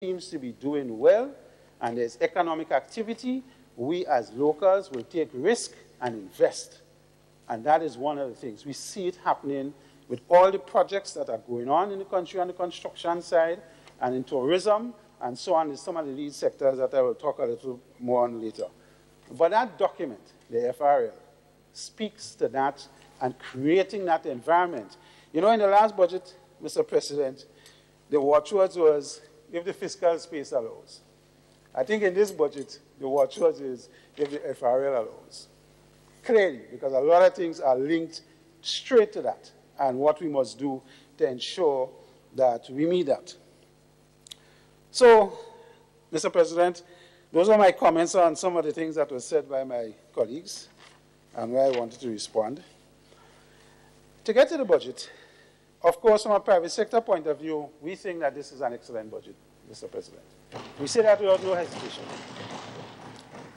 seems to be doing well and there's economic activity, we as locals will take risk and invest. And that is one of the things. We see it happening with all the projects that are going on in the country on the construction side and in tourism and so on in some of the lead sectors that I will talk a little more on later. But that document, the FRL, speaks to that and creating that environment. You know, in the last budget, Mr. President, the watchwords was, if the fiscal space allows. I think in this budget, the watchwords is, if the FRL allows. Clearly, because a lot of things are linked straight to that and what we must do to ensure that we meet that. So, Mr. President, those are my comments on some of the things that were said by my colleagues and where I wanted to respond. To get to the budget, of course, from a private sector point of view, we think that this is an excellent budget, Mr. President. We say that without no hesitation.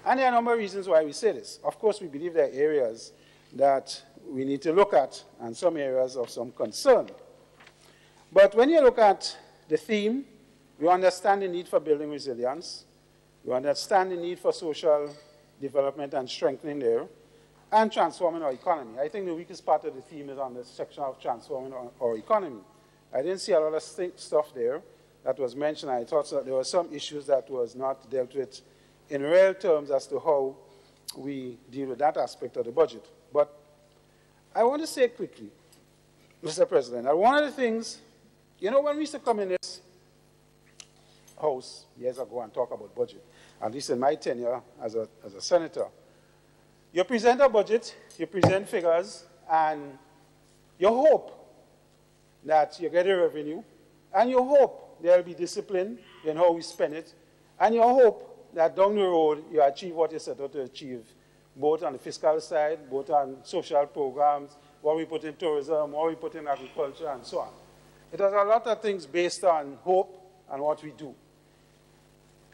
And there are a number of reasons why we say this. Of course, we believe there are areas that we need to look at and some areas of some concern. But when you look at the theme, we understand the need for building resilience. We understand the need for social development and strengthening there, and transforming our economy. I think the weakest part of the theme is on the section of transforming our economy. I didn't see a lot of stuff there that was mentioned. I thought that there were some issues that was not dealt with in real terms as to how we deal with that aspect of the budget. But I want to say quickly, Mr. President, that one of the things, you know, when we used to come in this House years ago and talk about budget, at least in my tenure as a senator, you present a budget, you present figures, and you hope that you get a revenue, and you hope there will be discipline in how we spend it, and you hope that down the road you achieve what you set out to achieve, both on the fiscal side, both on social programs, what we put in tourism, what we put in agriculture, and so on. It has a lot of things based on hope and what we do.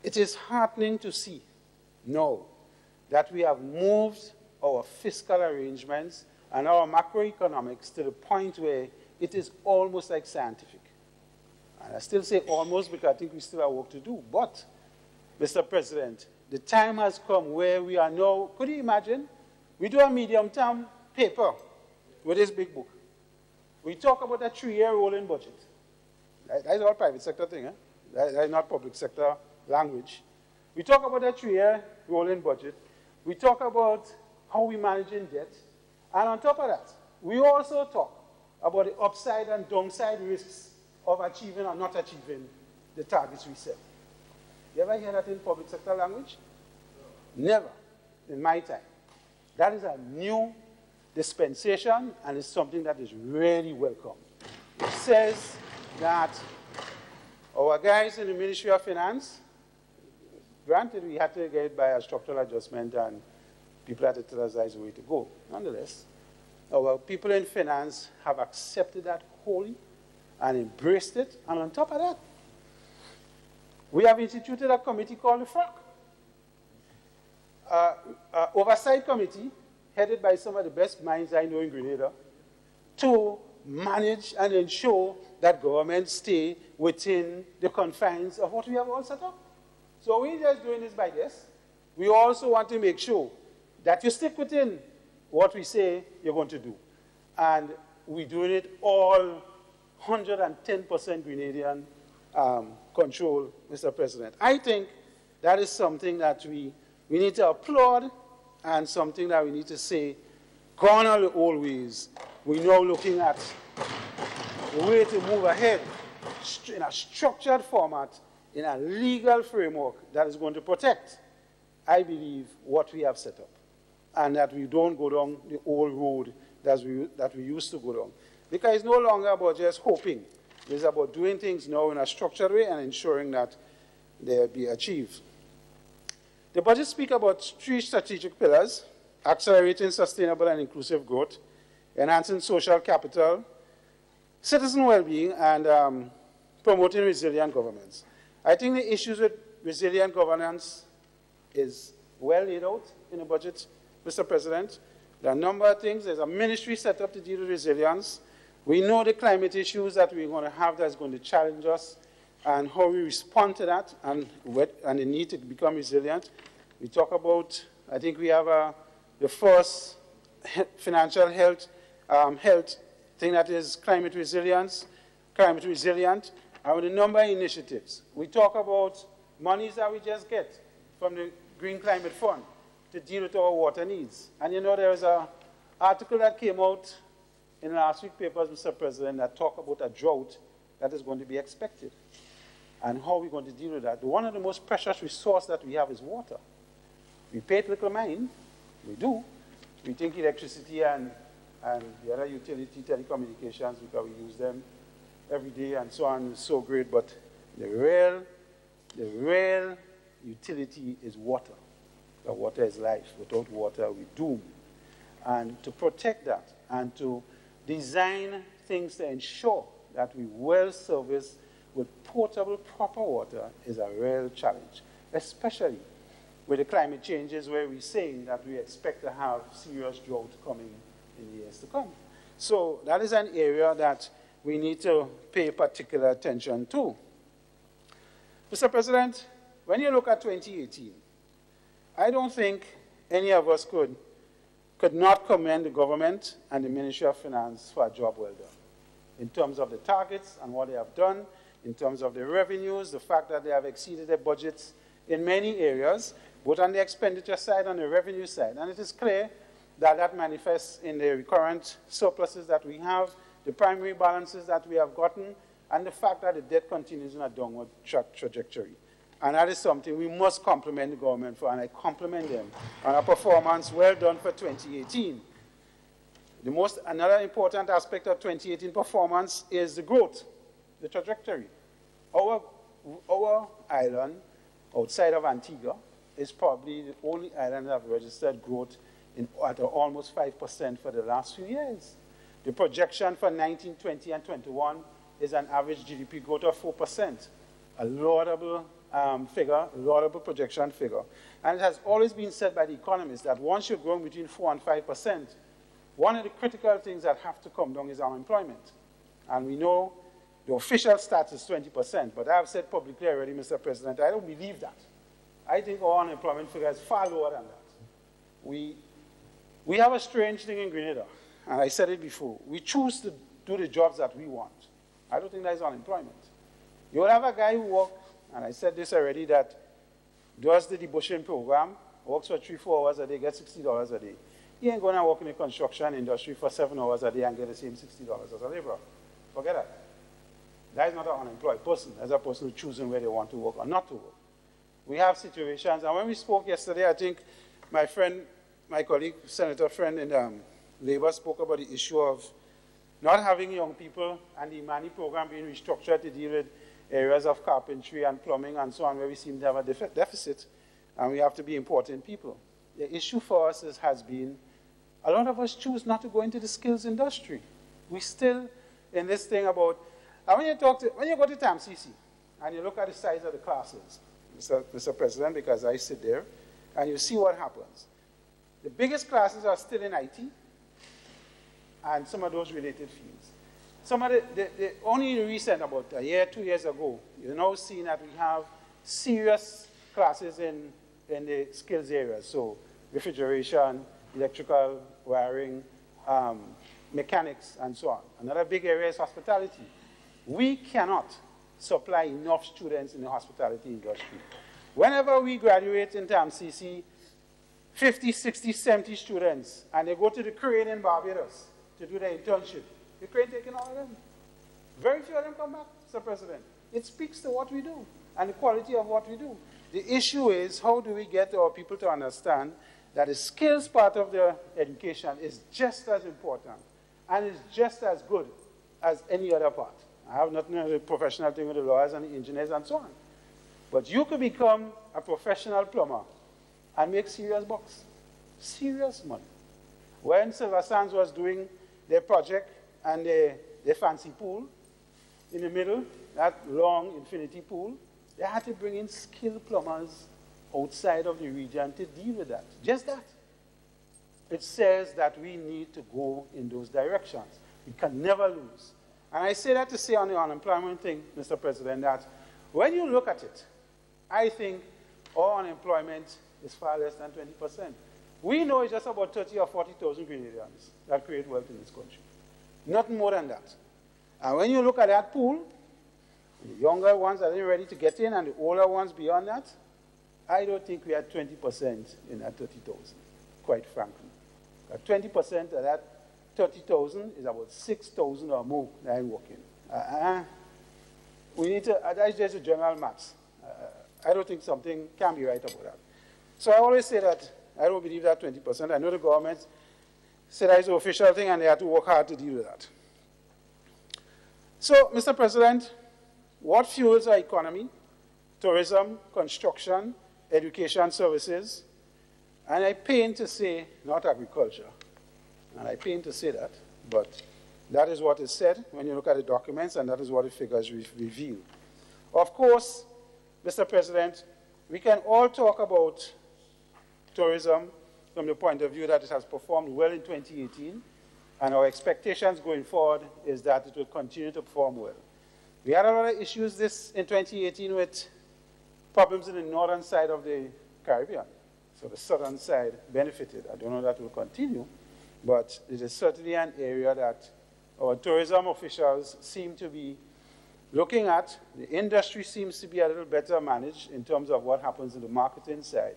It is heartening to see now that we have moved our fiscal arrangements and our macroeconomics to the point where it is almost like scientific. And I still say almost because I think we still have work to do. But, Mr. President, the time has come where we are now, could you imagine? We do a medium-term paper with this big book. We talk about a 3-year rolling budget. That is all private sector thing, eh? That is not public sector language. We talk about a 3-year rolling budget. We talk about how we managing debt. And on top of that, we also talk about the upside and downside risks of achieving or not achieving the targets we set. You ever hear that in public sector language? Never in my time. That is a new dispensation, and it's something that is really welcome. It says that our guys in the Ministry of Finance, granted we had to get it by a structural adjustment and people had to tell us that's the way to go. Nonetheless, our people in finance have accepted that wholly and embraced it, and on top of that, we have instituted a committee called the FROC, oversight committee headed by some of the best minds I know in Grenada, to manage and ensure that governments stay within the confines of what we have all set up. So we're just doing this by this. We also want to make sure that you stick within what we say you're going to do. And we're doing it all 110% Grenadian control, Mr. President. I think that is something that we need to applaud and something that we need to say, gone are the old ways. We're now looking at a way to move ahead in a structured format, in a legal framework that is going to protect, I believe, what we have set up, and that we don't go down the old road that we used to go down. Because it's no longer about just hoping. It's about doing things now in a structured way and ensuring that they be achieved. The budget speaks about 3 strategic pillars: accelerating sustainable and inclusive growth, enhancing social capital, citizen well-being, and promoting resilient governance. I think the issues with resilient governance is well laid out in the budget, Mr. President. There are a number of things. There's a ministry set up to deal with resilience. We know the climate issues that we're going to have that's going to challenge us. and how we respond to that and the need to become resilient. We talk about, I think we have the first financial health thing that is climate resilient, and with a number of initiatives. We talk about monies that we just get from the Green Climate Fund to deal with our water needs. And you know, there was an article that came out in last week's papers, Mr. President, that talked about a drought that is going to be expected and how we're going to deal with that. One of the most precious resources that we have is water. We pay little mind, we do. We think electricity and the other utility telecommunications, because we use them every day and so on, is so great, but the real utility is water. The water is life. Without water, we doom. And to protect that and to design things to ensure that we well service with potable, proper water is a real challenge, especially with the climate changes where we're saying that we expect to have serious drought coming in the years to come. So that is an area that we need to pay particular attention to. Mr. President, when you look at 2018, I don't think any of us could not commend the government and the Ministry of Finance for a job well done in terms of the targets and what they have done, in terms of the revenues, the fact that they have exceeded their budgets in many areas, both on the expenditure side and the revenue side. And it is clear that that manifests in the recurrent surpluses that we have, the primary balances that we have gotten, and the fact that the debt continues in a downward trajectory. And that is something we must compliment the government for, and I compliment them on a performance well done for 2018. Another important aspect of 2018 performance is the growth, the trajectory. Our island, outside of Antigua, is probably the only island that have registered growth at almost 5% for the last few years. The projection for 19, 20, and 21 is an average GDP growth of 4%, a laudable figure, a laudable projection figure. And it has always been said by the economists that once you're growing between 4 and 5%, one of the critical things that have to come down is unemployment. And we know the official stats is 20%, but I have said publicly already, Mr. President, I don't believe that. I think our unemployment figure is far lower than that. We have a strange thing in Grenada, and I said it before. We choose to do the jobs that we want. I don't think that is unemployment. You will have a guy who works, and I said this already, that does the debushing program, works for 3-4 hours a day, gets $60 a day. He ain't going to work in the construction industry for 7 hours a day and get the same $60 as a laborer. Forget that. That is not an unemployed person. That's a person who's choosing where they want to work or not to work. We have situations, and when we spoke yesterday, I think my colleague, senator friend in Labour spoke about the issue of not having young people and the Imani program being restructured to deal with areas of carpentry and plumbing and so on, where we seem to have a deficit, and we have to be important people. The issue for us has been, a lot of us choose not to go into the skills industry. We still, in this thing about, and when you go to TAMCC, and you look at the size of the classes, Mr. President, because I sit there, and you see what happens. The biggest classes are still in IT, and some of those related fields. Some of the only recent, about a year, 2 years ago, you're now seeing that we have serious classes in the skills areas. So refrigeration, electrical wiring, mechanics, and so on. Another big area is hospitality. We cannot supply enough students in the hospitality industry. Whenever we graduate in TAMCC, 50, 60, 70 students, and they go to the Crane in Barbados to do their internship. The Crane taking all of them. Very few of them come back, Mr. President. It speaks to what we do and the quality of what we do. The issue is, how do we get our people to understand that the skills part of their education is just as important and is just as good as any other part. I have nothing to do with the professional thing with the lawyers and the engineers and so on. But you could become a professional plumber and make serious bucks, serious money. When Silver Sands was doing their project and their fancy pool in the middle, that long infinity pool, they had to bring in skilled plumbers outside of the region to deal with that. Just that. It says that we need to go in those directions. We can never lose. And I say that to say on the unemployment thing, Mr. President, that When you look at it, I think our unemployment is far less than 20%. We know it's just about 30 or 40,000 Grenadians that create wealth in this country. Not more than that. And when you look at that pool, the younger ones that are ready to get in and the older ones beyond that, I don't think we are 20% in that 30,000, quite frankly. 20% of that 30,000 is about 6,000 or more that are working. We need to, that's just a general maths. I don't think something can be right about that. So I always say that I don't believe that 20%. I know the government said that it's an official thing and they have to work hard to deal with that. So, Mr. President, what fuels our economy? Tourism, construction, education services, and I pain to say not agriculture. And I pain to say that, but that is what is said when you look at the documents, and that is what the figures reveal. Of course, Mr. President, we can all talk about tourism from the point of view that it has performed well in 2018, and our expectations going forward is that it will continue to perform well. We had a lot of issues in 2018 with problems in the northern side of the Caribbean. So the southern side benefited. I don't know if that will continue, but it is certainly an area that our tourism officials seem to be looking at. The industry seems to be a little better managed in terms of what happens in the marketing side.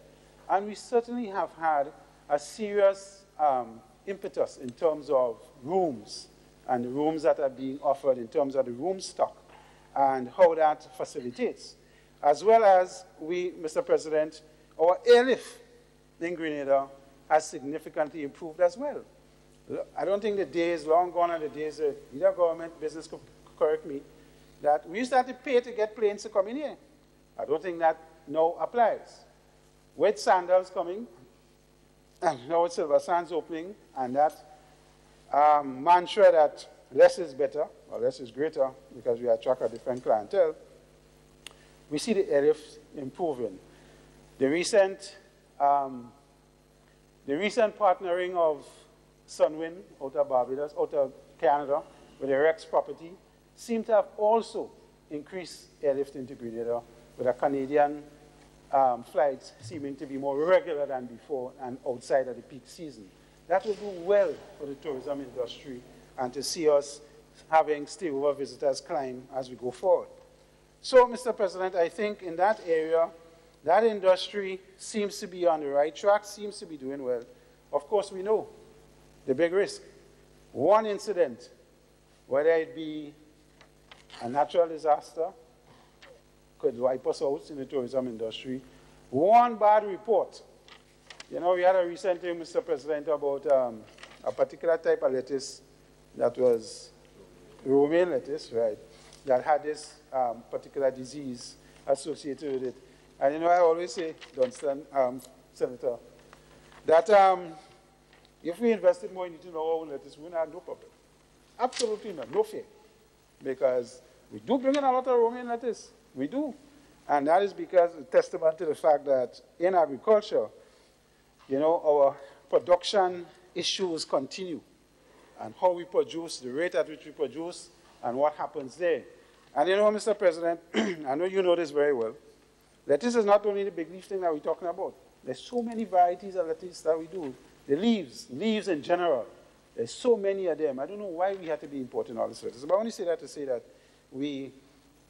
And we certainly have had a serious impetus in terms of rooms and the rooms that are being offered in terms of the room stock and how that facilitates. As well as we, Mr. President, our airlift in Grenada has significantly improved as well. I don't think the day is long gone and the days of either government, business could correct me, that we used to have to pay to get planes to come in here. I don't think that now applies. With Sandals coming, and now with Silver Sands opening, and that mantra that less is better, or less is greater, because we attract a different clientele, we see the airlift improving. The recent partnering of Sunwind out of Barbados, out of Canada, with the Rex property, seem to have also increased airlift into Grenada, with a Canadian flights seeming to be more regular than before and outside of the peak season. That will do well for the tourism industry and to see us having stay-over visitors climb as we go forward. So, Mr. President, I think in that area, that industry seems to be on the right track, seems to be doing well. Of course, we know the big risk. One incident, whether it be a natural disaster, could wipe us out in the tourism industry. One bad report. You know, we had a recent thing, Mr. President, about a particular type of lettuce that was romaine lettuce, right, that had this particular disease associated with it. And you know, I always say, Dunstan, Senator, that if we invested more into our own lettuce, we would have no problem. Absolutely not, no fear. Because we do bring in a lot of romaine lettuce. We do. And that is because it's testament to the fact that in agriculture, you know, our production issues continue. And how we produce, the rate at which we produce, and what happens there. And you know, Mr. President, I know you know this very well, lettuce is not only the big leaf thing that we're talking about. There's so many varieties of lettuce that we do. The leaves in general, there's so many of them. I don't know why we have to be importing all this lettuce. But I only say that to say that we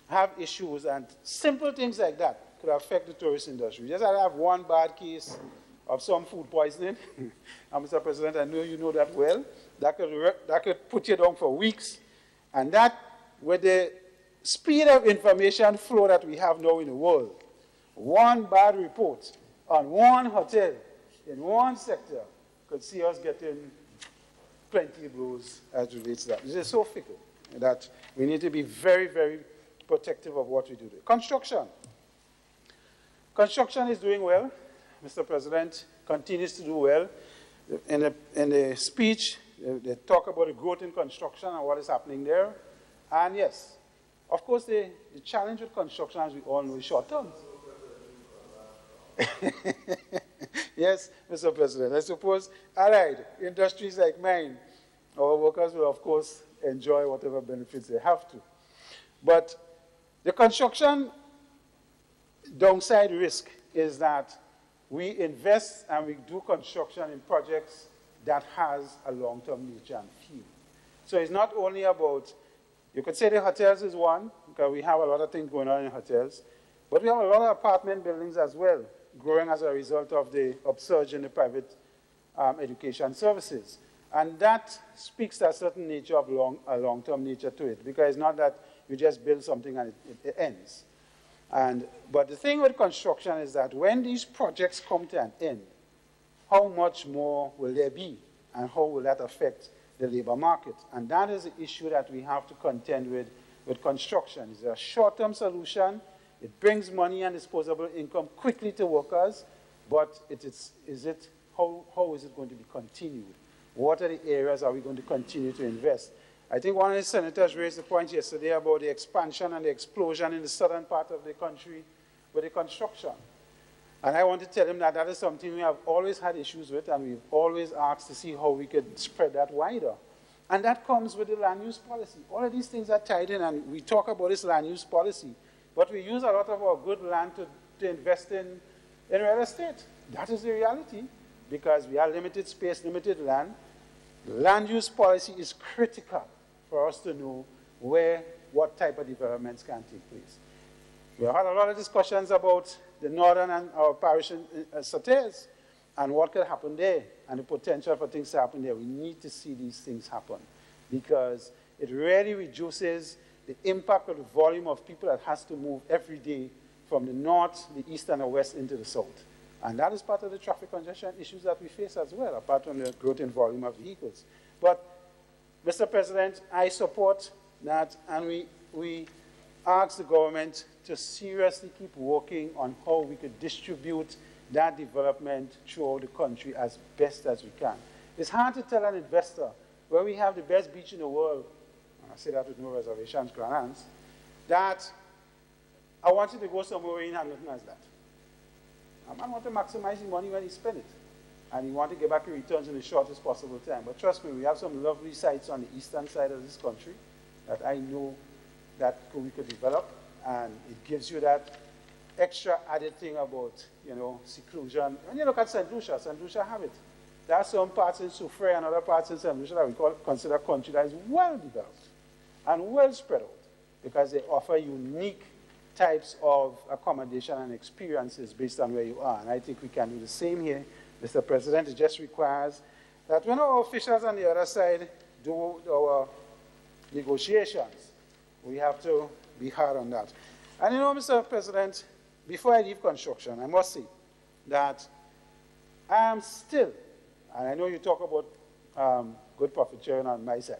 have issues, and simple things like that could affect the tourist industry. Just had to have one bad case of some food poisoning. And Mr. President, I know you know that well. That could put you down for weeks. And that, with the speed of information flow that we have now in the world, one bad report on one hotel in one sector could see us getting plenty of blows as relates to that. This is so fickle that we need to be very, very protective of what we do there. Construction. Construction is doing well. Mr. President continues to do well. In the speech, they talk about the growth in construction and what is happening there. And yes, of course, the challenge with construction, as we all know, is short term. Yes, Mr. President. I suppose, allied industries like mine, our workers will, of course, enjoy whatever benefits they have to. But the construction downside risk is that we invest and we do construction in projects that has a long-term nature and feel. So it's not only about, you could say the hotels is one, because we have a lot of things going on in hotels, but we have a lot of apartment buildings as well, growing as a result of the upsurge in the private education services. And that speaks to a certain nature of a long-term nature to it, because it's not that you just build something and it ends. But the thing with construction is that when these projects come to an end, how much more will there be, and how will that affect the labor market? And that is the issue that we have to contend with construction. It's a short-term solution. It brings money and disposable income quickly to workers, but how is it going to be continued? What are the areas are we going to continue to invest? I think one of the senators raised the point yesterday about the expansion and the explosion in the southern part of the country with the construction. And I want to tell him that that is something we have always had issues with, and we've always asked to see how we could spread that wider. And that comes with the land use policy. All of these things are tied in, and we talk about this land use policy. But we use a lot of our good land to invest in real estate. That is the reality, because we have limited space, limited land. The land use policy is critical for us to know what type of developments can take place. We have had a lot of discussions about the northern and our parish in Sautez and what could happen there and the potential for things to happen there. We need to see these things happen because it really reduces the impact of the volume of people that has to move every day from the north, the east, and the west into the south. And that is part of the traffic congestion issues that we face as well, apart from the growth in volume of vehicles. But, Mr. President, I support that, and we ask the government to seriously keep working on how we could distribute that development throughout the country as best as we can. It's hard to tell an investor where we have the best beach in the world, and I say that with no reservations, Grandans, that I want you to go somewhere where you have nothing as that. A man wants to maximize his money when he spends it, and he wants to get back the returns in the shortest possible time. But trust me, we have some lovely sites on the eastern side of this country that I know that we could develop, and it gives you that extra added thing about, seclusion. When you look at St. Lucia have it. There are some parts in Soufrière and other parts in St. Lucia that we consider country that is well developed and well spread out because they offer unique types of accommodation and experiences based on where you are. And I think we can do the same here, Mr. President. It just requires that when our officials on the other side do our negotiations, we have to be hard on that. And Mr. President, before I leave construction, I must say that I am still, and I know you talk about good profit sharing on my side,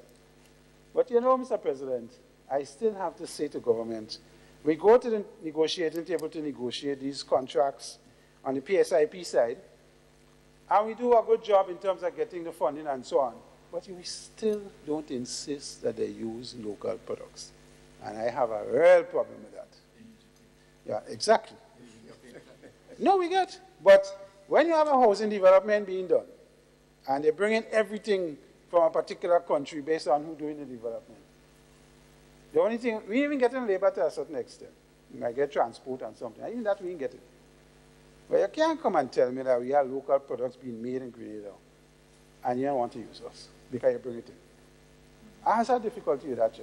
but Mr. President, I still have to say to government, we go to the negotiating table to negotiate these contracts on the PSIP side, and we do a good job in terms of getting the funding and so on, but we still don't insist that they use local products. And I have a real problem with that. Yeah, exactly. No, we get. But when you have a housing development being done, and they bring in everything from a particular country based on who's doing the development, the only thing, we even get in labor to a certain extent. We might get transport and something. Even that we didn't get it. But you can't come and tell me that we have local products being made in Grenada, and you don't want to use us because you bring it in. I have some difficulty with that,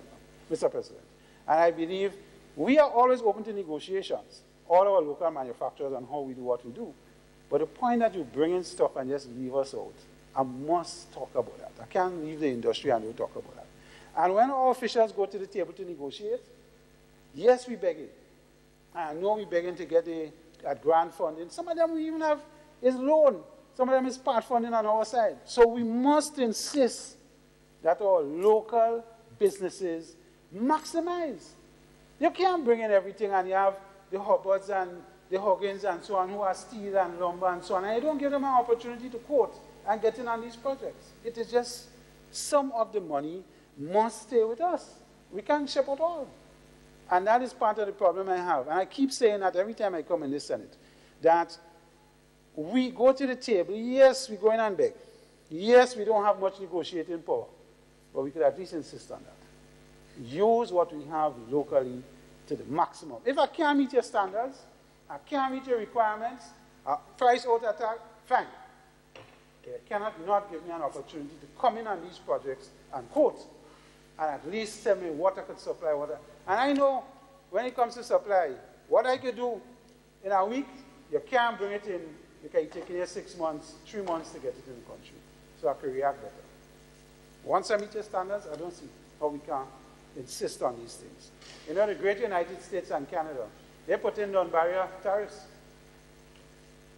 Mr. President. And I believe we are always open to negotiations, all our local manufacturers on how we do what we do. But the point that you bring in stuff and just leave us out, I must talk about that. I can't leave the industry and don't talk about that. And when our officials go to the table to negotiate, yes, we begging. I know we're begging to get that grant funding. Some of them we even have is loan. Some of them is part funding on our side. So we must insist that our local businesses maximize. You can't bring in everything and you have the Hubbards and the Huggins and so on who are steel and lumber and so on, and you don't give them an opportunity to quote and get in on these projects. It is just some of the money must stay with us. We can't ship it all. And that is part of the problem I have. And I keep saying that every time I come in this Senate, that we go to the table, yes, we go in and beg. Yes, we don't have much negotiating power, but we could at least insist on that. Use what we have locally to the maximum. If I can't meet your standards, I can't meet your requirements, price out attack, fine. You cannot not give me an opportunity to come in on these projects and quote, and at least tell me what I could supply, And I know when it comes to supply, what I could do in a week, you can't bring it in, because it takes you 6 months, 3 months to get it in the country. So I can react better. Once I meet your standards, I don't see how we can insist on these things. You know, the great United States and Canada, they put in non-barrier tariffs.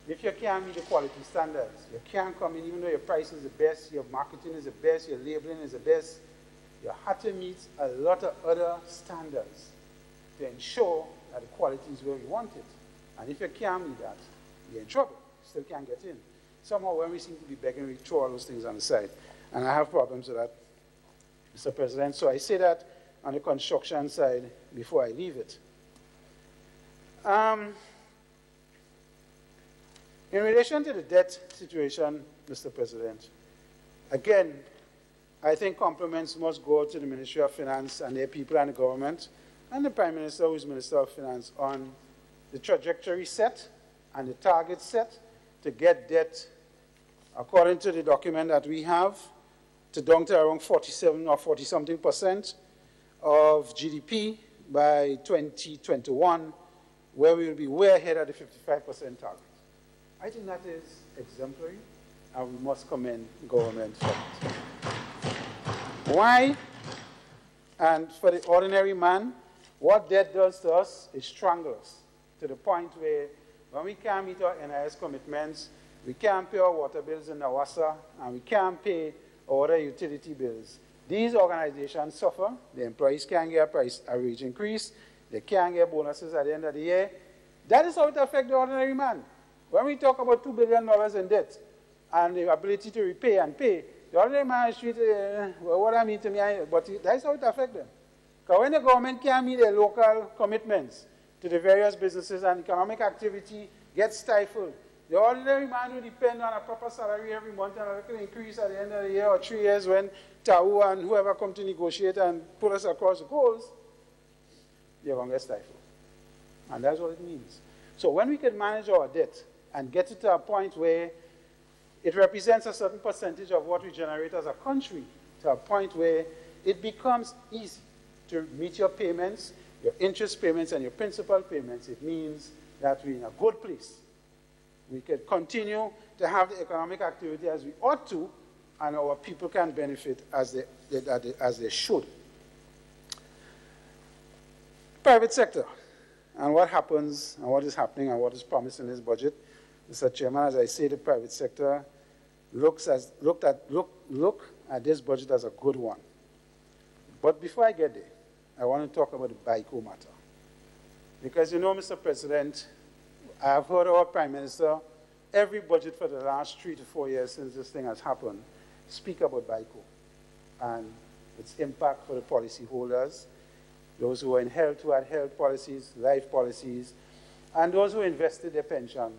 If you can't meet the quality standards, you can't come in even though your price is the best, your marketing is the best, your labeling is the best. You have to meet a lot of other standards to ensure that the quality is where we want it. And if you can't meet that, you're in trouble. You still can't get in. Somehow when we seem to be begging, we throw all those things on the side. And I have problems with that, Mr. President. So I say that on the construction side before I leave it. In relation to the debt situation, Mr. President, again, I think compliments must go to the Ministry of Finance and their people and the government, and the Prime Minister, who is Minister of Finance, on the trajectory set and the target set to get debt, according to the document that we have, down to around 47 or 40-something% of GDP by 2021, where we will be way ahead of the 55% target. I think that is exemplary, and we must commend government for it. Why? And for the ordinary man, what debt does to us is strangle us to the point where when we can't meet our NIS commitments, we can't pay our water bills in Nawassa, and we can't pay our other utility bills. These organizations suffer. The employees can't get a wage increase. They can't get bonuses at the end of the year. That is how it affects the ordinary man. When we talk about $2 billion in debt and the ability to repay and pay, the ordinary man is treated, well, what I mean to me, but that's how it affects them. Because when the government can't meet their local commitments to the various businesses and economic activity gets stifled, the ordinary man will depend on a proper salary every month and a little increase at the end of the year or 3 years when TAU and whoever come to negotiate and put us across the goals, you're going to get stifled. And that's what it means. So when we can manage our debt and get it to a point where it represents a certain percentage of what we generate as a country, to a point where it becomes easy to meet your payments, your interest payments, and your principal payments, it means that we're in a good place. We can continue to have the economic activity as we ought to, and our people can benefit as they should. Private sector, and what happens, and what is happening, and what is promised in this budget. Mr. Chairman, as I say, the private sector look at this budget as a good one. But before I get there, I want to talk about the BICO matter. Because you know, Mr. President, I have heard our Prime Minister, every budget for the last 3 to 4 years since this thing has happened, speak about BICO and its impact for the policyholders, those who are in health, who had health policies, life policies, and those who invested their pension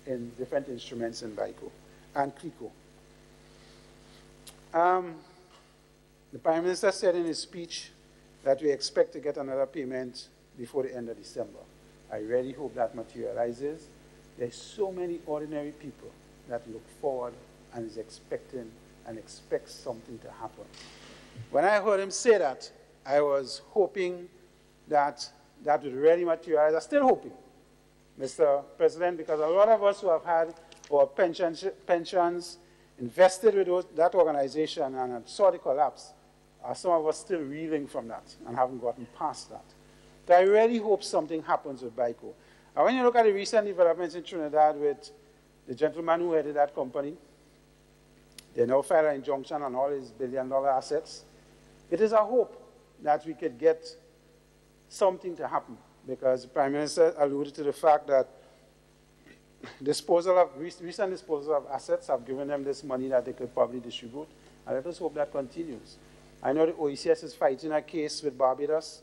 in different instruments in BICO and CLICO. The Prime Minister said in his speech that we expect to get another payment before the end of December. I really hope that materializes. There's so many ordinary people that look forward and is expecting and expects something to happen. When I heard him say that, I was hoping that that would really materialize. I'm still hoping, Mr. President, because a lot of us who have had our pensions invested with that organization and saw the collapse, some of us still reeling from that and haven't gotten past that. So I really hope something happens with BICO. And when you look at the recent developments in Trinidad with the gentleman who headed that company, they now filed an injunction on all his billion-dollar assets. It is a hope that we could get something to happen, because the Prime Minister alluded to the fact that recent disposal of assets have given them this money that they could probably distribute, and let us hope that continues. I know the OECS is fighting a case with Barbados,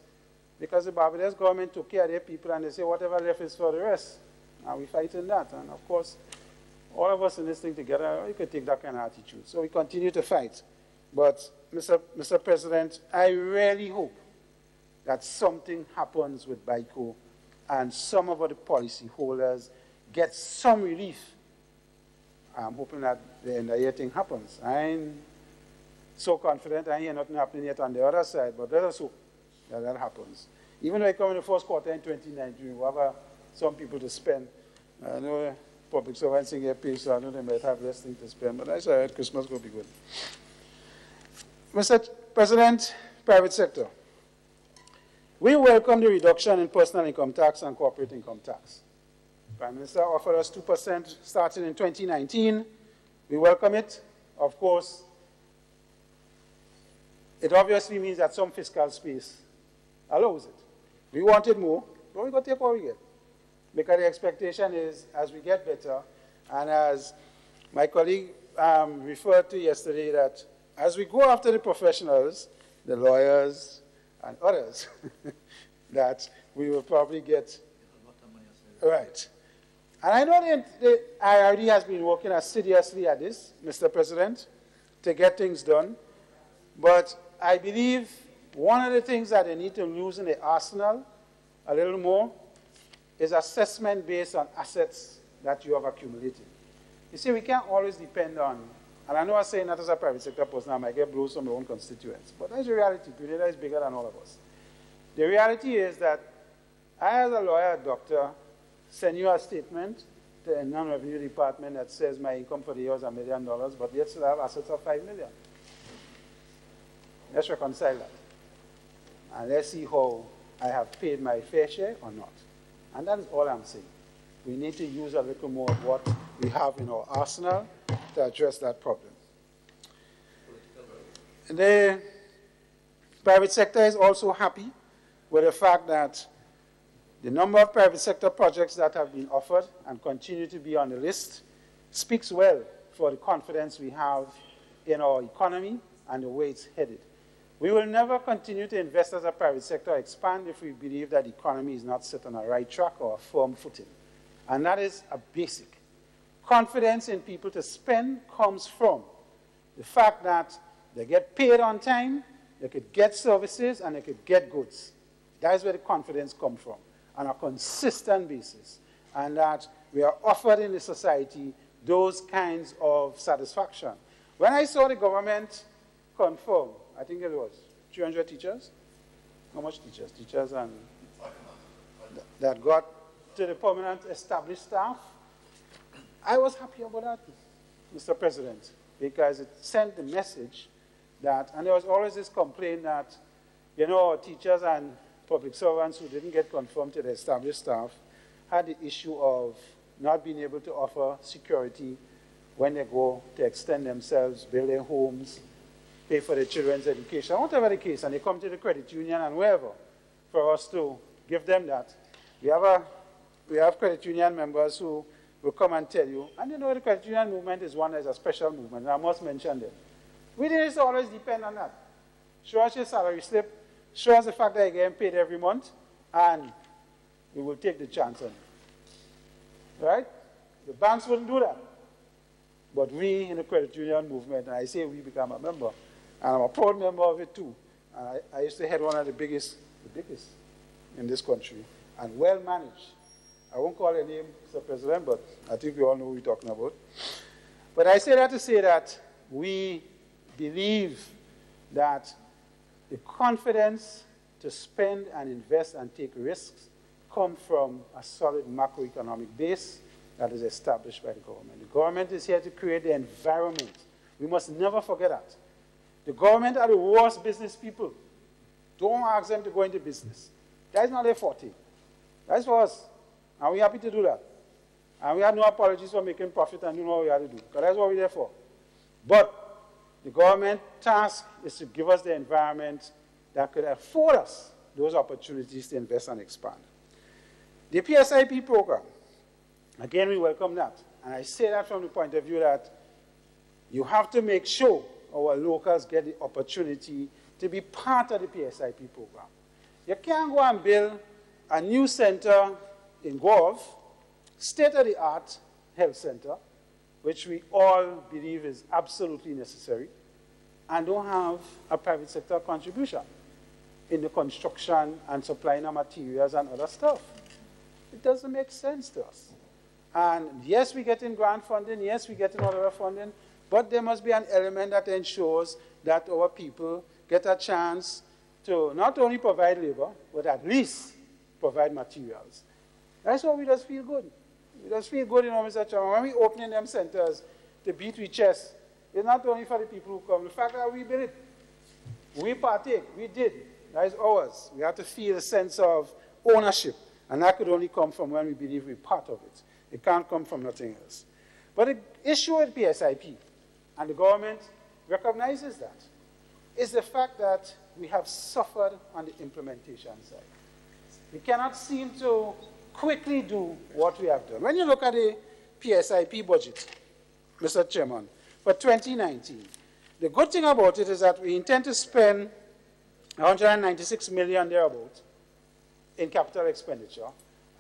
because the Barbados government took care of their people and they say whatever left is for the rest. And we're fighting that. And of course, all of us in this thing together, we could take that kind of attitude. So we continue to fight. But, Mr. President, I really hope that something happens with BICO and some of the policyholders get some relief. I'm hoping that the end of the year thing happens. I ain't so confident. I hear nothing happening yet on the other side, but let us hope that that happens. Even though I come in the first quarter in 2019, we'll have some people to spend. I know public servants get paid, so I know they might have less things to spend, but that's all right. Christmas will be good. Mr. President, private sector. We welcome the reduction in personal income tax and corporate income tax. Prime Minister offered us 2% starting in 2019. We welcome it. Of course, it obviously means that some fiscal space allows it. We wanted more, but we got to take what we get. Because the expectation is, as we get better, and as my colleague referred to yesterday, that as we go after the professionals, the lawyers, and others, that we will probably get right. And I know the IRD has been working assiduously at this, Mr. President, to get things done. But I believe one of the things that they need to use in the arsenal a little more is assessment based on assets that you have accumulated. You see, we can't always depend on, and I know I'm saying that as a private sector person, I might get blows from my own constituents, but that's the reality. Grenada is bigger than all of us. The reality is that I, as a lawyer, doctor, send you a statement to the non-revenue department that says my income for the year is $1 million, but yet still have assets of $5 million. Let's reconcile that. And let's see how I have paid my fair share or not. And that is all I'm saying. We need to use a little more of what we have in our arsenal to address that problem. The private sector is also happy with the fact that the number of private sector projects that have been offered and continue to be on the list speaks well for the confidence we have in our economy and the way it's headed. We will never continue to invest as a private sector expand if we believe that the economy is not set on a right track or a firm footing. And that is a basic. Confidence in people to spend comes from the fact that they get paid on time, they could get services, and they could get goods. That is where the confidence comes from, on a consistent basis. And that we are offered in the society those kinds of satisfaction. When I saw the government confirm, I think it was 300 teachers. How much teachers? Teachers and that got to the permanent established staff. I was happy about that, Mr. President, because it sent the message that, and there was always this complaint that, you know, teachers and public servants who didn't get confirmed to the established staff had the issue of not being able to offer security when they go to extend themselves, build their homes, pay for their children's education, whatever the case, and they come to the credit union and wherever for us to give them that. We have credit union members who will come and tell you, and you know the credit union movement is one that is a special movement, and I must mention them. We didn't always depend on that. Show us your salary slip, show us the fact that you're getting paid every month, and we will take the chance on it. Right? The banks wouldn't do that. But we in the credit union movement, and I say we become a member, and I'm a proud member of it too. And I used to head one of the biggest in this country, and well managed. I won't call her name, Mr. President, but I think we all know who we're talking about. But I say that to say that we believe that the confidence to spend and invest and take risks come from a solid macroeconomic base that is established by the government. The government is here to create the environment. We must never forget that. The government are the worst business people. Don't ask them to go into business. That is not their forte. That's for us. And we're happy to do that. And we have no apologies for making profit and doing what we have to do, because that's what we're there for. But the government task is to give us the environment that could afford us those opportunities to invest and expand. The PSIP program, again, we welcome that. And I say that from the point of view that you have to make sure our locals get the opportunity to be part of the PSIP program. You can't go and build a new center in Gove, state-of-the-art health center, which we all believe is absolutely necessary, and don't have a private sector contribution in the construction and supplying of materials and other stuff. It doesn't make sense to us. And yes, we get in grant funding, yes, we get in other funding, but there must be an element that ensures that our people get a chance to not only provide labor, but at least provide materials. That's why we just feel good. We just feel good, Mr. Chairman. When we open them centers to beat with chest, it's not only for the people who come. The fact that we built it, we partake, we did. That is ours. We have to feel a sense of ownership, and that could only come from when we believe we're part of it. It can't come from nothing else. But the issue with PSIP, and the government recognizes that, is the fact that we have suffered on the implementation side. We cannot seem to quickly do what we have done. When you look at the PSIP budget, Mr. Chairman, for 2019, the good thing about it is that we intend to spend 196 million thereabout in capital expenditure,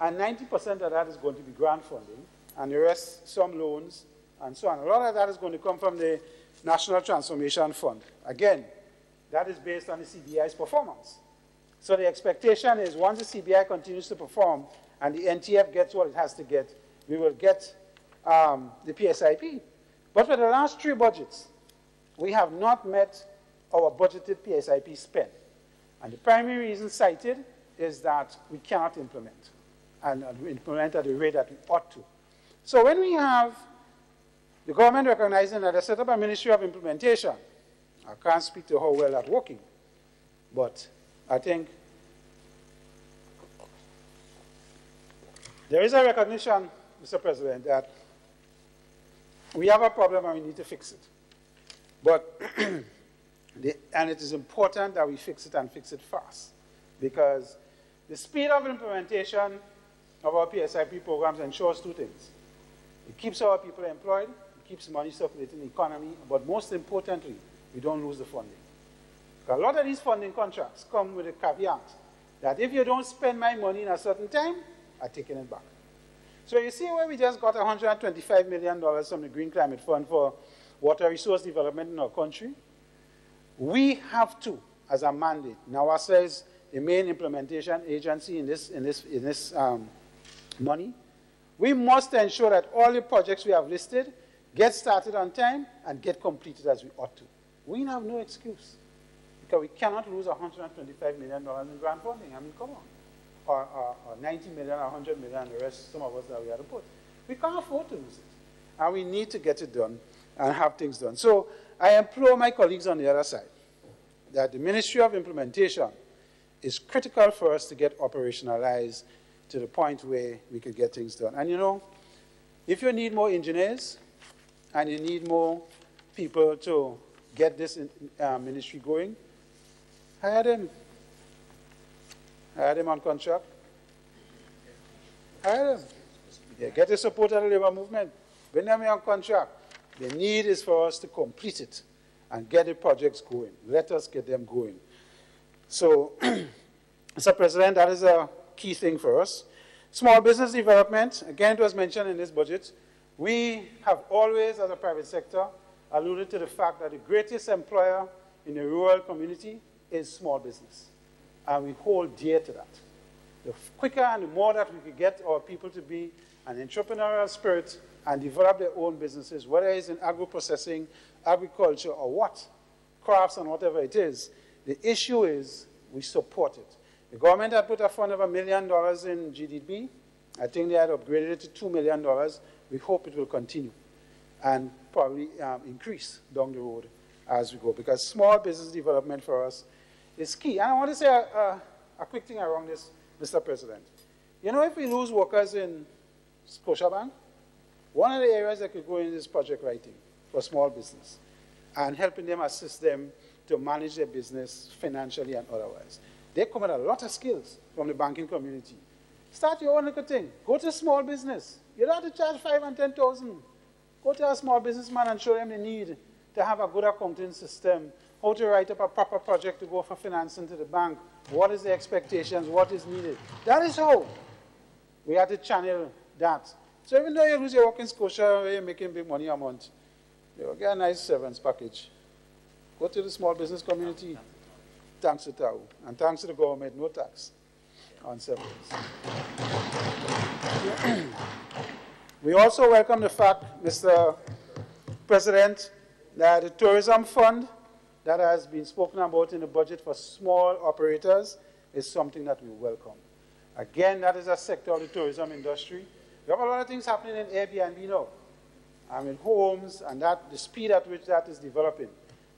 and 90% of that is going to be grant funding, and the rest, some loans, and so on. A lot of that is going to come from the National Transformation Fund. Again, that is based on the CBI's performance. So the expectation is once the CBI continues to perform and the NTF gets what it has to get, we will get the PSIP. But for the last 3 budgets, we have not met our budgeted PSIP spend. And the primary reason cited is that we cannot implement, and implement at the rate that we ought to. So when we have the government recognizing that they set up a Ministry of Implementation, I can't speak to how well that's working, but I think there is a recognition, Mr. President, that we have a problem and we need to fix it. But, and it is important that we fix it and fix it fast, because the speed of implementation of our PSIP programs ensures 2 things. It keeps our people employed, it keeps money circulating in the economy, but most importantly, we don't lose the funding. Because a lot of these funding contracts come with a caveat that if you don't spend my money in a certain time, I'm taking it back. So you see where we just got $125 million from the Green Climate Fund for water resource development in our country? We have to, as a mandate, NAWASA is the main implementation agency in this money. We must ensure that all the projects we have listed get started on time and get completed as we ought to. We have no excuse, because we cannot lose $125 million in grant funding. I mean, come on. Or 90 million, or 100 million, and the rest, some of us that we had to put. We can't afford to lose it. And we need to get it done and have things done. So I implore my colleagues on the other side that the Ministry of Implementation is critical for us to get operationalized to the point where we could get things done. And you know, if you need more engineers and you need more people to get this ministry going, hire them. Hire them on contract. Hire them. Yeah, get the support of the labor movement. Bring them on contract. The need is for us to complete it and get the projects going. Let us get them going. So, Mr. President, that is a key thing for us. Small business development, again, it was mentioned in this budget. We have always, as a private sector, alluded to the fact that the greatest employer in the rural community is small business. And we hold dear to that. The quicker and the more that we could get our people to be an entrepreneurial spirit and develop their own businesses, whether it's in agro-processing, agriculture, or what, crafts and whatever it is, the issue is we support it. The government had put a fund of $1 million in GDP. I think they had upgraded it to $2 million. We hope it will continue and probably increase down the road as we go, because small business development for us is key. And I want to say a quick thing around this, Mr. President. You know, if we lose workers in Scotiabank, one of the areas that could go in is project writing for small business and helping them, assist them to manage their business financially and otherwise. They come with a lot of skills from the banking community. Start your own little thing. Go to small business. You don't have to charge $5,000 and $10,000. Go to a small businessman and show them the need to have a good accounting system, how to write up a proper project to go for financing to the bank, what is the expectations, what is needed. That is how we have to channel that. So even though you lose your work in Scotia, you're making big money a month, you'll get a nice severance package. Go to the small business community, thanks to TAU, and thanks to the government, no tax. on severance. We also welcome the fact, Mr. President, that the tourism fund that has been spoken about in the budget for small operators is something that we welcome. Again, that is a sector of the tourism industry. We have a lot of things happening in Airbnb now. I mean, homes and the speed at which that is developing.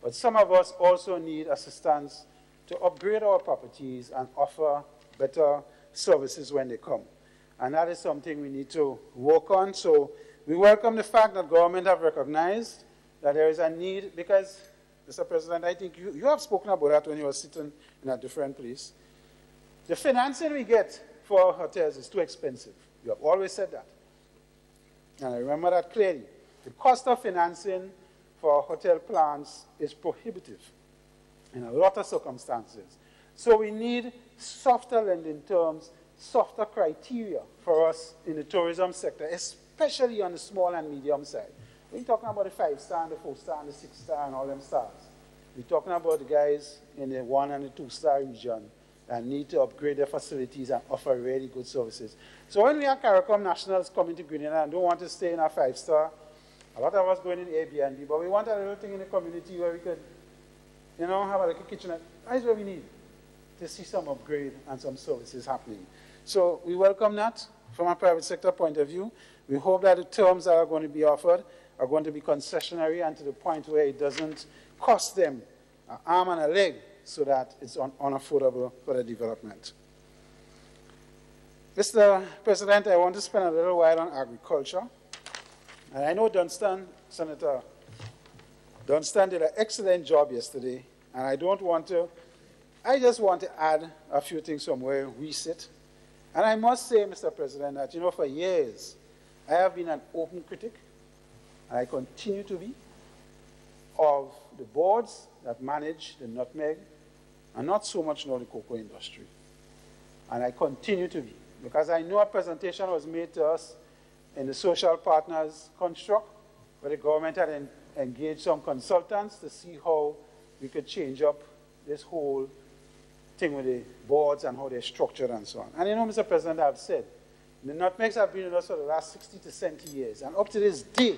But some of us also need assistance to upgrade our properties and offer better services when they come. And that is something we need to work on. So we welcome the fact that government have recognized that there is a need, because, Mr. President, I think you have spoken about that when you were sitting in a different place. The financing we get for our hotels is too expensive. You have always said that. And I remember that clearly. The cost of financing for hotel plans is prohibitive in a lot of circumstances. So we need softer lending terms, softer criteria for us in the tourism sector, especially on the small and medium side. We're talking about the 5-star and the 4-star and the 6-star and all them stars. We're talking about the guys in the 1- and the 2-star region that need to upgrade their facilities and offer really good services. So when we are CARICOM nationals coming to Grenada and don't want to stay in a 5-star, a lot of us going in Airbnb, but we want a little thing in the community where we could, you know, have a little kitchenette. That's what we need to see some upgrade and some services happening. So we welcome that from a private sector point of view. We hope that the terms that are going to be offered are going to be concessionary and to the point where it doesn't cost them an arm and a leg so that it's unaffordable for the development. Mr. President, I want to spend a little while on agriculture. And I know Dunstan, Senator Dunstan did an excellent job yesterday, and I just want to add a few things from where we sit. And I must say, Mr. President, that, you know, for years, I have been an open critic, and I continue to be, of the boards that manage the nutmeg, and not so much now the cocoa industry. And I continue to be, because I know a presentation was made to us in the social partners construct, where the government had engaged some consultants to see how we could change up this whole thing with the boards and how they're structured and so on. And you know, Mr. President, I've said, the nutmegs have been with us for the last 60 to 70 years, and up to this day,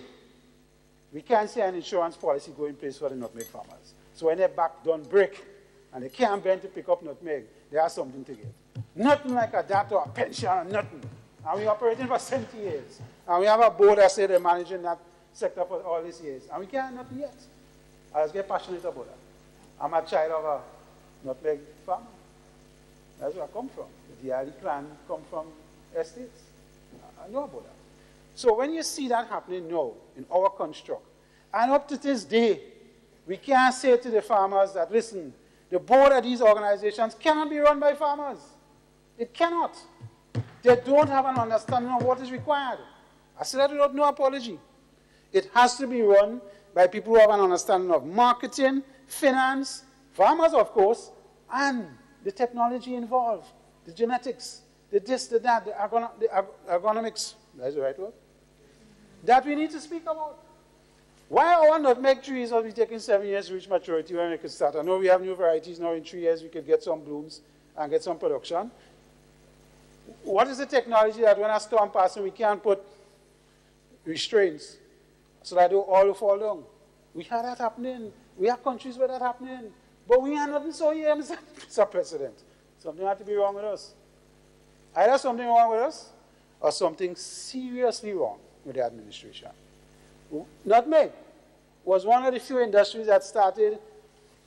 we can't see an insurance policy go in place for the nutmeg farmers. So when their back don't break, and they can't bend to pick up nutmeg, they have something to get. Nothing like a DAT or a pension or nothing. And we're operating for 70 years. And we have a board that said they're managing that sector for all these years. And we can't nothing yet. I just get passionate about that. I'm a child of a nutmeg farmer. That's where I come from. The Diali clan come from estates. I know about that. So when you see that happening now in our construct, and up to this day, we can't say to the farmers that, listen, the board of these organizations cannot be run by farmers. It cannot. They don't have an understanding of what is required. I said that without no apology. It has to be run by people who have an understanding of marketing, finance, farmers, of course, and the technology involved, the genetics, the this, the that, the agronomics, that's the right word, that we need to speak about. Why our nutmeg trees will be taking 7 years to reach maturity when we could start? I know we have new varieties now. In 3 years we could get some blooms and get some production. What is the technology that when a storm passes we can't put restraints so that they all fall down? We have that happening. We have countries where that happening. But we are nothing so here, Mr. President. Something had to be wrong with us. Either something wrong with us or something seriously wrong with the administration. Nutmeg was one of the few industries that started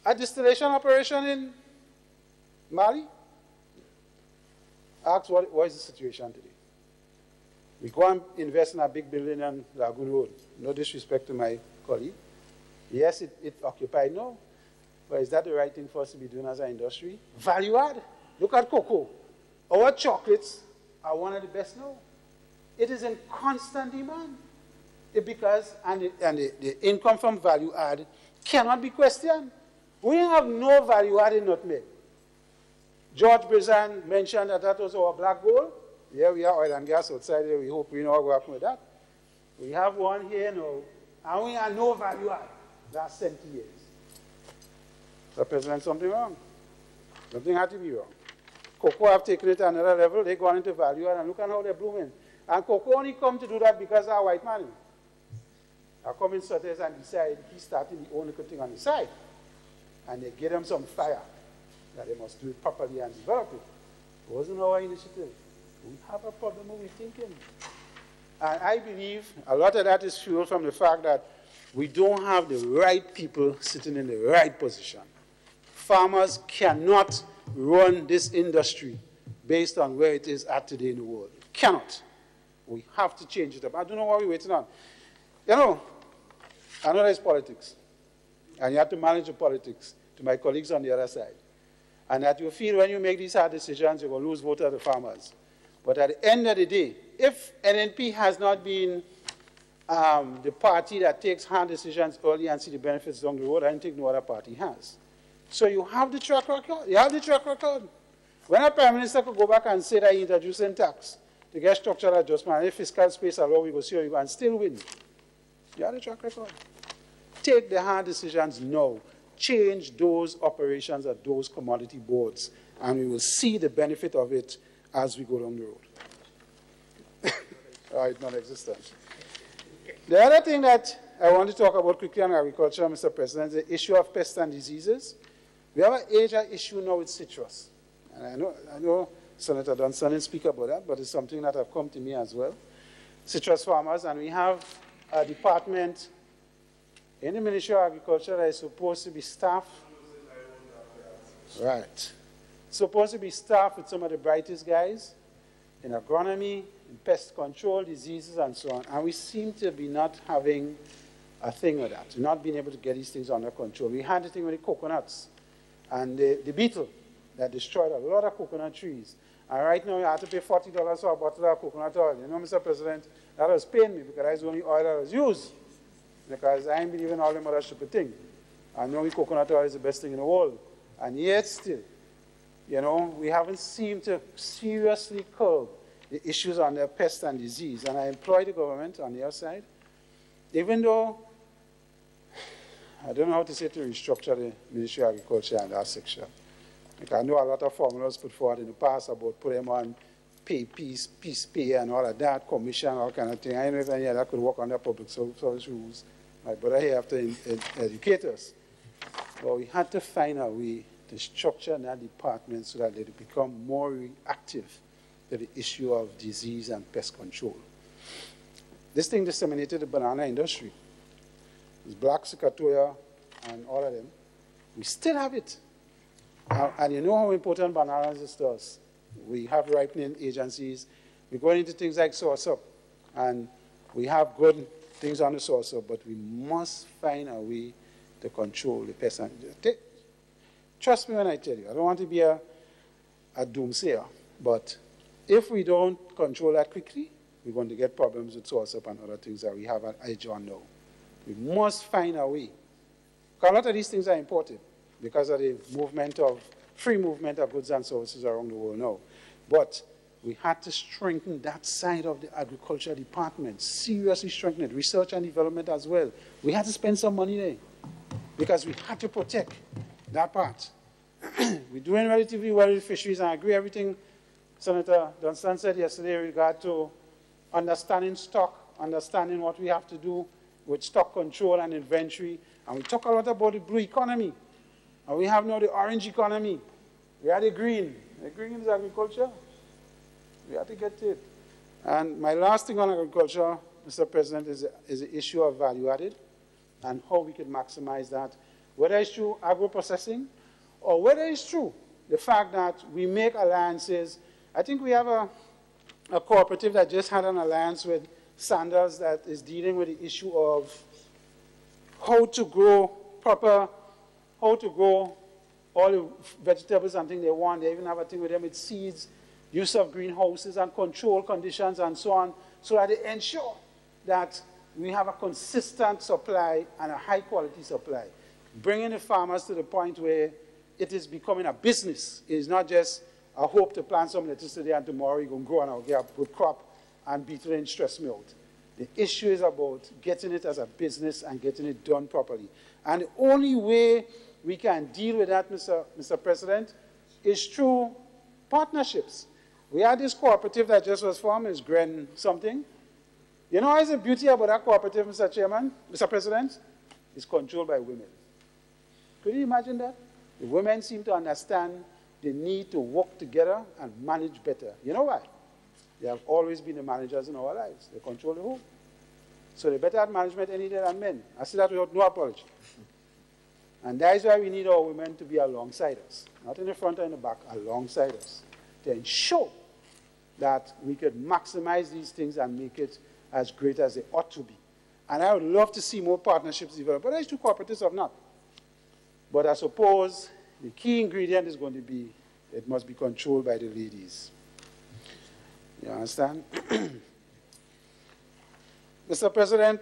a distillation operation in Mali. Ask what is the situation today. We go and invest in a big building on Lagoon Road. No disrespect to my colleague. Yes, it occupied now. But is that the right thing for us to be doing as an industry? Value add. Look at cocoa. Our chocolates are one of the best now. It is in constant demand. Because the income from value add cannot be questioned. We have no value add in nutmeg. George Brizan mentioned that that was our black gold. Here we are, oil and gas outside there. We hope we know what will happen with that. We have one here now, and we have no value add. Last 70 years. So, President, something wrong. Something had to be wrong. cocoa have taken it to another level. They've gone into value add, and look at how they're blooming. And cocoa only come to do that because of a white man. I come in Sotes and decide he's starting the own little thing on the side. And they give them some fire that they must do it properly and develop it. It wasn't our initiative. We have a problem with thinking. And I believe a lot of that is fueled from the fact that we don't have the right people sitting in the right position. Farmers cannot run this industry based on where it is at today in the world. It cannot. We have to change it up. I don't know what we're waiting on. You know, I know there's politics. And you have to manage the politics to my colleagues on the other side. And that you feel when you make these hard decisions, you're going to lose vote of the farmers. But at the end of the day, if NNP has not been the party that takes hard decisions early and see the benefits down the road, I don't think no other party has. So you have the track record. You have the track record. When a prime minister could go back and say that he's introducing tax to get structural adjustment, and if fiscal space allow, we go see you and still win. You have the track record. Take the hard decisions now. Change those operations at those commodity boards, and we will see the benefit of it as we go down the road. Right, non-existent. The other thing that I want to talk about quickly on agriculture, Mr. President, is the issue of pests and diseases. We have an major issue now with citrus. And I know Senator Dunstan didn't speak about that, but it's something that has come to me as well. Citrus farmers, and we have a department in the Ministry of Agriculture that is supposed to be staffed. Right. Supposed to be staffed with some of the brightest guys in agronomy, in pest control, diseases, and so on. And we seem to be not having a thing with that, not being able to get these things under control. We had the thing with the coconuts and the beetle that destroyed a lot of coconut trees. And right now, you have to pay $40 for a bottle of coconut oil. You know, Mr. President, that was paying me because that's the only oil that was used. Because I ain't believing all them other stupid things. I know coconut oil is the best thing in the world. And yet still, you know, we haven't seemed to seriously curb the issues on their pest and disease. And I employ the government on the other side, even though I don't know how to say to restructure the Ministry of Agriculture and that section. Like I know a lot of formulas put forward in the past about put them on peace pay and all of that, commission, all kind of thing. I don't know if any of that could work under public service rules. My brother here have to educate us. But we had to find a way to structure that department so that they become more reactive to the issue of disease and pest control. This thing disseminated the banana industry. It's black cicatrua and all of them. We still have it. And you know how important bananas is to us. We have ripening agencies. We're going into things like source-up. And we have good things on the source-up, but we must find a way to control the pest. Trust me when I tell you, I don't want to be a doomsayer, but if we don't control that quickly, we're going to get problems with source-up and other things that we have at edge on now. We must find a way. Because a lot of these things are imported because of the free movement of goods and services around the world now. But we had to strengthen that side of the agriculture department, seriously strengthen it, research and development as well. We had to spend some money there because we had to protect that part. We're doing relatively well with fisheries, and I agree everything Senator Dunstan said yesterday in regard to understanding stock, understanding what we have to do with stock control and inventory. And we talk a lot about the blue economy. And we have now the orange economy. We have the green. The green is agriculture. We have to get to it. And my last thing on agriculture, Mr. President, is the issue of value added and how we can maximize that, whether it's through agro-processing or whether it's true the fact that we make alliances. I think we have a cooperative that just had an alliance with Sanders that is dealing with the issue of how to grow all the vegetables and things they want. They even have a thing with them with seeds, use of greenhouses and control conditions and so on, so that they ensure that we have a consistent supply and a high quality supply. Bringing the farmers to the point where it is becoming a business. It is not just a hope to plant some lettuce today and tomorrow you're going to grow and I'll get a good crop and beat it and stress me out. The issue is about getting it as a business and getting it done properly. And the only way we can deal with that, Mr. President, is through Partnerships. We had this cooperative that just was formed, it's Gren something. You know what's the beauty about that cooperative, Mr. Chairman, Mr. President? It's controlled by women. Could you imagine that? The women seem to understand the need to work together and manage better. You know why? They have always been the managers in our lives. They control the home. So they're better at management any day than men. I say that without no apology. And that is why we need our women to be alongside us. Not in the front or in the back, alongside us. To ensure that we could maximize these things and make it as great as they ought to be. And I would love to see more partnerships develop. But these two cooperatives have not. But I suppose the key ingredient is going to be, it must be controlled by the ladies. You understand? Mr. President,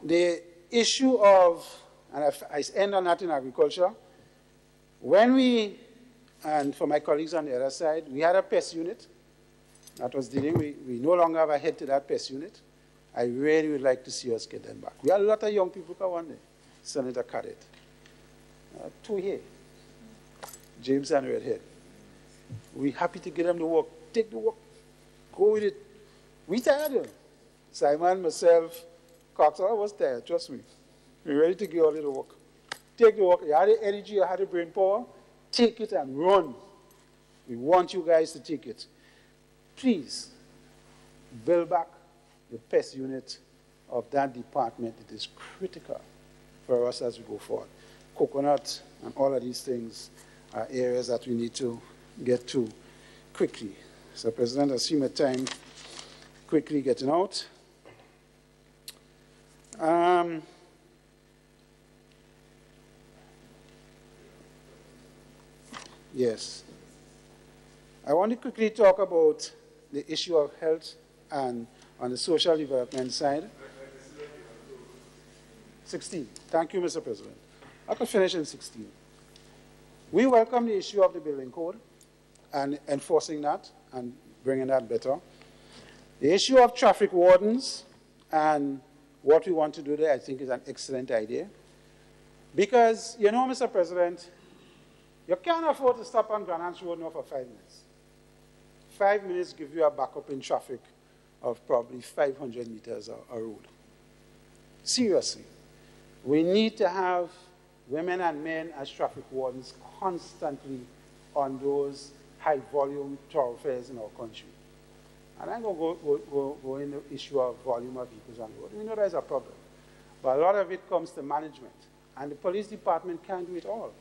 the issue of, and I end on that in agriculture, when we, and for my colleagues on the other side, we had a pest unit that was dealing, we no longer have a head to that pest unit. I really would like to see us get them back. We had a lot of young people come on there. Senator Cadet. Two here. James and Redhead. We're happy to get them to work. Take the work. Go with it. We tired them. Simon, myself, Cox, I was tired, trust me. We're ready to get all of the work. Take the work. You had the energy, you had the brain power. Take it and run. We want you guys to take it. Please, build back the pest unit of that department. It is critical for us as we go forward. Coconut and all of these things are areas that we need to get to quickly. So, President, I see my time quickly getting out. Yes. I want to quickly talk about the issue of health and on the social development side. 16. Thank you, Mr. President. I could finish in 16. We welcome the issue of the building code and enforcing that and bringing that better. The issue of traffic wardens and what we want to do there, I think, is an excellent idea. Because, you know, Mr. President, you can't afford to stop on Grandance Road now for 5 minutes. 5 minutes give you a backup in traffic of probably 500 meters a road. Seriously. We need to have women and men as traffic wardens constantly on those high-volume thoroughfares in our country. And I'm going to go in the issue of volume of vehicles on the road. We know there's a problem. But a lot of it comes to management. And the police department can't do it all,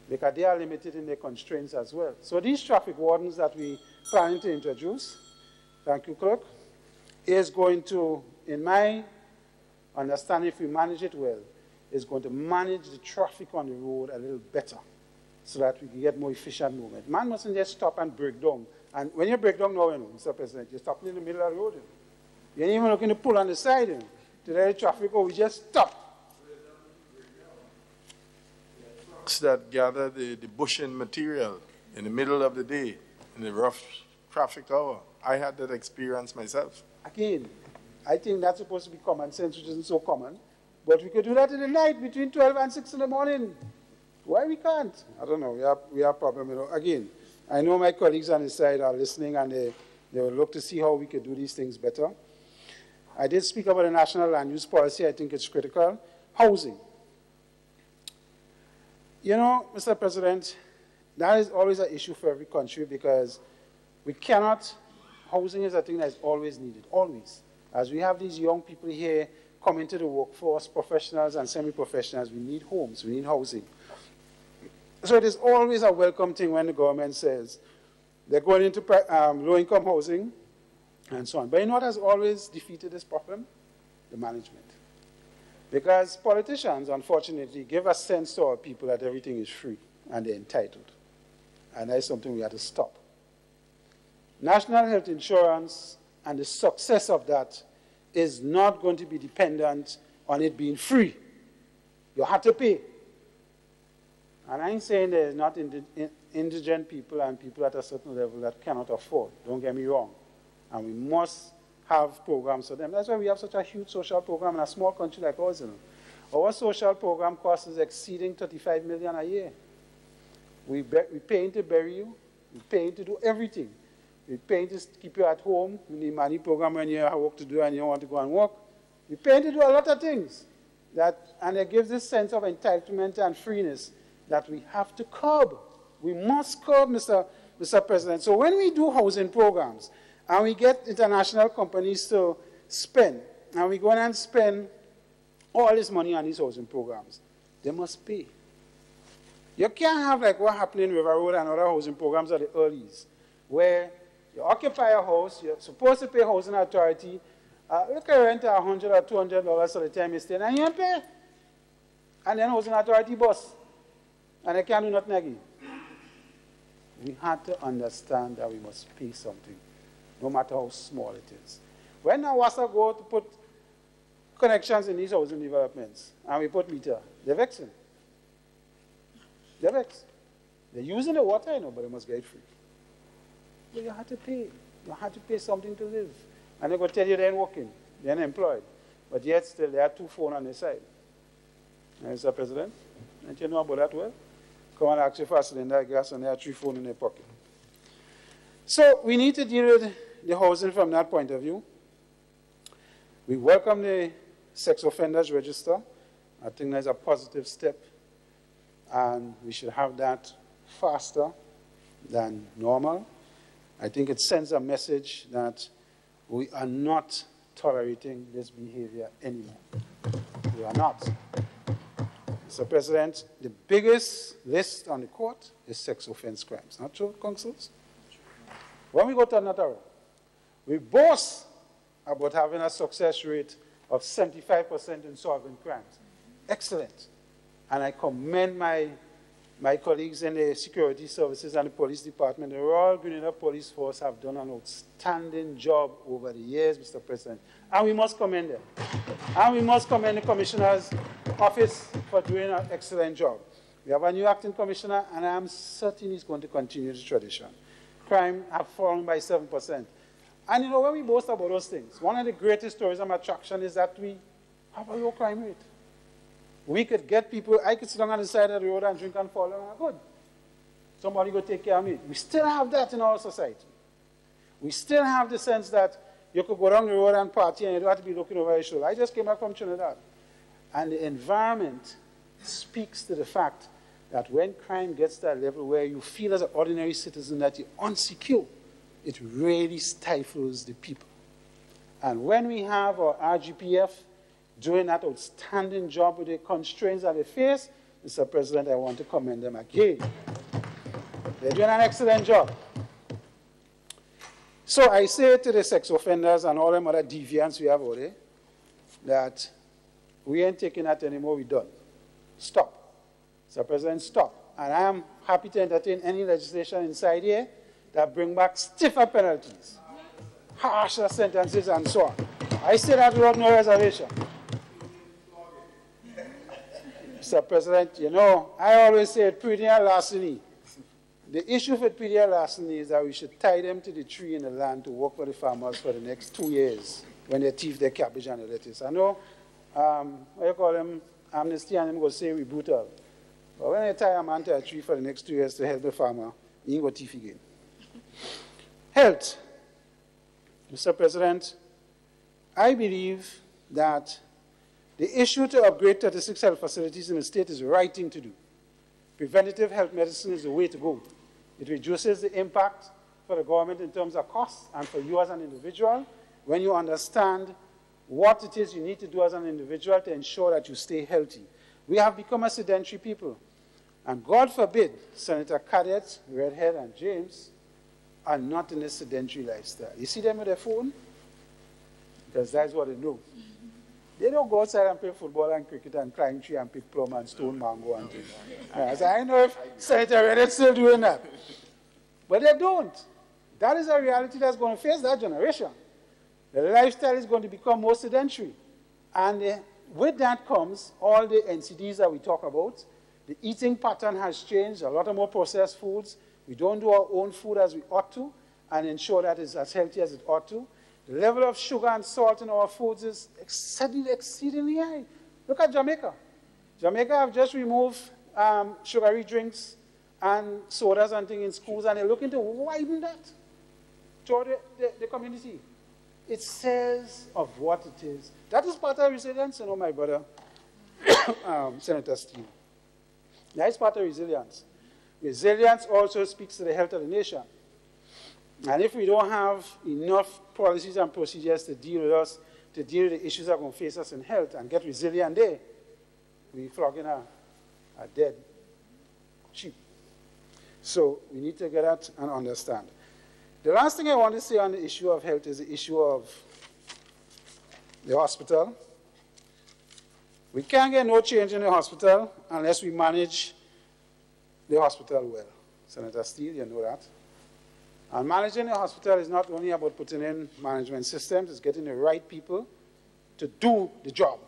because they are limited in their constraints as well. So these traffic wardens that we planning to introduce, thank you, Clerk, is going to, in my understanding, if we manage it well, is going to manage the traffic on the road a little better so that we can get more efficient movement. Man mustn't just stop and break down. And when you break down now, you know, Mr. President, you're stopping in the middle of the road. You know. You're not even looking to pull on the side, you know, to let the traffic go. We just stop. That gather the bushing material in the middle of the day, in the rough traffic hour. I had that experience myself. Again, I think that's supposed to be common sense, which isn't so common. But we could do that in the night between 12 and 6 in the morning. Why we can't? I don't know. We have problem. You know. Again, I know my colleagues on this side are listening, and they will look to see how we could do these things better. I did speak about the national land use policy. I think it's critical. Housing. You know, Mr. President, that is always an issue for every country, because we cannot, housing is a thing that is always needed, always. As we have these young people here coming to the workforce, professionals and semi-professionals, we need homes, we need housing. So it is always a welcome thing when the government says they're going into low-income housing and so on. But you know what has always defeated this problem? The management. Because politicians, unfortunately, give a sense to our people that everything is free and they're entitled. And that is something we have to stop. National health insurance and the success of that is not going to be dependent on it being free. You have to pay. And I'm saying there's not indigent people and people at a certain level that cannot afford. Don't get me wrong. And we must have programs for them. That's why we have such a huge social program in a small country like ours. You know. Our social program cost is exceeding $35 million a year. We're paying to bury you. We're paying to do everything. We're paying to keep you at home in the money program when you have work to do and you don't want to go and work. We're paying to do a lot of things. And it gives this sense of entitlement and freeness that we have to curb. We must curb, Mr. President. So when we do housing programs and we get international companies to spend, and we go and spend all this money on these housing programs, they must pay. You can't have like what happened in River Road and other housing programs at the earlies, where you occupy a house, you're supposed to pay housing authority, you can rent $100 or $200 for the time you stay, and you don't pay. And then housing authority bust, and they can't do nothing again. We have to understand that we must pay something, no matter how small it is. When Awasa go to put connections in these housing developments, and we put meter, they're vexing. They're vexed. They're using the water, but they must get it free. But you have to pay. You have to pay something to live. And they're going to tell you they ain't working, they're unemployed. But yet still, they have 2 phones on their side. Mr. President, don't you know about that well? Come and ask you for a cylinder of gas and they have 3 phones in their pocket. So we need to deal with the housing from that point of view. We welcome the sex offenders register. I think that's a positive step. And we should have that faster than normal. I think it sends a message that we are not tolerating this behavior anymore. We are not. Mr. President, the biggest list on the court is sex offense crimes. Not true, councils? When we go to Natara, we boast about having a success rate of 75% in solving crimes. Excellent. And I commend my colleagues in the security services and the police department. The Royal Grenada Police Force have done an outstanding job over the years, Mr. President. And we must commend them. And we must commend the Commissioner's office for doing an excellent job. We have a new acting commissioner, and I am certain he's going to continue the tradition. Crime have fallen by 7%. And when we boast about those things, one of the greatest tourism attraction is that we have a low crime rate. We could get people, I could sit down on the side of the road and drink and fall down, good. Somebody go take care of me. We still have that in our society. We still have the sense that you could go down the road and party and you don't have to be looking over your shoulder. I just came back from Trinidad. And the environment speaks to the fact that when crime gets to that level where you feel as an ordinary citizen that you're unsecure, it really stifles the people. And when we have our RGPF doing that outstanding job with the constraints that they face, Mr. President, I want to commend them again. They're doing an excellent job. So I say to the sex offenders and all them other deviants we have out there that we ain't taking that anymore, we're done. Stop. Mr. President, stop. And I am happy to entertain any legislation inside here that bring back stiffer penalties, harsher sentences, and so on. I say that without no reservation. Mr. President, I always say perennial larceny. The issue with perennial larceny is that we should tie them to the tree in the land to work for the farmers for the next 2 years when they thief their cabbage and the lettuce. I know, what you call them, amnesty, and them go say we brutal. But when they tie a man to a tree for the next 2 years to help the farmer, he ain't go thief again. Health. Mr. President, I believe that the issue to upgrade 36 health facilities in the state is the right thing to do. Preventative health medicine is the way to go. It reduces the impact for the government in terms of costs and for you as an individual when you understand what it is you need to do as an individual to ensure that you stay healthy. We have become a sedentary people. And God forbid, Senator Cadet, Redhead, and James are not in a sedentary lifestyle. You see them with their phone? Because that's what they do. They don't go outside and play football and cricket and climb tree and pick plum and stone mango and things. So I know if Senator Redhead's still doing that. But they don't. That is a reality that's going to face that generation. The lifestyle is going to become more sedentary. And with that comes all the NCDs that we talk about. The eating pattern has changed, a lot of more processed foods. We don't do our own food as we ought to and ensure that it's as healthy as it ought to. The level of sugar and salt in our foods is exceedingly high. Look at Jamaica. Jamaica have just removed sugary drinks and sodas and things in schools, and they're looking to widen that toward the community. It says of what it is. That is part of resilience, you know, my brother, Senator Steele. That is part of resilience. Resilience also speaks to the health of the nation. And if we don't have enough policies and procedures to deal with us, to deal with the issues that are going to face us in health and get resilient there, we're flogging a dead sheep. So we need to get that and understand. The last thing I want to say on the issue of health is the issue of the hospital. We can't get no change in the hospital unless we manage the hospital well. Senator Steele, you know that. And managing the hospital is not only about putting in management systems, it's getting the right people to do the job.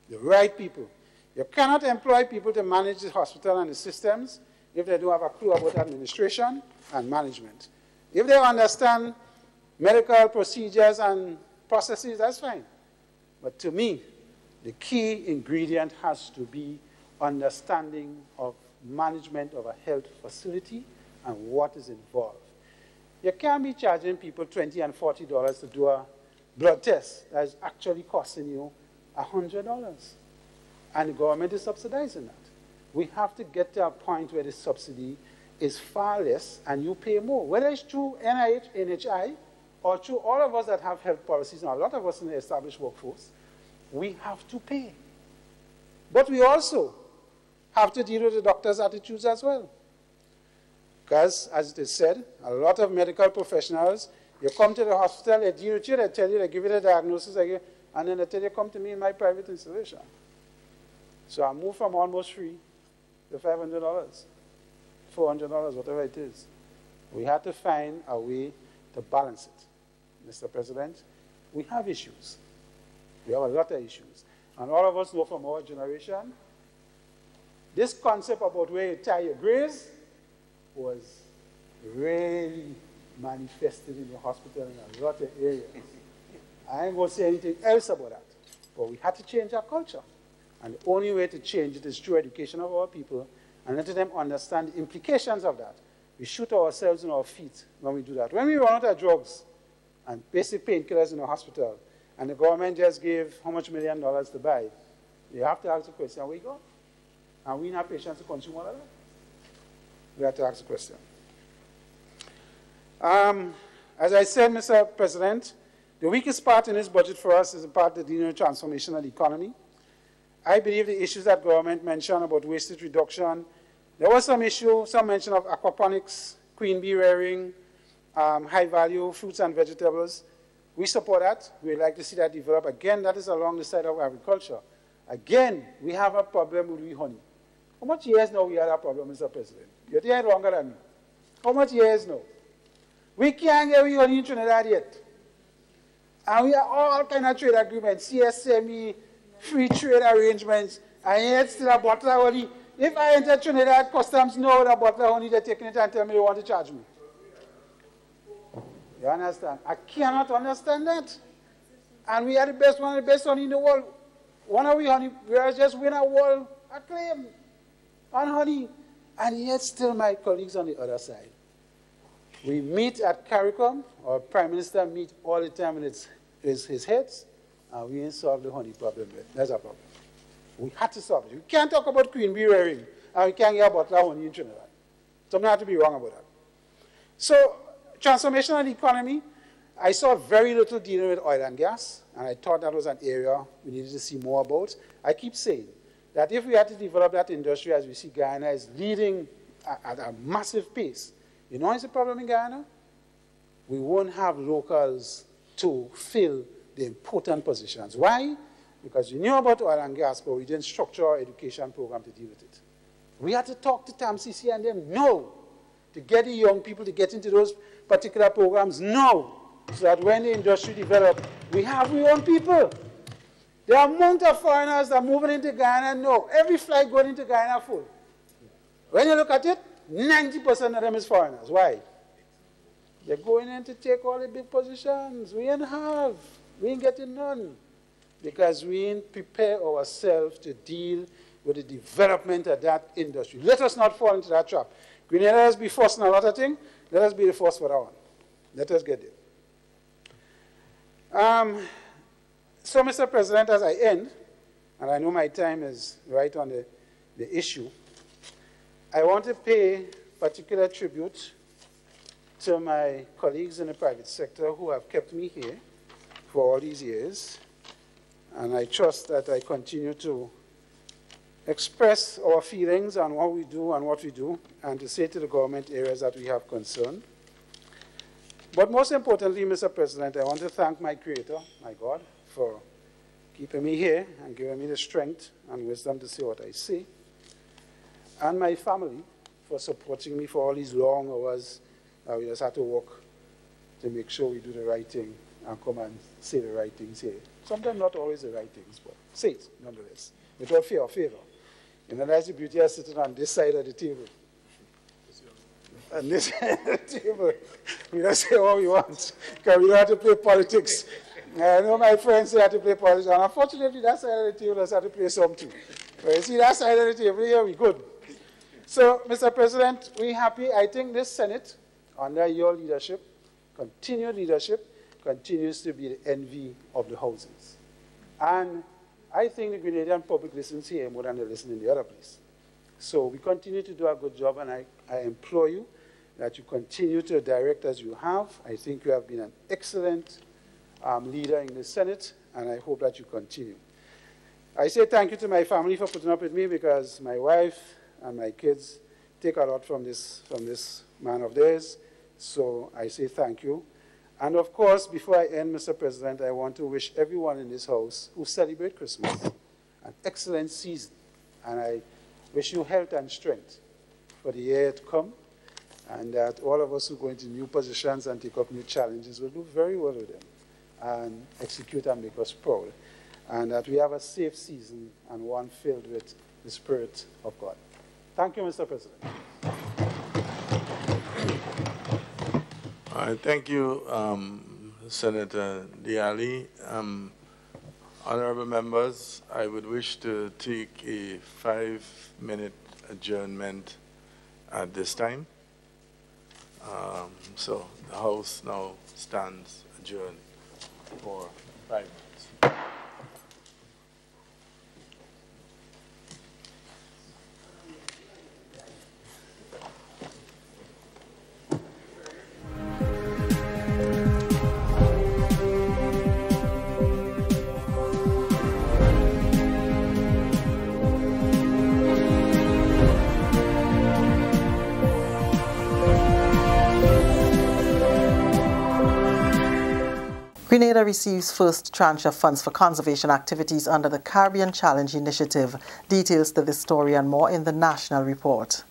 The right people. You cannot employ people to manage the hospital and the systems if they don't have a clue about administration and management. If they understand medical procedures and processes, that's fine. But to me, the key ingredient has to be understanding of management of a health facility and what is involved. You can't be charging people $20 and $40 to do a blood test that is actually costing you $100. And the government is subsidizing that. We have to get to a point where the subsidy is far less and you pay more. Whether it's through NIH, NHI, or through all of us that have health policies, and a lot of us in the established workforce, we have to pay. But we also have to deal with the doctors' attitudes as well. Because, as it is said, a lot of medical professionals, you come to the hospital, they deal with you, they tell you, they give you the diagnosis, and then they tell you, come to me in my private installation. So I moved from almost free to $500, $400, whatever it is. We had to find a way to balance it. Mr. President, we have issues. We have a lot of issues. And all of us know from our generation, this concept about where you tie your graves was really manifested in the hospital in a lot of areas. I ain't going to say anything else about that. But we had to change our culture. And the only way to change it is through education of our people and letting them understand the implications of that. We shoot ourselves in our feet when we do that. When we run out of drugs and basic painkillers in the hospital, and the government just gave how much $1 million to buy, you have to ask the question, where you go? And we not patients to consume all of that? We have to ask the question. As I said, Mr. President, the weakest part in this budget for us is the part that dealing with transformation of the economy. I believe the issues that government mentioned about wastage reduction, there was some issue, some mention of aquaponics, queen bee rearing, high-value fruits and vegetables. We support that. We'd like to see that develop. Again, that is along the side of agriculture. Again, we have a problem with honey. How much years now we had that problem, Mr. President? You're here longer than me. How much years now? We can't get honey in Trinidad yet. And we have all kinds of trade agreements, CSME, free trade arrangements, and yet still a bottle of honey. If I enter Trinidad Customs know a bottle of honey, they're taking it and tell me they want to charge me. You understand? I cannot understand that. And we are the best, one of the best honey in the world. One of we honey, we are just win a world acclaim on honey. And yet still my colleagues on the other side. We meet at CARICOM, our Prime Minister meet all the time with his heads, and we ain't solved the honey problem yet. That's a problem. We had to solve it. We can't talk about queen bee rearing, and we can't get a bottle of honey in Trinidad. Something had to be wrong about that. So, transformation of the economy, I saw very little dealing with oil and gas, and I thought that was an area we needed to see more about. I keep saying that if we had to develop that industry as we see Guyana is leading at a massive pace, you know what's the problem in Guyana? We won't have locals to fill the important positions. Why? Because we knew about oil and gas, but we didn't structure our education program to deal with it. We had to talk to TAMCC and them, no, to get the young people to get into those particular programs, no, so that when the industry develops, we have our own people. The amount of foreigners that are moving into Guyana, no, every flight going into Guyana full. When you look at it, 90% of them is foreigners. Why? They're going in to take all the big positions. We ain't have. We ain't getting none. Because we ain't prepare ourselves to deal with the development of that industry. Let us not fall into that trap. Grenada has been first in a lot of things. Let us be the first for that one. Let us get there. So, Mr. President, as I end, and I know my time is right on the issue, I want to pay particular tribute to my colleagues in the private sector who have kept me here for all these years. And I trust that I continue to express our feelings on what we do and what we do, and to say to the government areas that we have concern. But most importantly, Mr. President, I want to thank my Creator, my God, for keeping me here and giving me the strength and wisdom to say what I say, and my family for supporting me for all these long hours that we just had to work to make sure we do the right thing and come and say the right things here. Sometimes not always the right things, but say it nonetheless, without fear or favor. You know, that's the beauty of sitting on this side of the table. And this side of the table, we don't say what we want, because we don't have to play politics. I know my friends say they have to play politics, and unfortunately, that side of the table has had to play some too. But you see, that side of the table here, we're good. So, Mr. President, we're happy. I think this Senate, under your leadership, continued leadership, continues to be the envy of the houses. And I think the Grenadian public listens here more than they listen in the other place. So we continue to do a good job, and I implore you that you continue to direct as you have. I think you have been an excellent leader in the Senate, and I hope that you continue. I say thank you to my family for putting up with me, because my wife and my kids take a lot from this man of theirs. So I say thank you. And of course, before I end, Mr. President, I want to wish everyone in this house who celebrate Christmas an excellent season. And I wish you health and strength for the year to come, and that all of us who go into new positions and take up new challenges will do very well with them and execute and make us proud. And that we have a safe season and one filled with the Spirit of God. Thank you, Mr. President. Thank you, Senator Diali. Honorable members, I would wish to take a 5-minute adjournment at this time. So the House now stands adjourned for 5 minutes. Grenada receives first tranche of funds for conservation activities under the Caribbean Challenge Initiative. Details to this story and more in the National Report.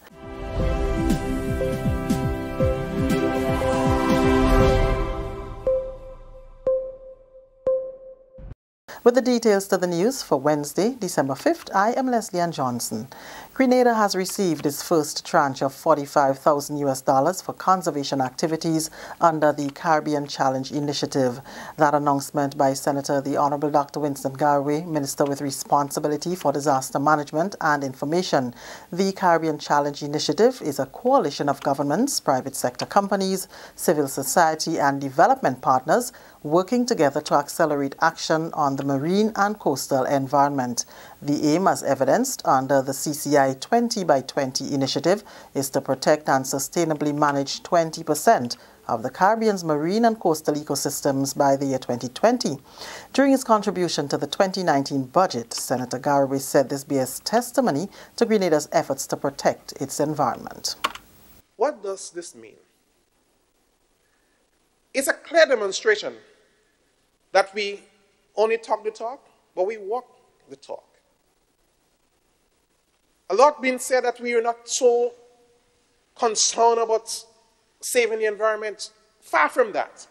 With the details to the news for Wednesday, December 5th, I am Leslie Ann Johnson. Grenada has received its first tranche of $45,000 for conservation activities under the Caribbean Challenge Initiative. That announcement by Senator the Honorable Dr. Winston Garwe, Minister with responsibility for disaster management and information. The Caribbean Challenge Initiative is a coalition of governments, private sector companies, civil society and development partners working together to accelerate action on the marine and coastal environment. The aim, as evidenced under the CCI 20 by 20 initiative, is to protect and sustainably manage 20% of the Caribbean's marine and coastal ecosystems by the year 2020. During his contribution to the 2019 budget, Senator Garwe said this bears testimony to Grenada's efforts to protect its environment. What does this mean? It's a clear demonstration that we only talk the talk, but we walk the talk. A lot being said that we are not so concerned about saving the environment. Far from that.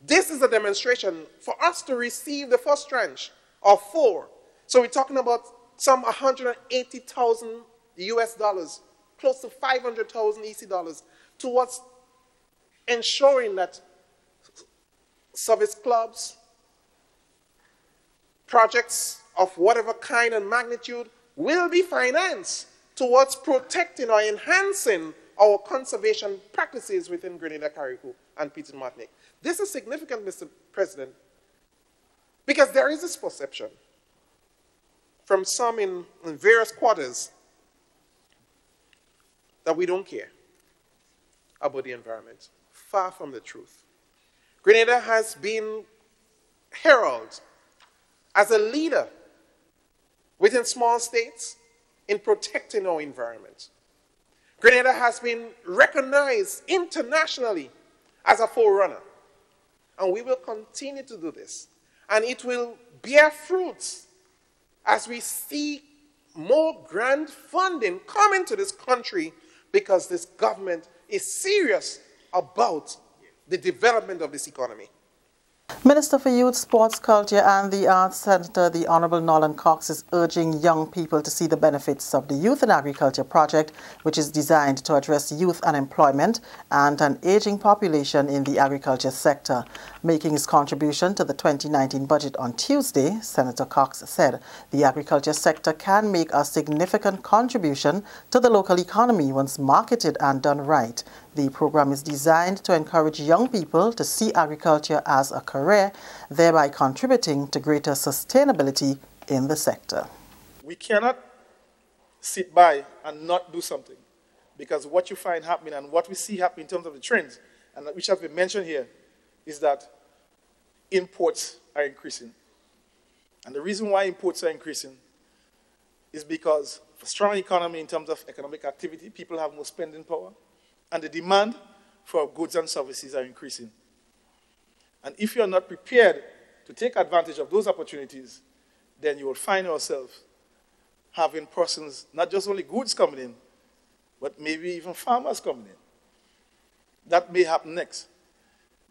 This is a demonstration for us to receive the first tranche of 4. So we're talking about some 180,000 US dollars, close to 500,000 EC dollars, towards ensuring that service clubs, projects of whatever kind and magnitude will be financed towards protecting or enhancing our conservation practices within Grenada, Carriacou, and Petite Martinique. This is significant, Mr. President, because there is this perception from some in various quarters that we don't care about the environment. Far from the truth. Grenada has been heralded as a leader within small states in protecting our environment. Grenada has been recognized internationally as a forerunner, and we will continue to do this. And it will bear fruits as we see more grant funding coming to this country, because this government is serious about the development of this economy. Minister for Youth, Sports, Culture and the Arts, Senator the Honourable Nolan Cox, is urging young people to see the benefits of the Youth in Agriculture project, which is designed to address youth unemployment and an ageing population in the agriculture sector. Making his contribution to the 2019 budget on Tuesday, Senator Cox said the agriculture sector can make a significant contribution to the local economy once marketed and done right. The program is designed to encourage young people to see agriculture as a career, thereby contributing to greater sustainability in the sector. We cannot sit by and not do something, because what you find happening and what we see happening in terms of the trends, and which has been mentioned here, is that imports are increasing. And the reason why imports are increasing is because of a strong economy in terms of economic activity, people have more spending power, and the demand for goods and services are increasing. And if you are not prepared to take advantage of those opportunities, then you will find yourself having persons, not just only goods coming in, but maybe even farmers coming in. That may happen next.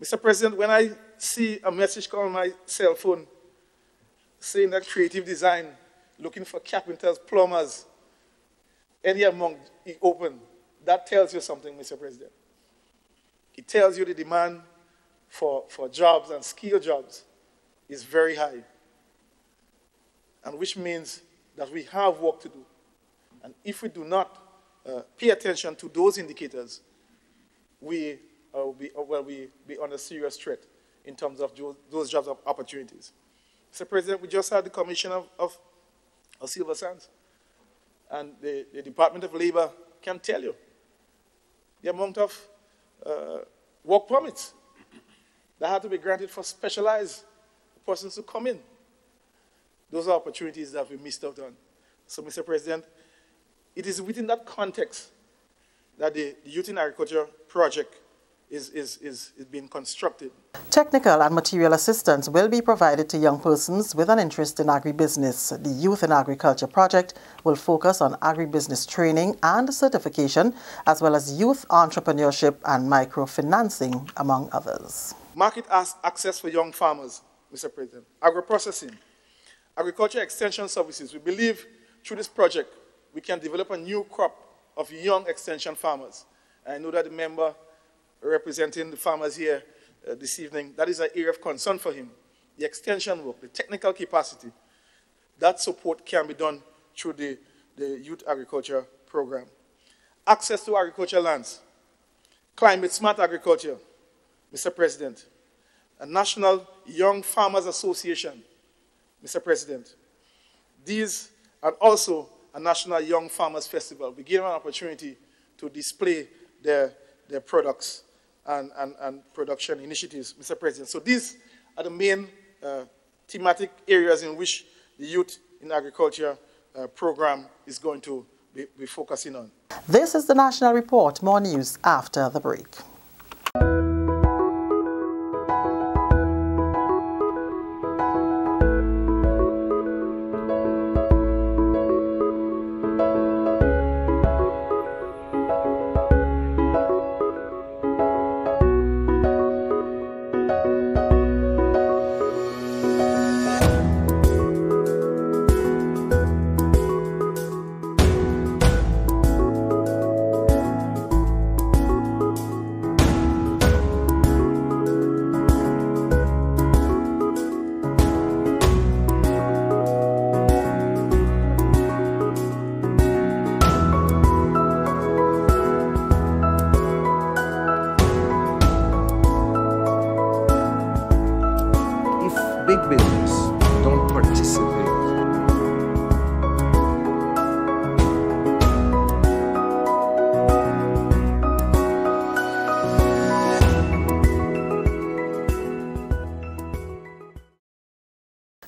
Mr. President, when I see a message come on my cell phone saying that creative design, looking for carpenters, plumbers, any among open, that tells you something, Mr. President. It tells you the demand for jobs and skilled jobs is very high, and which means that we have work to do. And if we do not pay attention to those indicators, we will be under serious threat in terms of those jobs opportunities. Mr. President, we just had the commission of Silver Sands, and the Department of Labor can tell you the amount of work permits that had to be granted for specialized persons to come in. Those are opportunities that we missed out on. So, Mr. President, it is within that context that the Youth in Agriculture project is being constructed. Technical and material assistance will be provided to young persons with an interest in agribusiness. The Youth in Agriculture project will focus on agribusiness training and certification, as well as youth entrepreneurship and microfinancing, among others. Market access for young farmers, Mr. President. Agro-processing, agriculture extension services. We believe through this project we can develop a new crop of young extension farmers. I know that the member representing the farmers here this evening, that is an area of concern for him. The extension work, the technical capacity, that support can be done through the Youth Agriculture Program. Access to agricultural lands, climate smart agriculture, Mr. President, a National Young Farmers Association, Mr. President. These are also a National Young Farmers Festival. We give them an opportunity to display their products and production initiatives, Mr. President. So these are the main thematic areas in which the Youth in Agriculture program is going to be focusing on. This is the National Report. More news after the break. participate.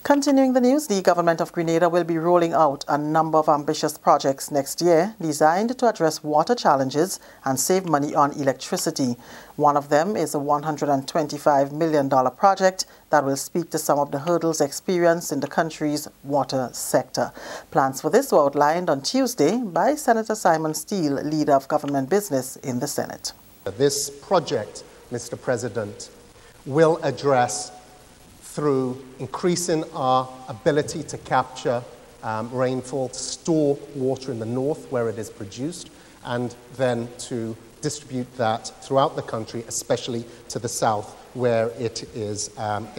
Continuing the news, the government of Grenada will be rolling out a number of ambitious projects next year designed to address water challenges and save money on electricity. One of them is a $125 million project that will speak to some of the hurdles experienced in the country's water sector. Plans for this were outlined on Tuesday by Senator Simon Steele, leader of government business in the Senate. This project, Mr. President, will address through increasing our ability to capture rainfall, to store water in the north where it is produced, and then to distribute that throughout the country, especially to the south where it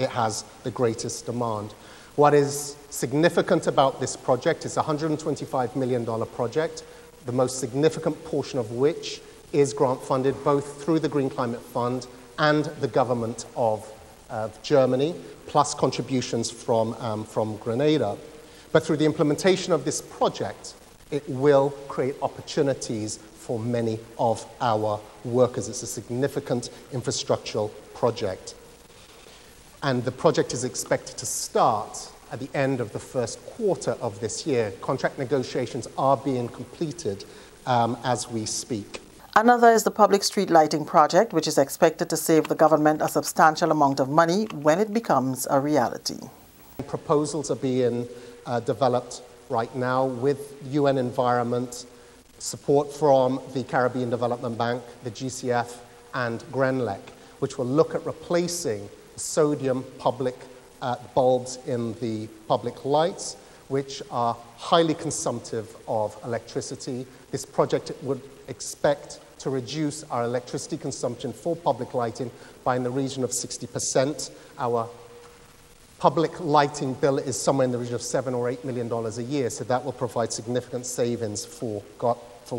has the greatest demand. What is significant about this project is a $125 million project, the most significant portion of which is grant funded both through the Green Climate Fund and the government of Germany, plus contributions from Grenada. But through the implementation of this project, it will create opportunities for many of our workers. It's a significant infrastructural project. And the project is expected to start at the end of the first quarter of this year. Contract negotiations are being completed as we speak. Another is the public street lighting project, which is expected to save the government a substantial amount of money when it becomes a reality. Proposals are being developed right now with UN Environment, support from the Caribbean Development Bank, the GCF, and GRENLEC, which will look at replacing sodium public bulbs in the public lights, which are highly consumptive of electricity. This project would expect to reduce our electricity consumption for public lighting by in the region of 60%. Our public lighting bill is somewhere in the region of $7 or $8 million a year, so that will provide significant savings for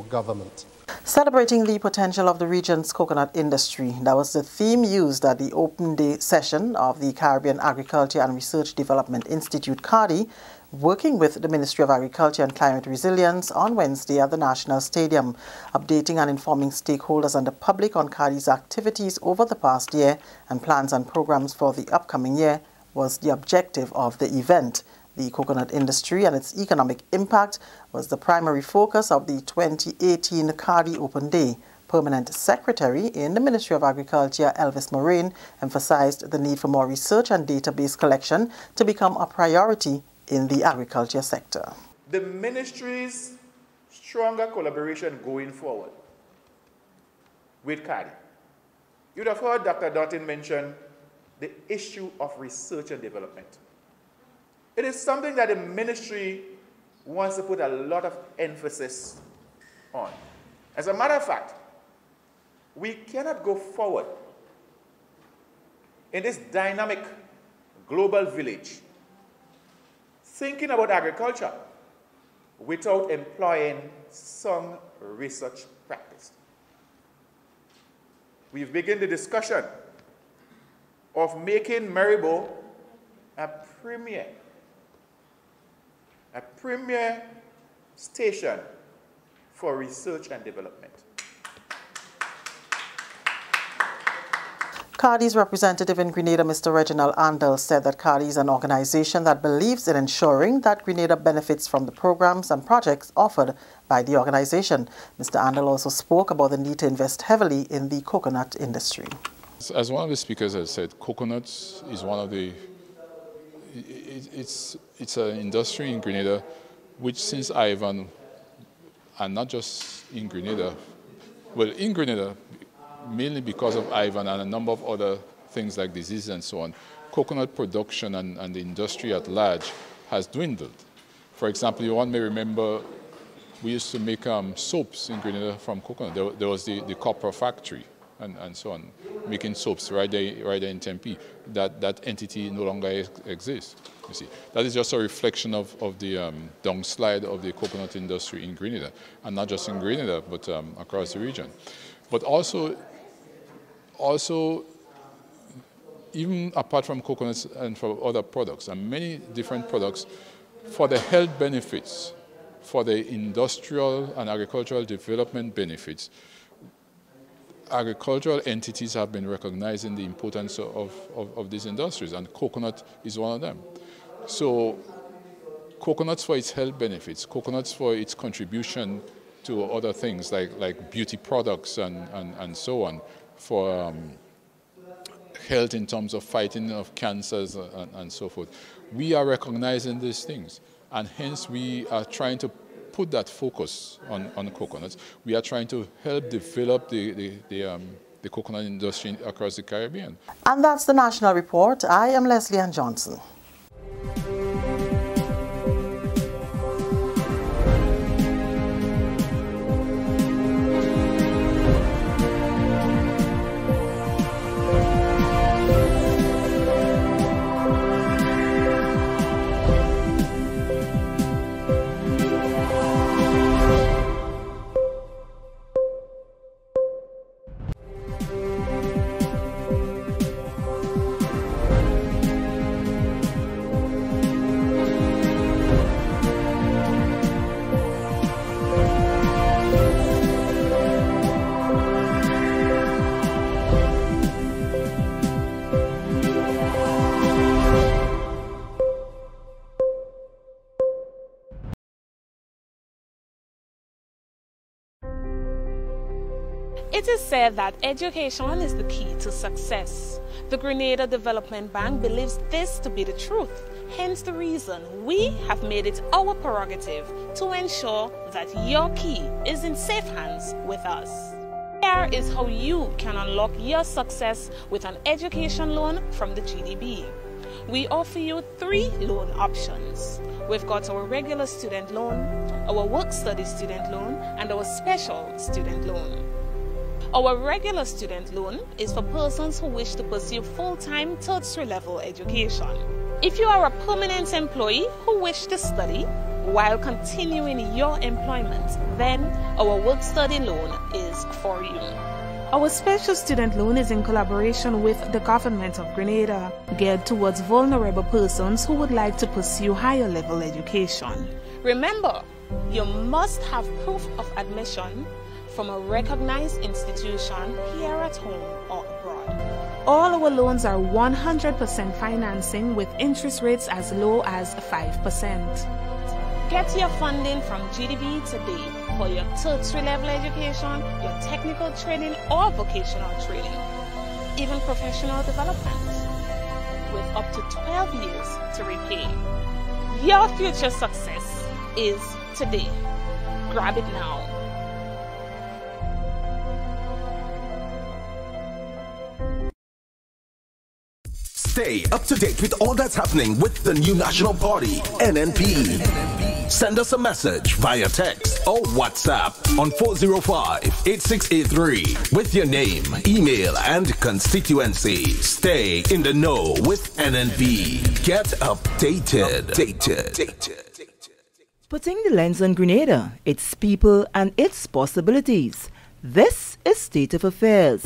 government. Celebrating the potential of the region's coconut industry, that was the theme used at the open day session of the Caribbean Agriculture and Research Development Institute, CARDI, working with the Ministry of Agriculture and Climate Resilience on Wednesday at the National Stadium, updating and informing stakeholders and the public on CARDI's activities over the past year and plans and programs for the upcoming year was the objective of the event. The coconut industry and its economic impact was the primary focus of the 2018 CARDI Open Day. Permanent Secretary in the Ministry of Agriculture, Elvis Moraine, emphasized the need for more research and database collection to become a priority in the agriculture sector. The ministry's stronger collaboration going forward with CARDI. You'd have heard Dr. Doughton mention the issue of research and development. It is something that the ministry wants to put a lot of emphasis on. As a matter of fact, we cannot go forward in this dynamic global village thinking about agriculture without employing some research practice. We've begun the discussion of making Maribo a premier station for research and development. CARDI's representative in Grenada, Mr. Reginald Andel, said that CARDI is an organization that believes in ensuring that Grenada benefits from the programs and projects offered by the organization. Mr. Andel also spoke about the need to invest heavily in the coconut industry. As one of the speakers has said, coconuts is one of the, it's an industry in Grenada which since Ivan, and not just in Grenada, well, in Grenada, mainly because of Ivan and a number of other things like disease and so on, coconut production and the industry at large has dwindled. For example, you one may remember we used to make soaps in Grenada from coconut. There was the copper factory and so on, making soaps right there in Tempe. That entity no longer exists, you see. That is just a reflection of the downslide of the coconut industry in Grenada, and not just in Grenada, but across the region. But also even apart from coconuts and from other products, and many different products, for the health benefits, for the industrial and agricultural development benefits, agricultural entities have been recognizing the importance of these industries, and coconut is one of them. So coconuts for its health benefits, coconuts for its contribution to other things like beauty products and so on, for health in terms of fighting of cancers and so forth. We are recognizing these things, and hence we are trying to put that focus on coconuts. We are trying to help develop the coconut industry across the Caribbean. And that's the National Report. I am Leslie Ann Johnson. It is said that education is the key to success. The Grenada Development Bank believes this to be the truth, hence the reason we have made it our prerogative to ensure that your key is in safe hands with us. Here is how you can unlock your success with an education loan from the GDB. We offer you 3 loan options. We've got our regular student loan, our work-study student loan, and our special student loan. Our regular student loan is for persons who wish to pursue full-time tertiary level education. If you are a permanent employee who wish to study while continuing your employment, then our work-study loan is for you. Our special student loan is in collaboration with the Government of Grenada, geared towards vulnerable persons who would like to pursue higher level education. Remember, you must have proof of admission from a recognized institution here at home or abroad. All our loans are 100% financing with interest rates as low as 5%. Get your funding from GDB today for your tertiary level education, your technical training or vocational training, even professional development, with up to 12 years to repay. Your future success is today. Grab it now. Stay up to date with all that's happening with the new National Party, NNP. Send us a message via text or WhatsApp on 405-8683 with your name, email, and constituency. Stay in the know with NNP. Get updated. Putting the lens on Grenada, its people, and its possibilities. This is State of Affairs.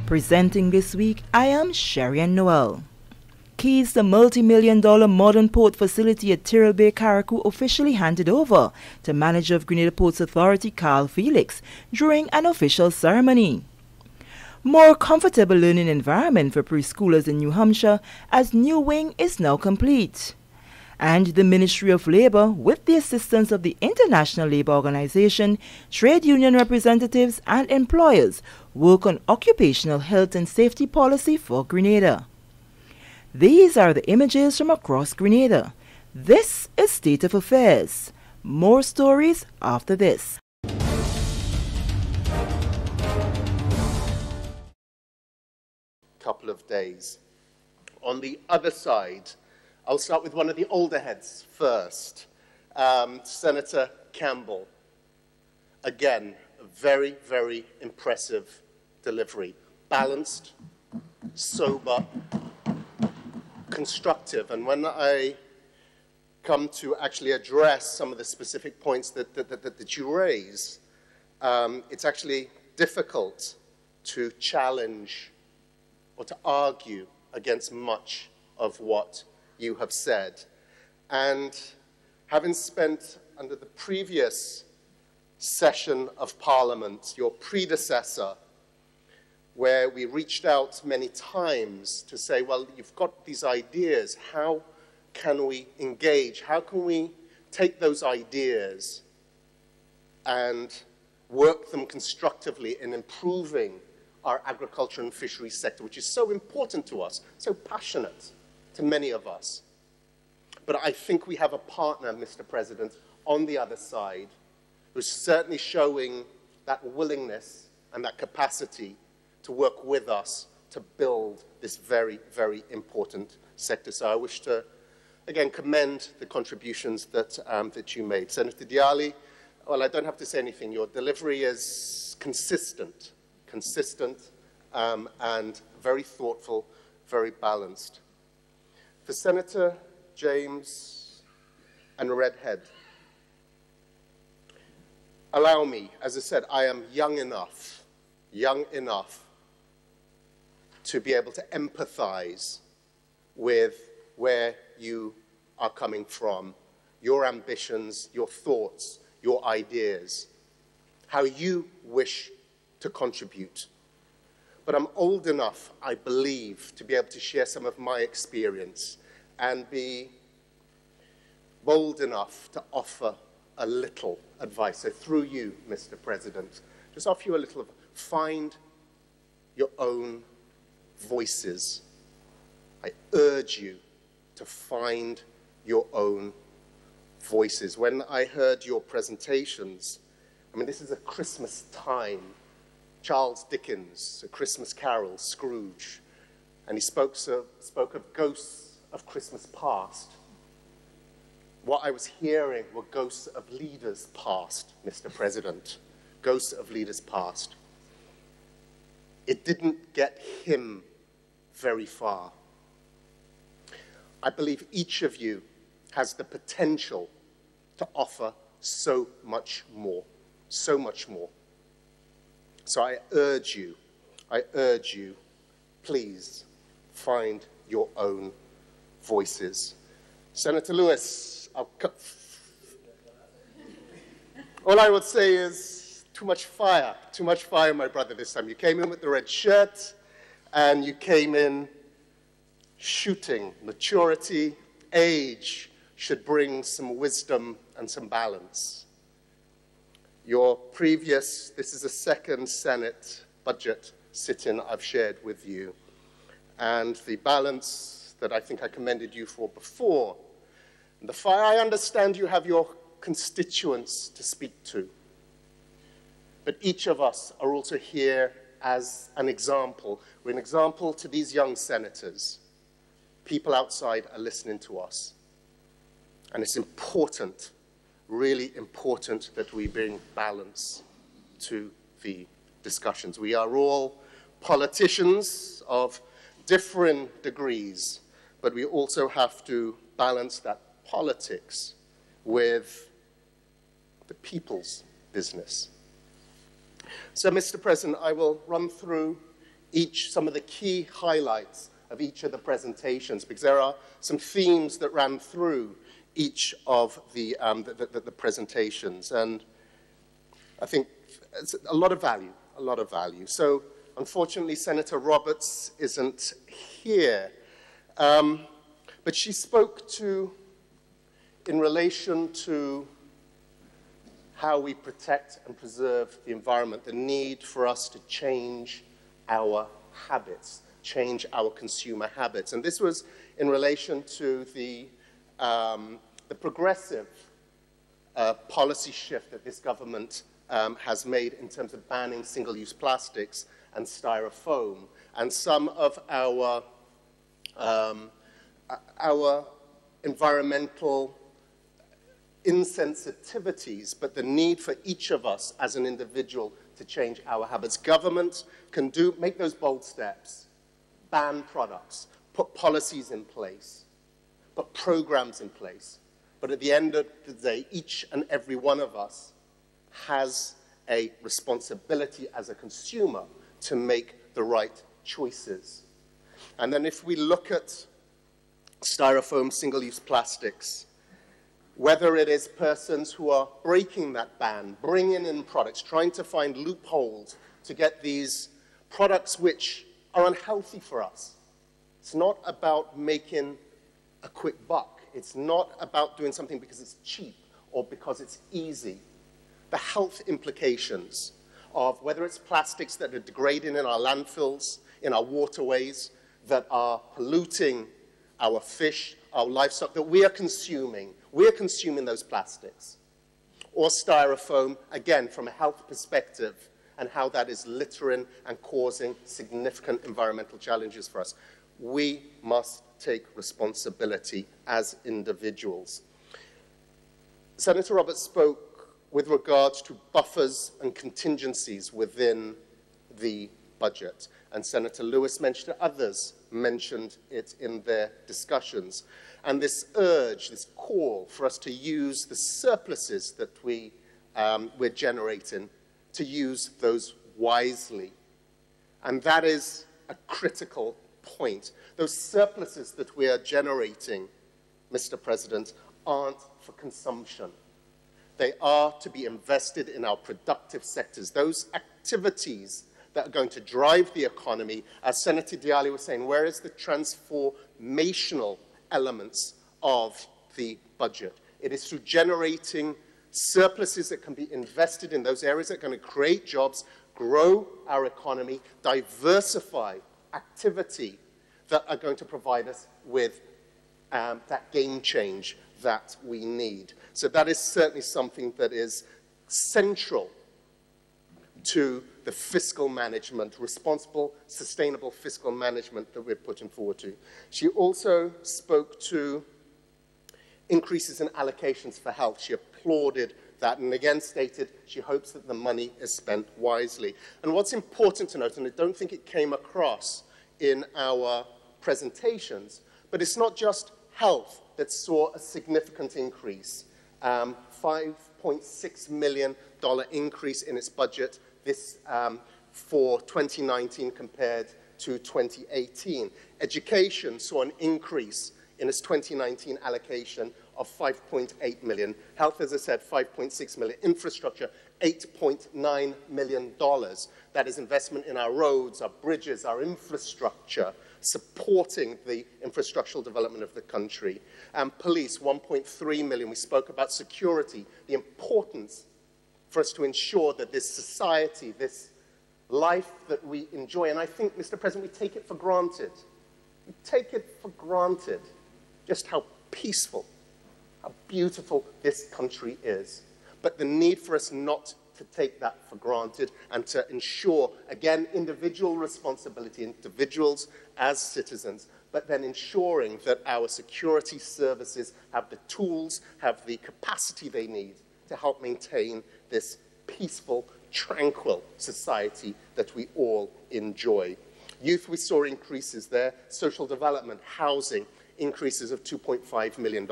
Presenting this week, I am Sherry-Ann Noel. Keys the multi-million-dollar modern port facility at Tyrrell Bay, Carriacou officially handed over to manager of Grenada Ports Authority, Carl Felix, during an official ceremony. More comfortable learning environment for preschoolers in New Hampshire as new wing is now complete. And the Ministry of Labour, with the assistance of the International Labour Organization, trade union representatives and employers, work on occupational health and safety policy for Grenada. These are the images from across Grenada. This is State of Affairs. More stories after this. Couple of days. On the other side, I'll start with one of the older heads first, Senator Campbell. Again, a very, very impressive delivery. balanced, sober, constructive. And when I come to actually address some of the specific points that you raise, it's actually difficult to challenge or to argue against much of what you have said. And having spent under the previous session of Parliament, your predecessor, where we reached out many times to say, well, you've got these ideas, how can we engage? How can we take those ideas and work them constructively in improving our agriculture and fisheries sector, which is so important to us, so passionate to many of us. But I think we have a partner, Mr. President, on the other side, who's certainly showing that willingness and that capacity to work with us to build this very, very important sector. So I wish to, again, commend the contributions that, that you made. Senator Diali, well, I don't have to say anything. Your delivery is consistent, and very thoughtful, very balanced. For Senator James and Redhead, allow me, as I said, I am young enough to be able to empathize with where you are coming from, your ambitions, your thoughts, your ideas, how you wish to contribute. But I'm old enough, I believe, to be able to share some of my experience and be bold enough to offer a little advice. So through you, Mr. President, just offer you a little of, find your own voices. I urge you to find your own voices. When I heard your presentations, I mean, this is a Christmas time. Charles Dickens, A Christmas Carol, Scrooge, and he spoke of ghosts of Christmas past. What I was hearing were ghosts of leaders past, Mr. President, ghosts of leaders past. It didn't get him very far. I believe each of you has the potential to offer so much more, so much more. So I urge you, please find your own voices. Senator Lewis, all I would say is too much fire, my brother, this time. You came in with the red shirt, and you came in shooting. Maturity, age should bring some wisdom and some balance. Your previous, this is the second Senate budget sit-in I've shared with you, and the balance that I think I commended you for before. The fire, I understand you have your constituents to speak to, but each of us are also here as an example. We're an example to these young senators. People outside are listening to us, and it's important, really important, that we bring balance to the discussions. We are all politicians of different degrees, but we also have to balance that politics with the people's business. So, Mr. President, I will run through some of the key highlights of each of the presentations, because there are some themes that ran through each of the presentations, and I think it's a lot of value. So, unfortunately, Senator Roberts isn't here, but she spoke in relation to how we protect and preserve the environment, the need for us to change our habits, change our consumer habits. And this was in relation to the progressive policy shift that this government has made in terms of banning single-use plastics and styrofoam, and some of our environmental insensitivities, but the need for each of us as an individual to change our habits. Government can make those bold steps, ban products, put policies in place, put programs in place. But at the end of the day, each and every one of us has a responsibility as a consumer to make the right choices. And then if we look at styrofoam, single-use plastics, whether it is persons who are breaking that ban, bringing in products, trying to find loopholes to get these products which are unhealthy for us. It's not about making a quick buck. It's not about doing something because it's cheap or because it's easy. The health implications of whether it's plastics that are degrading in our landfills, in our waterways, that are polluting our fish, our livestock, that we are consuming those plastics. Or styrofoam, again, from a health perspective, and how that is littering and causing significant environmental challenges for us. We must take responsibility as individuals. Senator Roberts spoke with regards to buffers and contingencies within the budget, and Senator Lewis mentioned it, others mentioned it in their discussions. And this urge, this call for us to use the surpluses that we're generating, to use those wisely. And that is a critical point. Those surpluses that we are generating, Mr. President, aren't for consumption. They are to be invested in our productive sectors, those activities that are going to drive the economy. As Senator Diallo was saying, where is the transformational elements of the budget? It is through generating surpluses that can be invested in those areas that are going to create jobs, grow our economy, diversify activity that are going to provide us with that game change that we need. So that is certainly something that is central to the fiscal management, responsible, sustainable fiscal management that we're putting forward to. She also spoke to increases in allocations for health. She applauded that and again stated she hopes that the money is spent wisely. And what's important to note, and I don't think it came across in our presentations, but it's not just health that saw a significant increase, $5.6 million increase in its budget this for 2019 compared to 2018. Education saw an increase in its 2019 allocation of $5.8 million. Health, as I said, $5.6 million. Infrastructure, $8.9 million. That is investment in our roads, our bridges, our infrastructure, supporting the infrastructural development of the country. Police, $1.3 million. We spoke about security, the importance for us to ensure that this society, this life that we enjoy, and I think, Mr. President, we take it for granted. We take it for granted just how peaceful, how beautiful this country is. But the need for us not to take that for granted and to ensure, again, individual responsibility, individuals as citizens, but then ensuring that our security services have the tools, have the capacity they need to help maintain this peaceful, tranquil society that we all enjoy. Youth, we saw increases there. Social development, housing, increases of $2.5 million.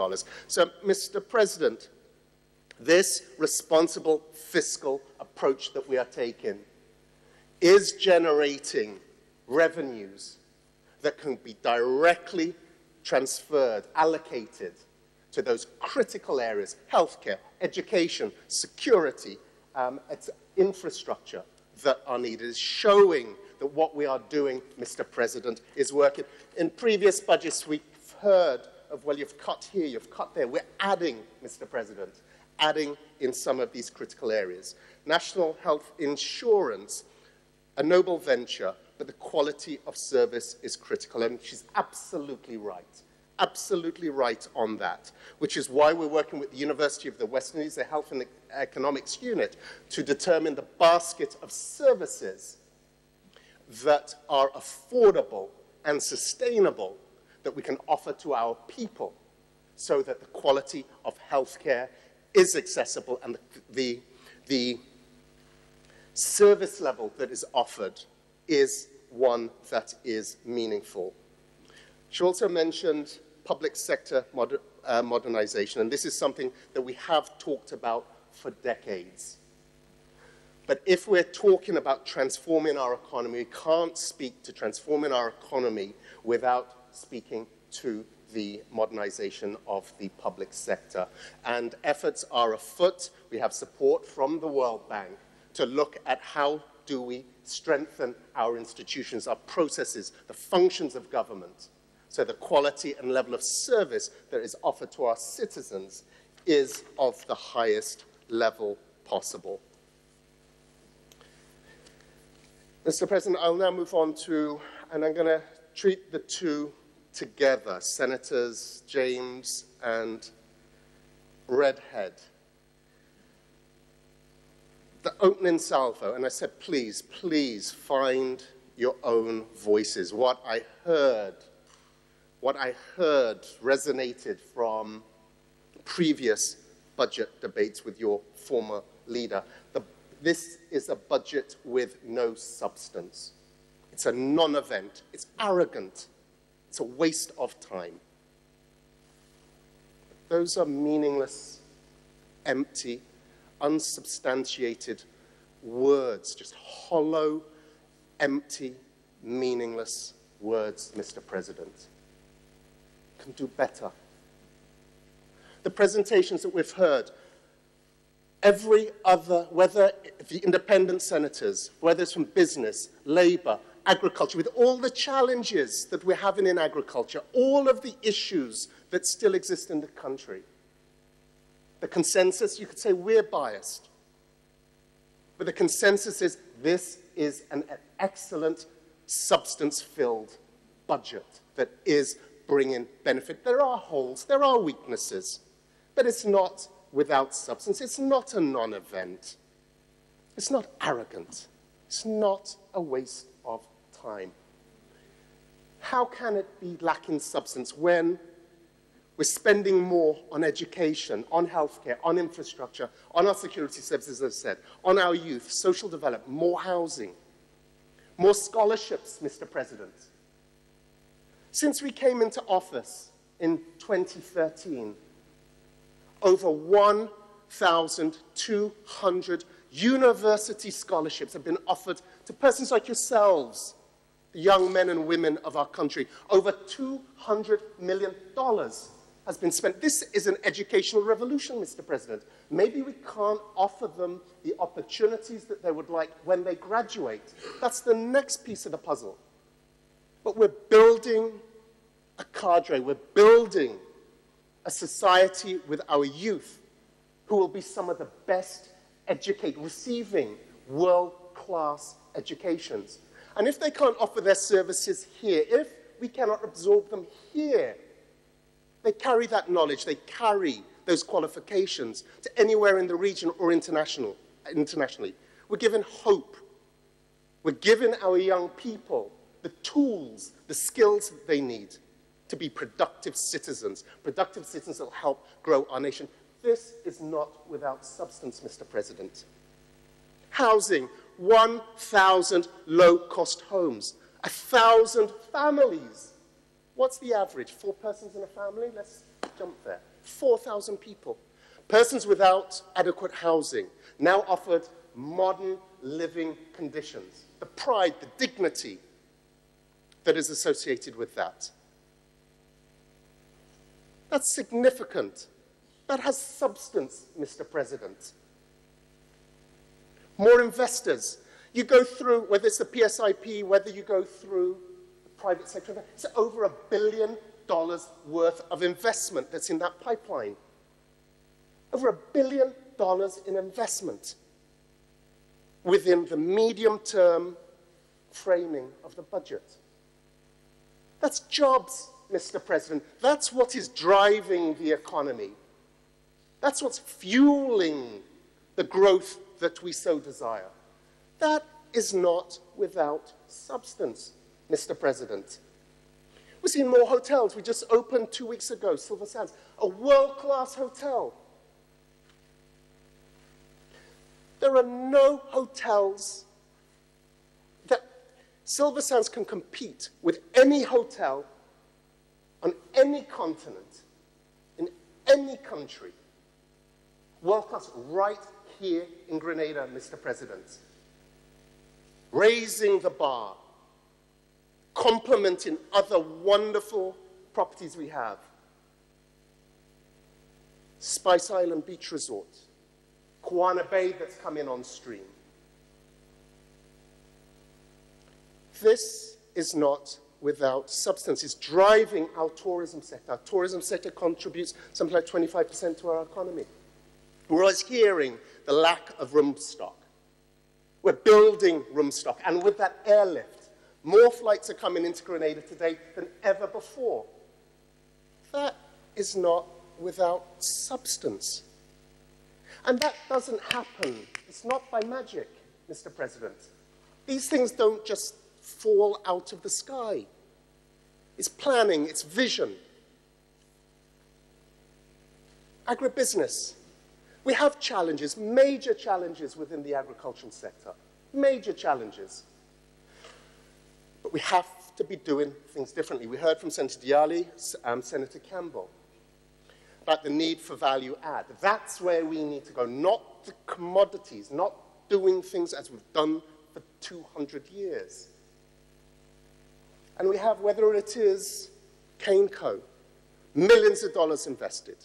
So, Mr. President, this responsible fiscal approach that we are taking is generating revenues that can be directly transferred, allocated to those critical areas: healthcare, education, security, infrastructure that are needed. It's showing that what we are doing, Mr. President, is working. In previous budgets, we've heard of, well, you've cut here, you've cut there. We're adding, Mr. President, adding in some of these critical areas. National health insurance, a noble venture, but the quality of service is critical. And she's absolutely right on that, which is why we're working with the University of the West Indies, the Health and Economics Unit, to determine the basket of services that are affordable and sustainable that we can offer to our people so that the quality of healthcare is accessible and the service level that is offered is one that is meaningful. She also mentioned public sector modernization, and this is something that we have talked about for decades. But if we're talking about transforming our economy, we can't speak to transforming our economy without speaking to the modernization of the public sector. And efforts are afoot. We have support from the World Bank to look at how do we strengthen our institutions, our processes, the functions of government, so the quality and level of service that is offered to our citizens is of the highest level possible. Mr. President, I'll now move on to, and I'm going to treat the two together, Senators James and Redhead. The opening salvo, and I said, please, please find your own voices. What I heard resonated from previous budget debates with your former leader. This is a budget with no substance. It's a non-event. It's arrogant. It's a waste of time. Those are meaningless, empty, unsubstantiated words, just hollow, empty, meaningless words, Mr. President. You can do better. The presentations that we've heard, every other, whether the independent senators, whether it's from business, labor, agriculture, with all the challenges that we're having in agriculture, all of the issues that still exist in the country, the consensus, you could say we're biased, but the consensus is this is an excellent, substance-filled budget that is bringing benefit. There are holes, there are weaknesses, but it's not without substance. It's not a non-event. It's not arrogant. It's not a waste of time. How can it be lacking substance when we're spending more on education, on healthcare, on infrastructure, on our security services, as I said, on our youth, social development, more housing, more scholarships, Mr. President? Since we came into office in 2013, over 1,200 university scholarships have been offered to persons like yourselves, the young men and women of our country. Over $200 million has been spent. This is an educational revolution, Mr. President. Maybe we can't offer them the opportunities that they would like when they graduate. That's the next piece of the puzzle. But we're building a cadre, we're building a society with our youth who will be some of the best educated, receiving world-class educations. And if they can't offer their services here, if we cannot absorb them here, they carry that knowledge, they carry those qualifications to anywhere in the region or internationally. We're giving hope. We're giving our young people the tools, the skills that they need to be productive citizens that will help grow our nation. This is not without substance, Mr. President. Housing, 1,000 low-cost homes, 1,000 families. What's the average? 4 persons in a family? Let's jump there. 4,000 people. Persons without adequate housing, now offered modern living conditions. The pride, the dignity that is associated with that. That's significant. That has substance, Mr. President. More investors. You go through, whether it's the PSIP, whether you go through the private sector, it's over $1 billion worth of investment that's in that pipeline. Over $1 billion in investment within the medium-term framing of the budget. That's jobs, Mr. President. That's what is driving the economy. That's what's fueling the growth that we so desire. That is not without substance, Mr. President. We've seen more hotels. We just opened 2 weeks ago, Silver Sands, a world-class hotel. There are no hotels that Silver Sands can compete with any hotel on any continent, in any country, world class, right here in Grenada, Mr. President. Raising the bar, complementing other wonderful properties we have. Spice Island Beach Resort, Kuana Bay that's coming on stream. This is not without substance. It's driving our tourism sector. Our tourism sector contributes something like 25% to our economy. We're always hearing the lack of room stock. We're building room stock, and with that airlift, more flights are coming into Grenada today than ever before. That is not without substance. And that doesn't happen. It's not by magic, Mr. President. These things don't just fall out of the sky. It's planning, it's vision. Agribusiness. We have challenges, major challenges within the agricultural sector. Major challenges. But we have to be doing things differently. We heard from Senator Diali, Senator Campbell, about the need for value add. That's where we need to go, not the commodities, not doing things as we've done for 200 years. And we have, whether it is CaneCo, millions of dollars invested,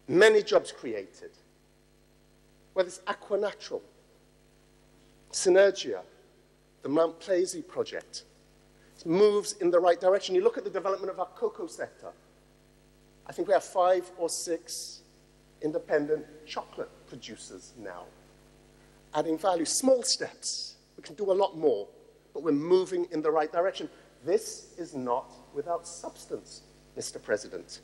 many jobs created, whether it's Aquanatural, Synergia, the Mount Plaisy project, it moves in the right direction. You look at the development of our cocoa sector. I think we have 5 or 6 independent chocolate producers now, adding value. Small steps. We can do a lot more, but we're moving in the right direction. This is not without substance, Mr. President.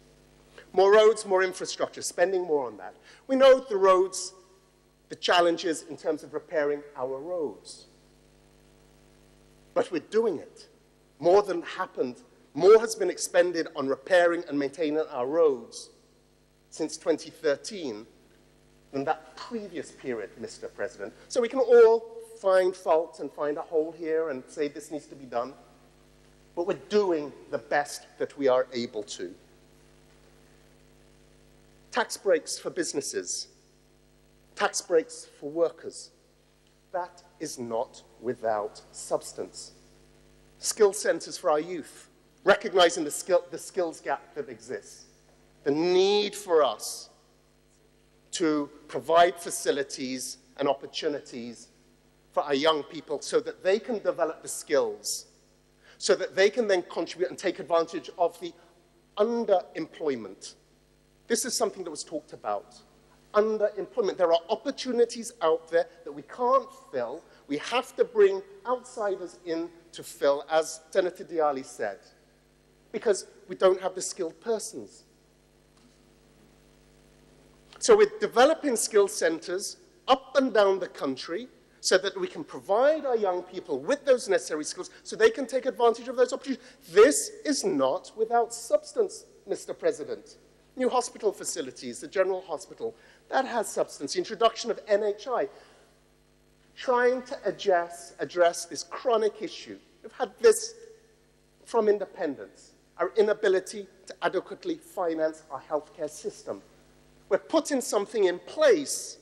More roads, more infrastructure, spending more on that. We know the roads, the challenges in terms of repairing our roads. But we're doing it. More than happened. More has been expended on repairing and maintaining our roads since 2013 than that previous period, Mr. President. So we can all find fault and find a hole here and say this needs to be done. But we're doing the best that we are able to. Tax breaks for businesses. Tax breaks for workers. That is not without substance. Skill centers for our youth, recognizing the skills gap that exists. The need for us to provide facilities and opportunities for our young people so that they can develop the skills, so that they can then contribute and take advantage of the underemployment. This is something that was talked about. Underemployment. There are opportunities out there that we can't fill. We have to bring outsiders in to fill, as Senator Diali said, because we don't have the skilled persons. So we're developing skill centers up and down the country so that we can provide our young people with those necessary skills so they can take advantage of those opportunities. This is not without substance, Mr. President. New hospital facilities, the General Hospital, that has substance. The introduction of NHI, trying to address this chronic issue. We've had this from independence, our inability to adequately finance our healthcare system. We're putting something in place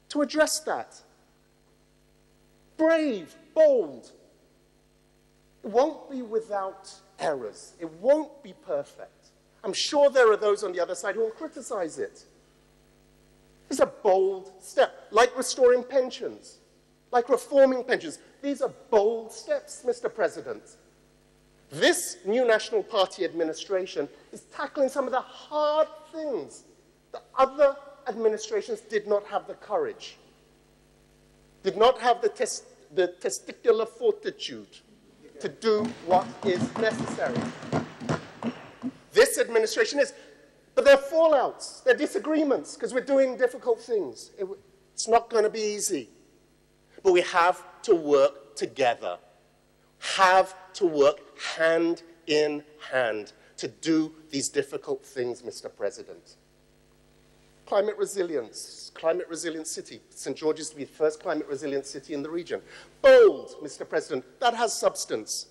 to address that. Brave, bold. It won't be without errors. It won't be perfect. I'm sure there are those on the other side who will criticize it. It's a bold step, like restoring pensions, like reforming pensions. These are bold steps, Mr. President. This new National Party administration is tackling some of the hard things that other administrations did not have the courage, did not have the testicular fortitude to do what is necessary. This administration is, but there are fallouts, there are disagreements, because we're doing difficult things. It's not going to be easy. But we have to work together, have to work hand in hand to do these difficult things, Mr. President. climate resilience, climate resilient city. St. George's to be the first climate resilient city in the region. Bold, Mr. President, that has substance.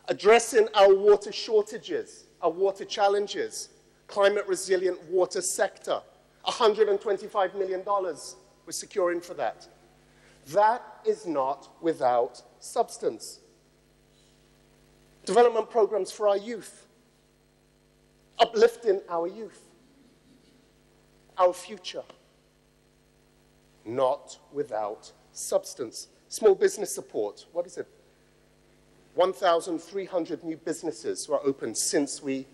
Addressing our water shortages, our water challenges, climate resilient water sector. $125 million we're securing for that. That is not without substance. Development programs for our youth. Uplifting our youth. Our future. Not without substance. Small business support. What is it? 1,300 new businesses were opened since the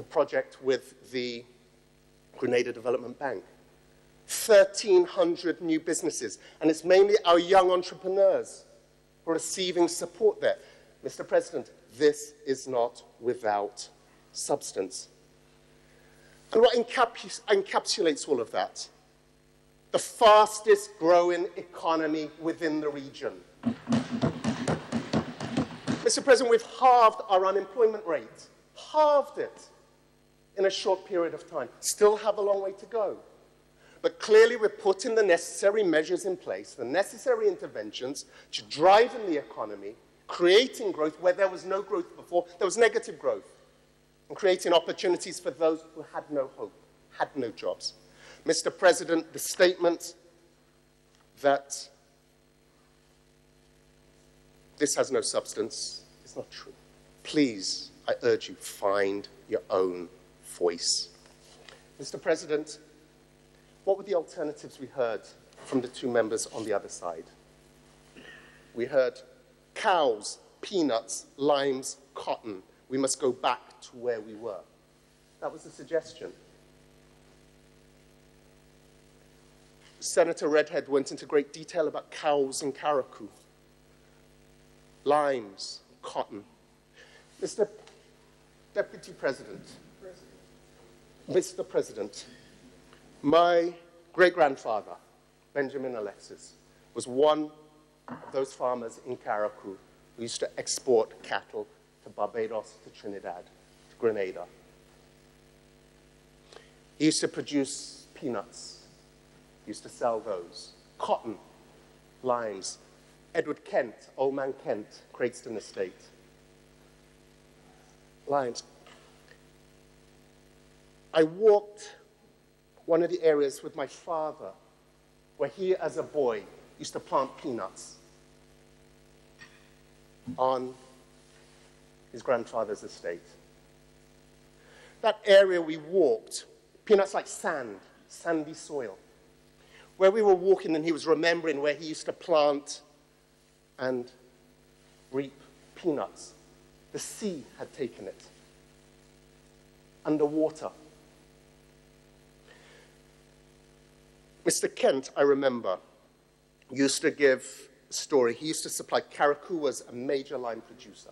project with the Grenada Development Bank. 1,300 new businesses. And it's mainly our young entrepreneurs who are receiving support there. Mr. President, this is not without substance. And what encapsulates all of that? The fastest growing economy within the region. Mr. President, we've halved our unemployment rate. Halved it in a short period of time. Still have a long way to go. But clearly we're putting the necessary measures in place, the necessary interventions to drive in the economy, creating growth where there was no growth before, there was negative growth, and creating opportunities for those who had no hope, had no jobs. Mr. President, the statement that this has no substance is not true. Please, I urge you, find your own voice. Mr. President, what were the alternatives we heard from the two members on the other side? We heard cows, peanuts, limes, cotton. We must go back to where we were. That was the suggestion. Senator Redhead went into great detail about cows in Carriacou, limes, cotton. Mr. Deputy President, Mr. President, my great-grandfather, Benjamin Alexis, was one of those farmers in Carriacou who used to export cattle to Barbados, to Trinidad, to Grenada. He used to produce peanuts. He used to sell those. Cotton, limes. Edward Kent, Old Man Kent, Craigston Estate. Limes. I walked one of the areas with my father where he, as a boy, used to plant peanuts on his grandfather's estate. That area we walked, peanuts like sand, sandy soil. Where we were walking and he was remembering where he used to plant and reap peanuts. The sea had taken it. Underwater. Mr. Kent, I remember, used to give a story. He used to supply, Carriacou was a major lime producer.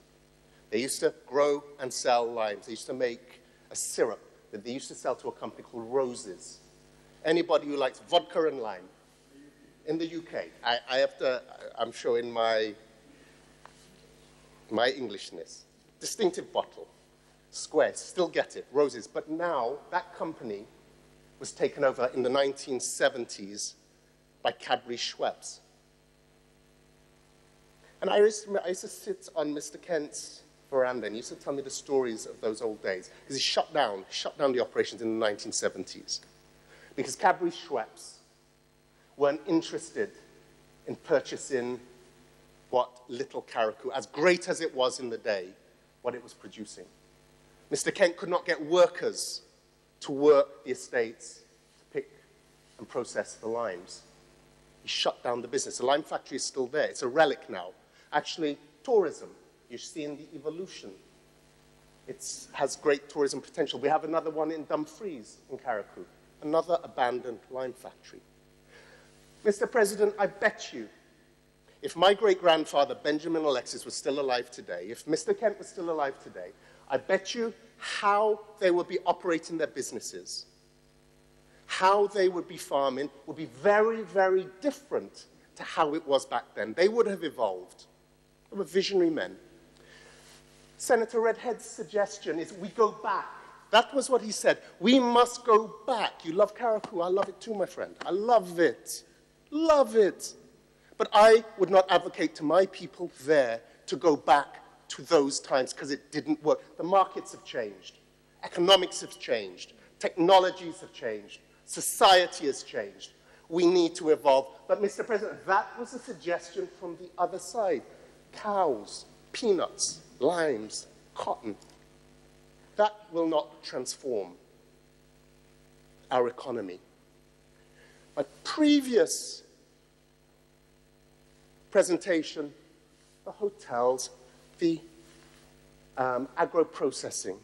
They used to grow and sell limes. They used to make a syrup that they used to sell to a company called Roses. Anybody who likes vodka and lime in the UK. I'm showing my Englishness. Distinctive bottle, square, still get it, Roses. But now that company was taken over in the 1970s by Cadbury Schweppes. And I used to sit on Mr. Kent's veranda and he used to tell me the stories of those old days. Because he shut down the operations in the 1970s. Because Cadbury Schweppes weren't interested in purchasing what little Carriacou, as great as it was in the day, what it was producing. Mr. Kent could not get workers to work the estates to pick and process the limes. He shut down the business. The lime factory is still there. It's a relic now. Actually, tourism, you're seeing the evolution. It has great tourism potential. We have another one in Dumfries in Carriacou, another abandoned lime factory. Mr. President, I bet you, if my great-grandfather, Benjamin Alexis, was still alive today, if Mr. Kent was still alive today, I bet you how they would be operating their businesses, how they would be farming, would be very, very different to how it was back then. They would have evolved. They were visionary men. Senator Redhead's suggestion is we go back. That was what he said. We must go back. You love Carriacou. I love it too, my friend. I love it. Love it. But I would not advocate to my people there to go back to those times because it didn't work. The markets have changed. Economics have changed. Technologies have changed. Society has changed. We need to evolve. But, Mr. President, that was a suggestion from the other side. Cows, peanuts, limes, cotton. That will not transform our economy. My previous presentation, the hotels, the agro-processing,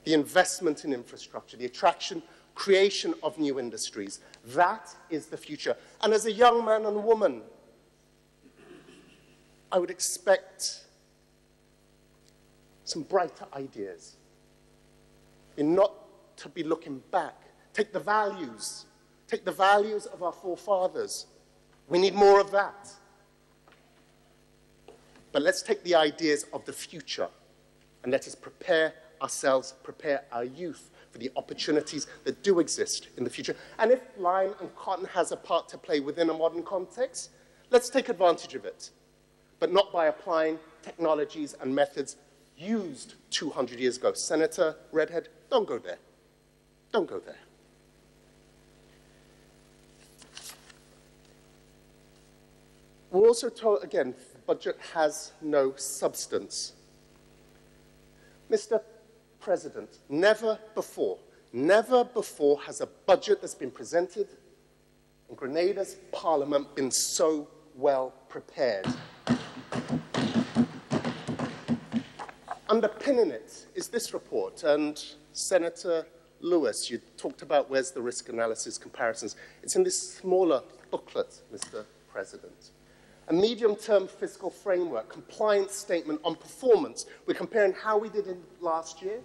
the investment in infrastructure, the attraction, creation of new industries. That is the future. And as a young man and woman, I would expect some brighter ideas. And not to be looking back. Take the values of our forefathers. We need more of that. But let's take the ideas of the future and let us prepare ourselves, prepare our youth for the opportunities that do exist in the future. And if lime and cotton has a part to play within a modern context, let's take advantage of it, but not by applying technologies and methods used 200 years ago. Senator Redhead, don't go there. Don't go there. We're also told, again, the budget has no substance. Mr. President, never before has a budget that's been presented in Grenada's parliament been so well prepared. Underpinning it is this report, and Senator Lewis, you talked about where's the risk analysis comparisons. It's in this smaller booklet, Mr. President. A medium-term fiscal framework, compliance statement on performance. We're comparing how we did in last year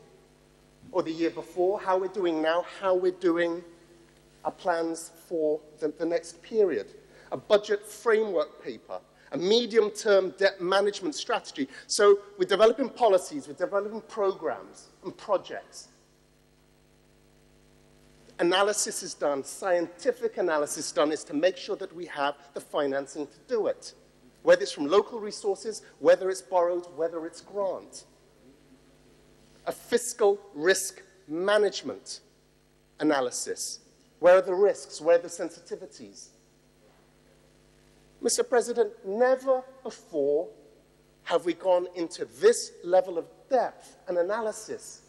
or the year before, how we're doing now, how we're doing our plans for the next period. A budget framework paper, a medium-term debt management strategy. So we're developing policies, we're developing programs and projects. Analysis is done, scientific analysis done is to make sure that we have the financing to do it, whether it's from local resources, whether it's borrowed, whether it's grant. A fiscal risk management analysis. Where are the risks? Where are the sensitivities? Mr. President, never before have we gone into this level of depth and analysis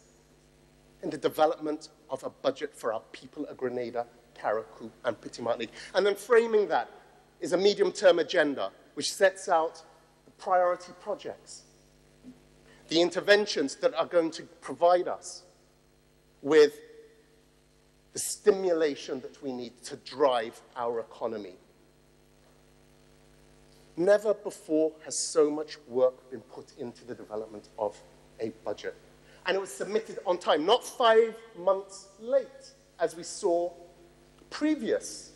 in the development of a budget for our people of Grenada, Carriacou, and Petite Martinique. And then framing that is a medium-term agenda which sets out the priority projects, the interventions that are going to provide us with the stimulation that we need to drive our economy. Never before has so much work been put into the development of a budget. And it was submitted on time, not 5 months late, as we saw previous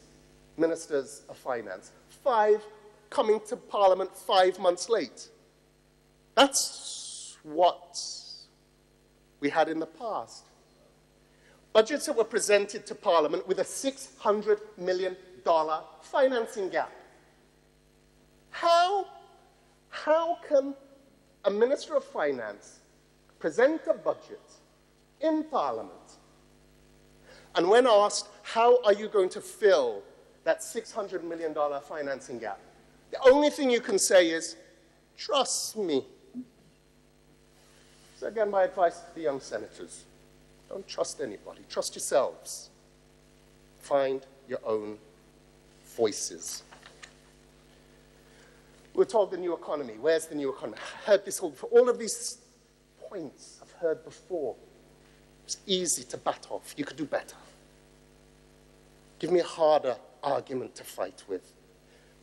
ministers of finance. Coming to Parliament 5 months late. That's what we had in the past. Budgets that were presented to Parliament with a $600 million financing gap. How can a Minister of Finance present a budget in Parliament, and when asked, how are you going to fill that $600 million financing gap, the only thing you can say is, trust me. So again, my advice to the young senators, don't trust anybody, trust yourselves. Find your own voices. We're told the new economy. Where's the new economy? I heard this all of these points I've heard before. It's easy to bat off. You could do better. Give me a harder argument to fight with.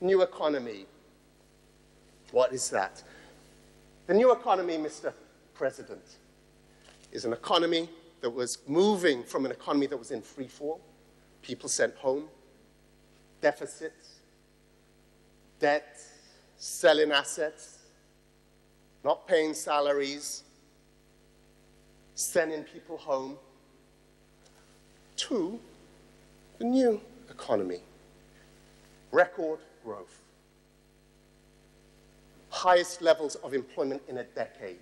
New economy. What is that? The new economy, Mr. President, is an economy that was moving from an economy that was in free fall, people sent home, deficits, debt, selling assets, not paying salaries, sending people home, to the new economy. Record growth. Highest levels of employment in a decade.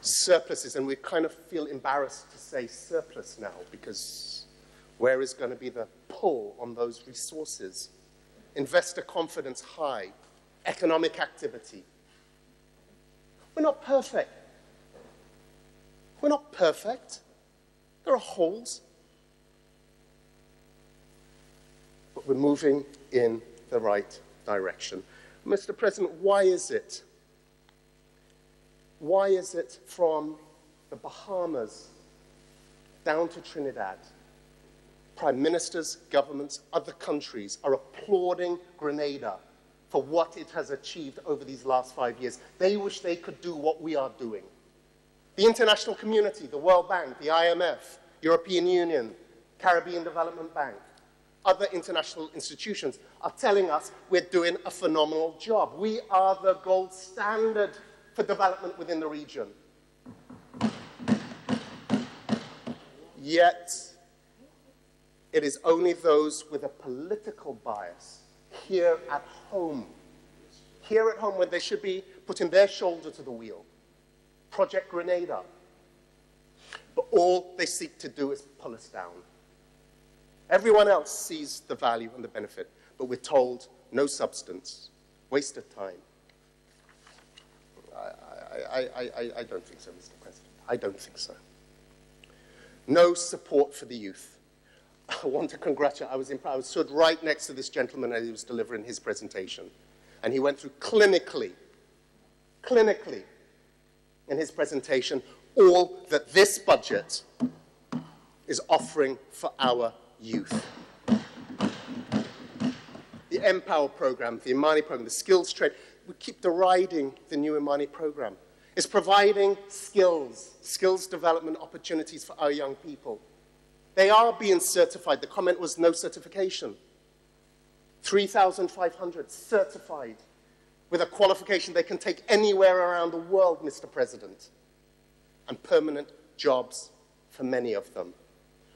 Surpluses, and we kind of feel embarrassed to say surplus now, because where is going to be the pull on those resources? Investor confidence high. Economic activity. We're not perfect. We're not perfect. There are holes. But we're moving in the right direction. Mr. President, why is it? Why is it from the Bahamas down to Trinidad, prime ministers, governments, other countries are applauding Grenada for what it has achieved over these last 5 years? They wish they could do what we are doing. The international community, the World Bank, the IMF, European Union, Caribbean Development Bank, other international institutions are telling us we're doing a phenomenal job. We are the gold standard for development within the region. Yet, it is only those with a political bias here at home, when they should be putting their shoulder to the wheel. Project Grenada. But all they seek to do is pull us down. Everyone else sees the value and the benefit, but we're told no substance, waste of time. I don't think so, Mr. President. I don't think so. No support for the youth. I want to congratulate, I was stood right next to this gentleman as he was delivering his presentation. And he went through clinically, in his presentation, all that this budget is offering for our youth. The Empower program, the Imani program, the skills trade, we keep deriding the new Imani program. It's providing skills development opportunities for our young people. They are being certified. The comment was no certification. 3,500 certified with a qualification they can take anywhere around the world, Mr. President, and permanent jobs for many of them.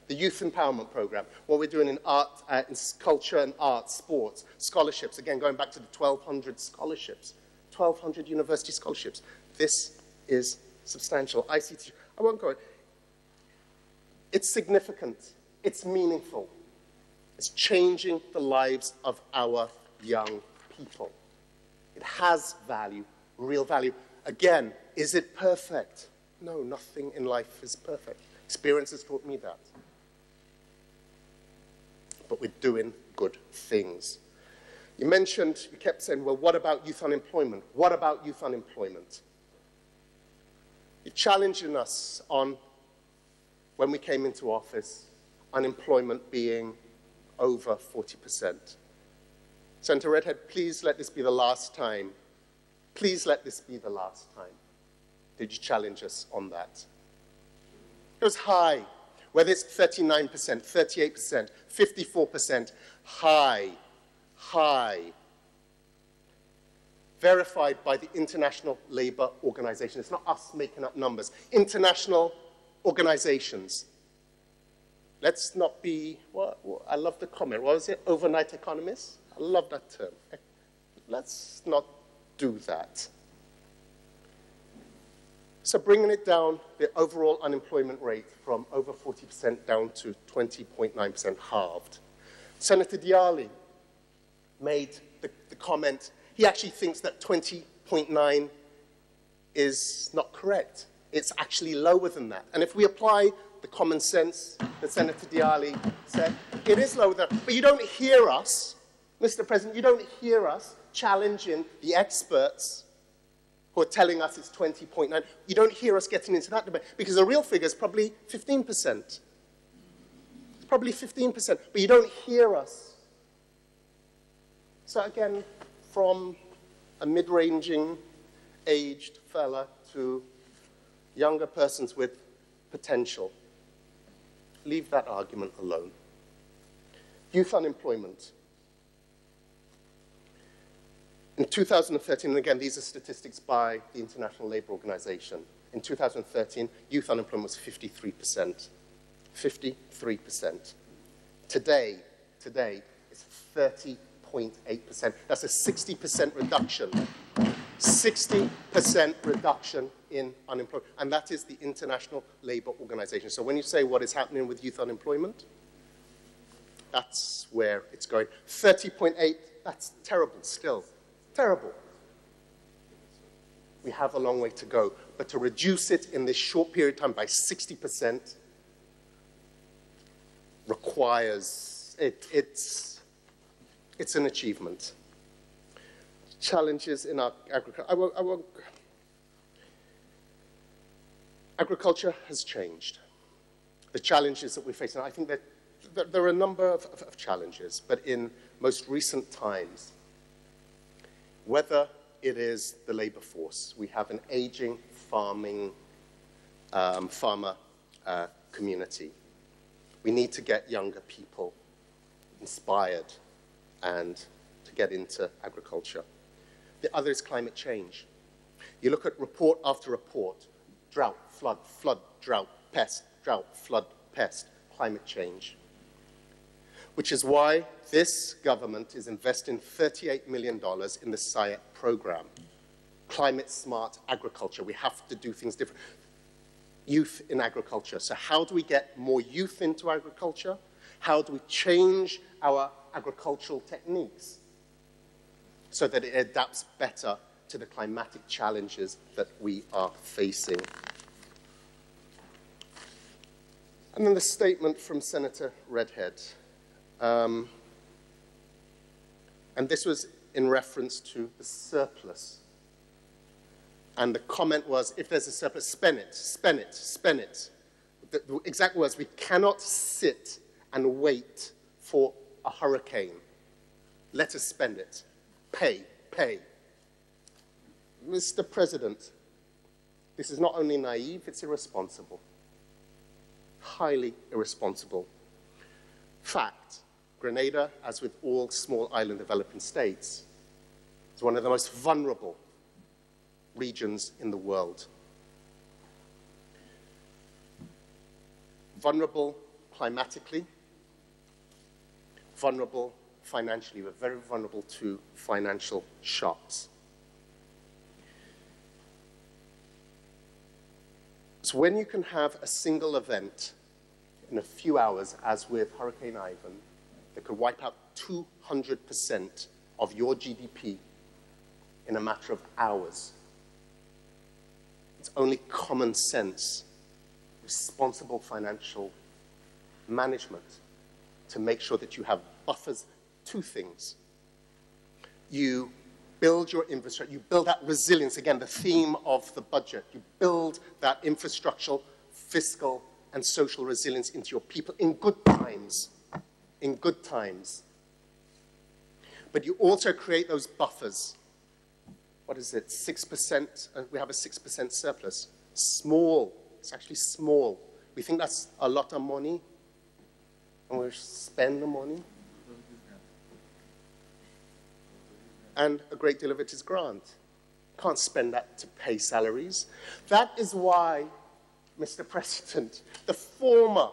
The Youth Empowerment Program, what we're doing in art, in culture and arts, sports, scholarships, again, going back to the 1,200 scholarships, 1,200 university scholarships. This is substantial. ICT, I won't go. It's significant. It's meaningful. It's changing the lives of our young people. It has value, real value. Again, is it perfect? No, nothing in life is perfect. Experience has taught me that. But we're doing good things. You kept saying, well, what about youth unemployment? What about youth unemployment? You're challenging us on, when we came into office, unemployment being over 40%. Senator Redhead, please let this be the last time. Please let this be the last time. Did you challenge us on that? It was high. Whether it's 39%, 38%, 54%, high. Verified by the International Labour Organization. It's not us making up numbers. International organizations. Let's not be, I love the comment. What was it? Overnight economists? I love that term. Let's not do that. So bringing it down, the overall unemployment rate from over 40% down to 20.9%, halved. Senator Diali made the comment, he actually thinks that 20.9 is not correct. It's actually lower than that. And if we apply the common sense that Senator Diali said, it is lower than that. But you don't hear us, Mr. President, you don't hear us challenging the experts who are telling us it's 20.9. You don't hear us getting into that debate, because the real figure is probably 15%. It's probably 15%, but you don't hear us. So again, from a mid-ranging, aged fella to younger persons with potential, leave that argument alone. Youth unemployment. In 2013, and again, these are statistics by the International Labour Organization, In 2013, youth unemployment was 53%. 53%. Today, it's 30.8%. That's a 60% reduction. 60% reduction in unemployment. And that is the International Labour Organization. So when you say what is happening with youth unemployment, that's where it's going. 30.8, that's terrible still. Terrible. We have a long way to go. But to reduce it in this short period of time by 60% requires, it's an achievement. Challenges in our agriculture. Agriculture has changed. The challenges that we face, and I think that there are a number of challenges, but in most recent times, whether it is the labor force, we have an aging farmer community. We need to get younger people inspired and to get into agriculture. The other is climate change. You look at report after report, drought, flood, drought, pest, drought, flood, pest, climate change. Which is why this government is investing $38 million in the SIAC program. Climate smart agriculture. We have to do things different. Youth in agriculture. So how do we get more youth into agriculture? How do we change our agricultural techniques so that it adapts better to the climatic challenges that we are facing? And then the statement from Senator Redhead. And this was in reference to the surplus. And the comment was, if there's a surplus, spend it, spend it, spend it. The exact words, we cannot sit and wait for a hurricane. Let us spend it. Pay, pay. Mr. President, this is not only naive, it's irresponsible. Highly irresponsible. Fact, Grenada, as with all small island developing states, is one of the most vulnerable regions in the world. Vulnerable climatically, vulnerable financially. We're very vulnerable to financial shocks. So when you can have a single event in a few hours, as with Hurricane Ivan, that could wipe out 200% of your GDP in a matter of hours, it's only common sense, responsible financial management to make sure that you have buffers. Two things. You build your infrastructure, you build that resilience, again, the theme of the budget. You build that infrastructural, fiscal, and social resilience into your people in good times. In good times. But you also create those buffers. What is it, 6%? We have a 6% surplus. Small. It's actually small. We think that's a lot of money, and we spend the money. And a great deal of it is grant. Can't spend that to pay salaries. That is why, Mr. President, the former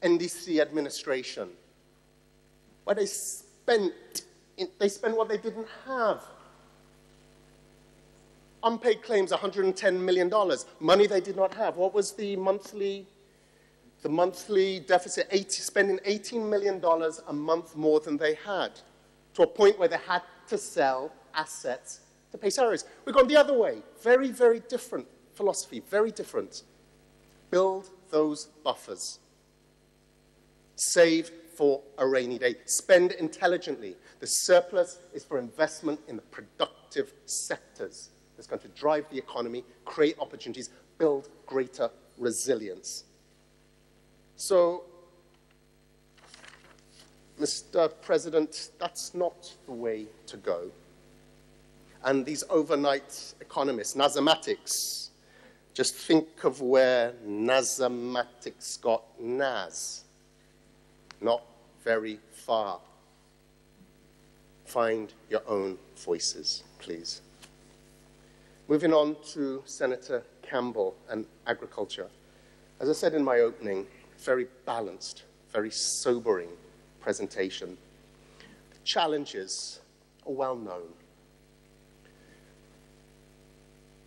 NDC administration, where they spent what they didn't have. Unpaid claims, $110 million. Money they did not have. What was the monthly deficit? Spending $18 million a month more than they had, to a point where they had to sell assets to pay salaries. We've gone the other way. Very, very different philosophy. Very different. Build those buffers. Save for a rainy day. Spend intelligently. The surplus is for investment in the productive sectors. It's going to drive the economy, create opportunities, build greater resilience. So, Mr. President, that's not the way to go. And these overnight economists, Nasmatics, just think of where Nasmatics got Nas. Not very far. Find your own voices, please. Moving on to Senator Campbell and agriculture. As I said in my opening, very balanced, very sobering presentation. The challenges are well known.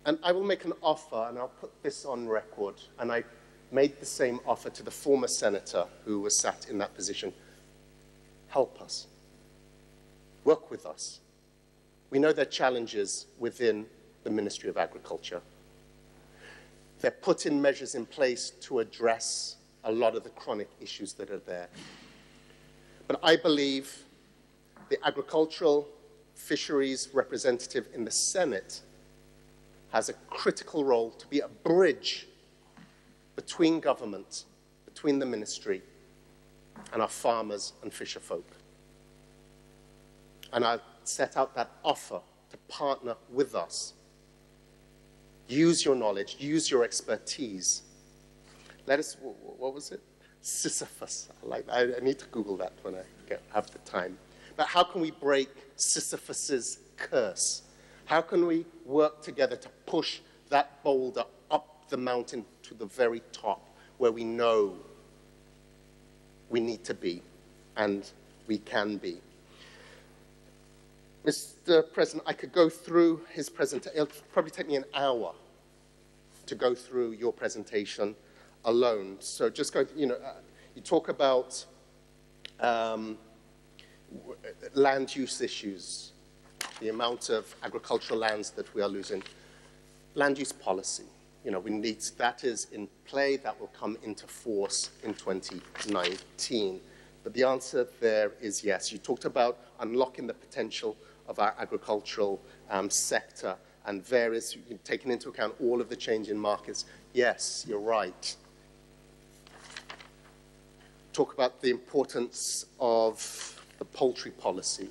And I will make an offer, and I'll put this on record, and I made the same offer to the former senator who was sat in that position. Help us. Work with us. We know there are challenges within the Ministry of Agriculture. They're putting measures in place to address a lot of the chronic issues that are there. But I believe the agricultural fisheries representative in the Senate has a critical role to be a bridge between government, between the ministry, and our farmers and fisher folk. And I set out that offer to partner with us. Use your knowledge, use your expertise. Let us, what was it? Sisyphus. I need to Google that when I have the time. But how can we break Sisyphus's curse? How can we work together to push that boulder up the mountain to the very top where we know we need to be and we can be? Mr. President, I could go through his presentation. It'll probably take me an hour to go through your presentation alone. So just go, you talk about land use issues, the amount of agricultural lands that we are losing. Land use policy, we need, that is in play, that will come into force in 2019. But the answer there is yes. You talked about unlocking the potential of our agricultural sector and various, taking into account all of the change in markets. Yes, you're right. Talk about the importance of the poultry policy.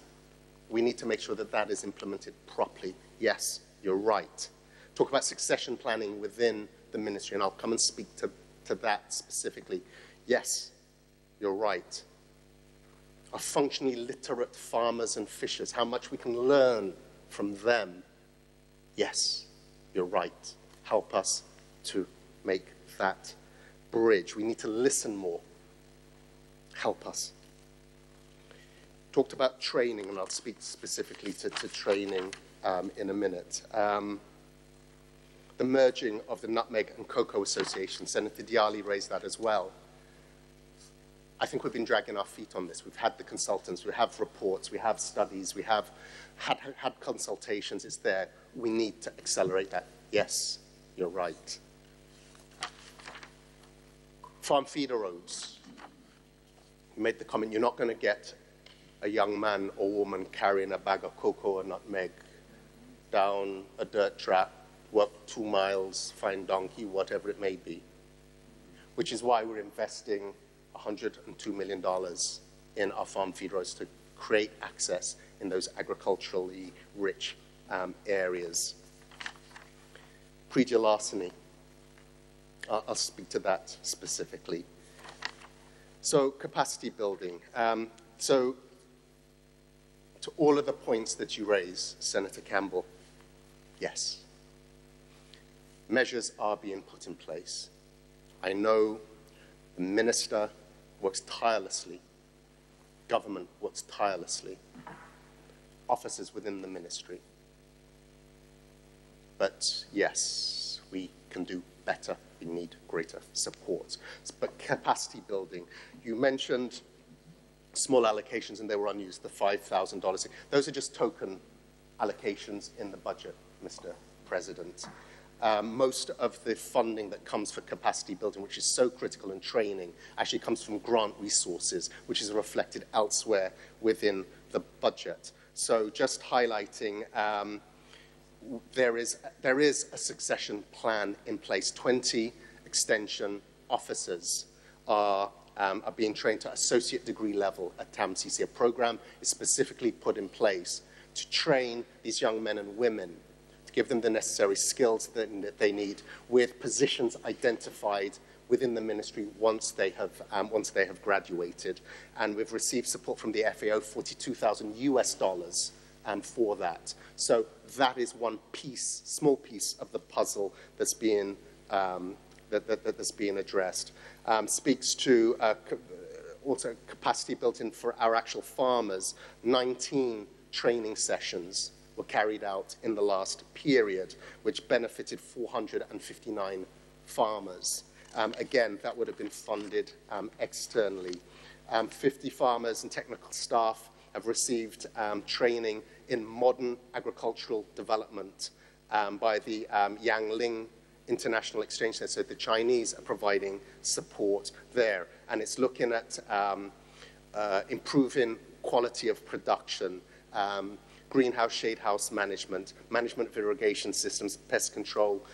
We need to make sure that that is implemented properly. Yes, you're right. Talk about succession planning within the ministry, and I'll come and speak to that specifically. Yes, you're right. Our functionally literate farmers and fishers, how much we can learn from them. Yes, you're right. Help us to make that bridge. We need to listen more. Help us. Talked about training, and I'll speak specifically to training in a minute. The merging of the Nutmeg and Cocoa Association, Senator Diali raised that as well. I think we've been dragging our feet on this. We've had the consultants, we have reports, we have studies, we have had consultations. It's there. We need to accelerate that. Yes, you're right. Farm feeder roads. You made the comment, you're not going to get a young man or woman carrying a bag of cocoa or nutmeg down a dirt track, walk 2 miles, find donkey, whatever it may be. Which is why we're investing $102 million in our farm feed roads to create access in those agriculturally rich areas. Pre-deal larceny. I'll speak to that specifically. So capacity building. So to all of the points that you raise, Senator Campbell, yes. Measures are being put in place. I know the minister works tirelessly. Government works tirelessly. Officers within the ministry. But yes, we can do better. We need greater support. But capacity building, you mentioned small allocations and they were unused, the $5,000. Those are just token allocations in the budget, Mr. President. Most of the funding that comes for capacity building, which is so critical in training, actually comes from grant resources, which is reflected elsewhere within the budget. So just highlighting, there is a succession plan in place. 20 extension officers are being trained to associate degree level at TAMCC. A program is specifically put in place to train these young men and women, to give them the necessary skills that they need, with positions identified within the ministry once they have graduated. And we've received support from the FAO, $42,000 US for that. So that is one piece, small piece of the puzzle that's being that's being addressed. Speaks to also capacity built in for our actual farmers. 19 training sessions were carried out in the last period, which benefited 459 farmers. Again, that would have been funded externally. 50 farmers and technical staff have received training in modern agricultural development by the Yangling International Exchange Center. So the Chinese are providing support there. And it's looking at improving quality of production, greenhouse, shade house management, management of irrigation systems, pest control,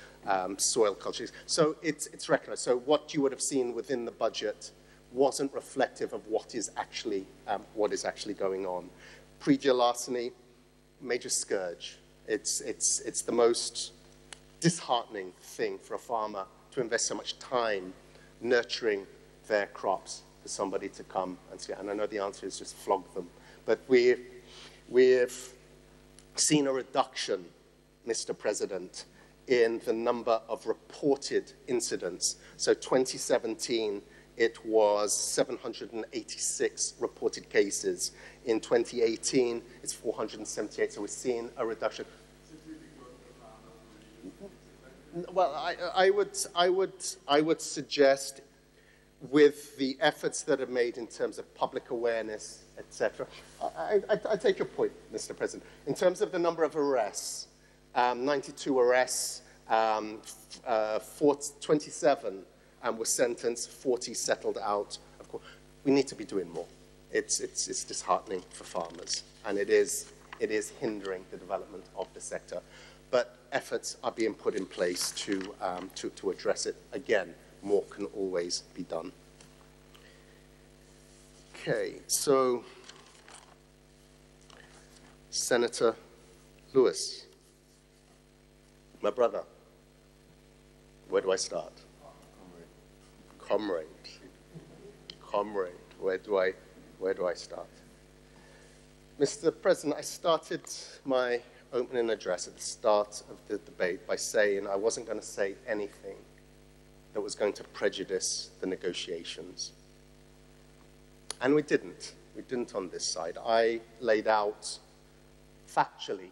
soil cultures. So it's recognized. So what you would have seen within the budget wasn't reflective of what is actually going on. Pre-deal larceny, major scourge. It's the most disheartening thing for a farmer to invest so much time nurturing their crops for somebody to come and see. And I know the answer is just flog them. But we've seen a reduction, Mr. President, in the number of reported incidents. So 2017, it was 786 reported cases. In 2018, it's 478. So we're seeing a reduction. Well, I would suggest, with the efforts that are made in terms of public awareness, etc. I take your point, Mr. President. In terms of the number of arrests, 92 arrests, 27 were sentenced, 40 settled out. Of course, we need to be doing more. It's disheartening for farmers, and it is hindering the development of the sector. But efforts are being put in place to address it. Again, more can always be done. Okay, so Senator Lewis, my brother, where do I start? Comrade, where do I start? Mr. President, I started my opening address at the start of the debate by saying I wasn't going to say anything that was going to prejudice the negotiations. And we didn't. We didn't on this side. I laid out factually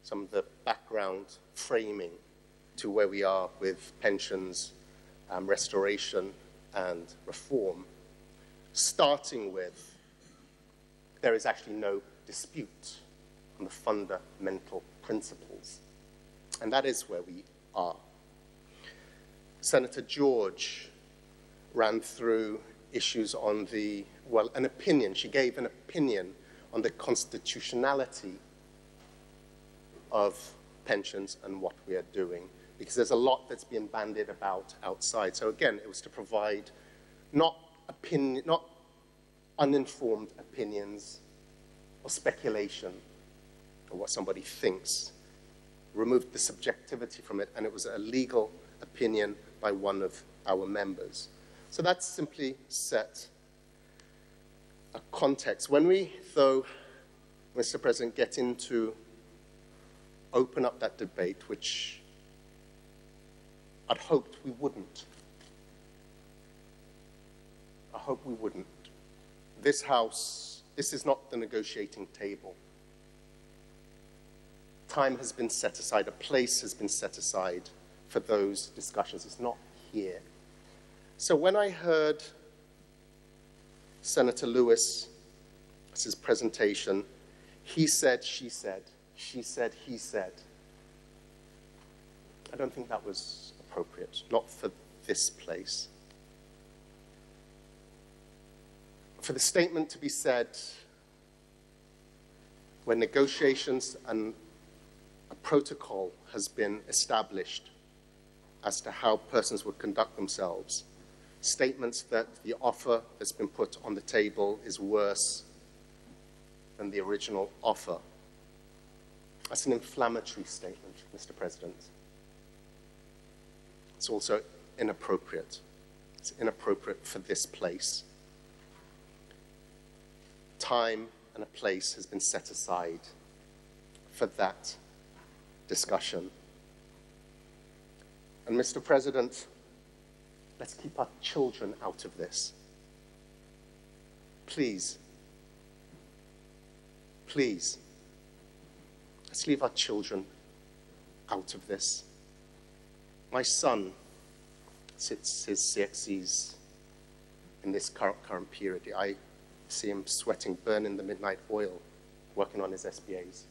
some of the background framing to where we are with pensions, restoration, and reform, starting with there is actually no dispute on the fundamental principles. And that is where we are. Senator George ran through issues on the, well, an opinion. She gave an opinion on the constitutionality of pensions and what we are doing, because there's a lot that's being bandied about outside. So again, it was to provide not uninformed opinions or speculation or what somebody thinks, removed the subjectivity from it, and it was a legal opinion by one of our members. So that simply set a context. When we, though, Mr. President, get into open up that debate, which I'd hoped we wouldn't. I hope we wouldn't. This House, this is not the negotiating table. Time has been set aside, a place has been set aside for those discussions. It's not here. So when I heard Senator Lewis's presentation, he said, she said, he said, I don't think that was appropriate, not for this place. For the statement to be said when negotiations and a protocol has been established as to how persons would conduct themselves, statements that the offer that's been put on the table is worse than the original offer. That's an inflammatory statement, Mr. President. It's also inappropriate. It's inappropriate for this place. Time and a place has been set aside for that discussion. And Mr. President, let's keep our children out of this. Please, please, let's leave our children out of this. My son sits his CXCs in this current period. I see him sweating, burning the midnight oil, working on his SBAs.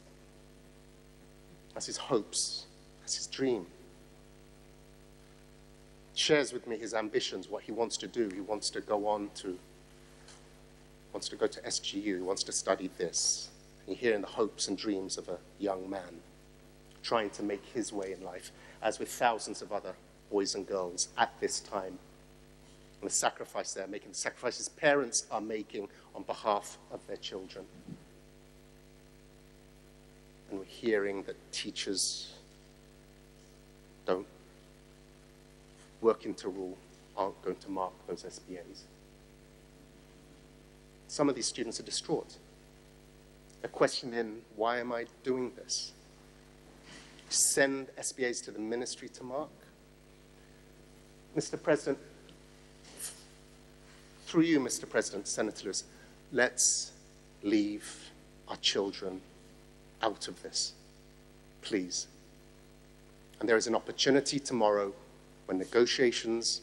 That's his hopes, that's his dream. Shares with me his ambitions, what he wants to do. He wants to go to SGU, he wants to study this. And you're hearing the hopes and dreams of a young man trying to make his way in life, as with thousands of other boys and girls at this time. And the sacrifice they're making, the sacrifices parents are making on behalf of their children. And we're hearing that teachers don't working to rule aren't going to mark those SBAs. Some of these students are distraught. They're questioning, why am I doing this? Send SBAs to the ministry to mark. Mr. President, through you, Mr. President, Senator Lewis, let's leave our children out of this, please. And there is an opportunity tomorrow when negotiations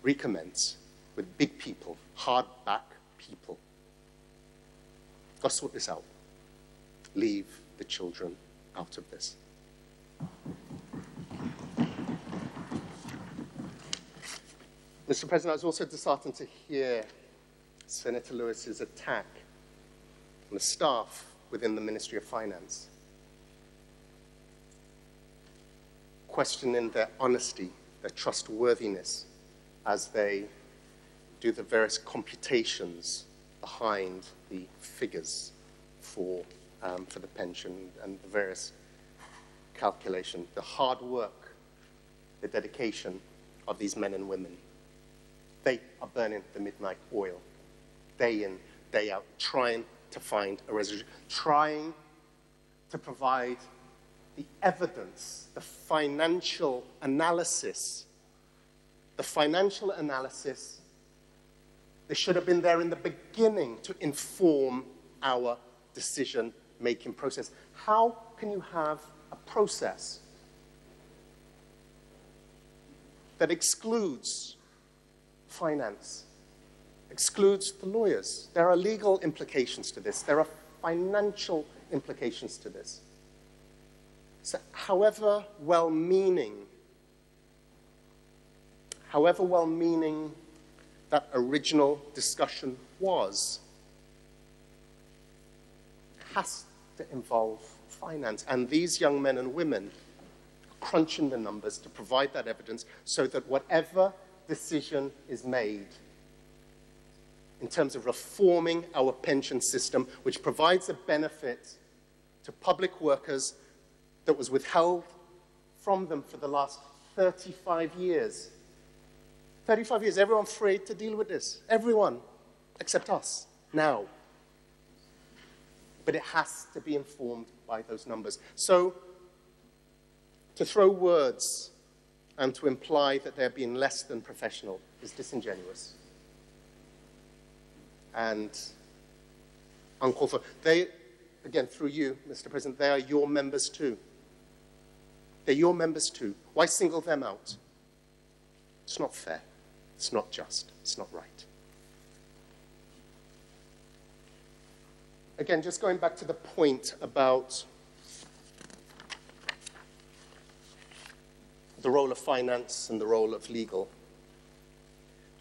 recommence with big people, hardback people. Let's sort this out. Leave the children out of this. Mr. President, I was also disheartened to hear Senator Lewis's attack on the staff within the Ministry of Finance, questioning their honesty, their trustworthiness as they do the various computations behind the figures for the pension and the various calculations, the hard work, the dedication of these men and women. They are burning the midnight oil, day in, day out, trying to find a resolution, trying to provide the evidence, the financial analysis. The financial analysis, they should have been there in the beginning to inform our decision-making process. How can you have a process that excludes finance, excludes the lawyers? There are legal implications to this. There are financial implications to this. So however well-meaning that original discussion was, has to involve finance. And these young men and women are crunching the numbers to provide that evidence so that whatever decision is made in terms of reforming our pension system, which provides a benefit to public workers that was withheld from them for the last 35 years. 35 years, everyone afraid to deal with this. Everyone, except us, now. But it has to be informed by those numbers. So, to throw words and to imply that they're being less than professional is disingenuous and uncalled for. They, again, through you, Mr. President, they are your members too. They're your members too. Why single them out? It's not fair. It's not just. It's not right. Again, just going back to the point about the role of finance and the role of legal.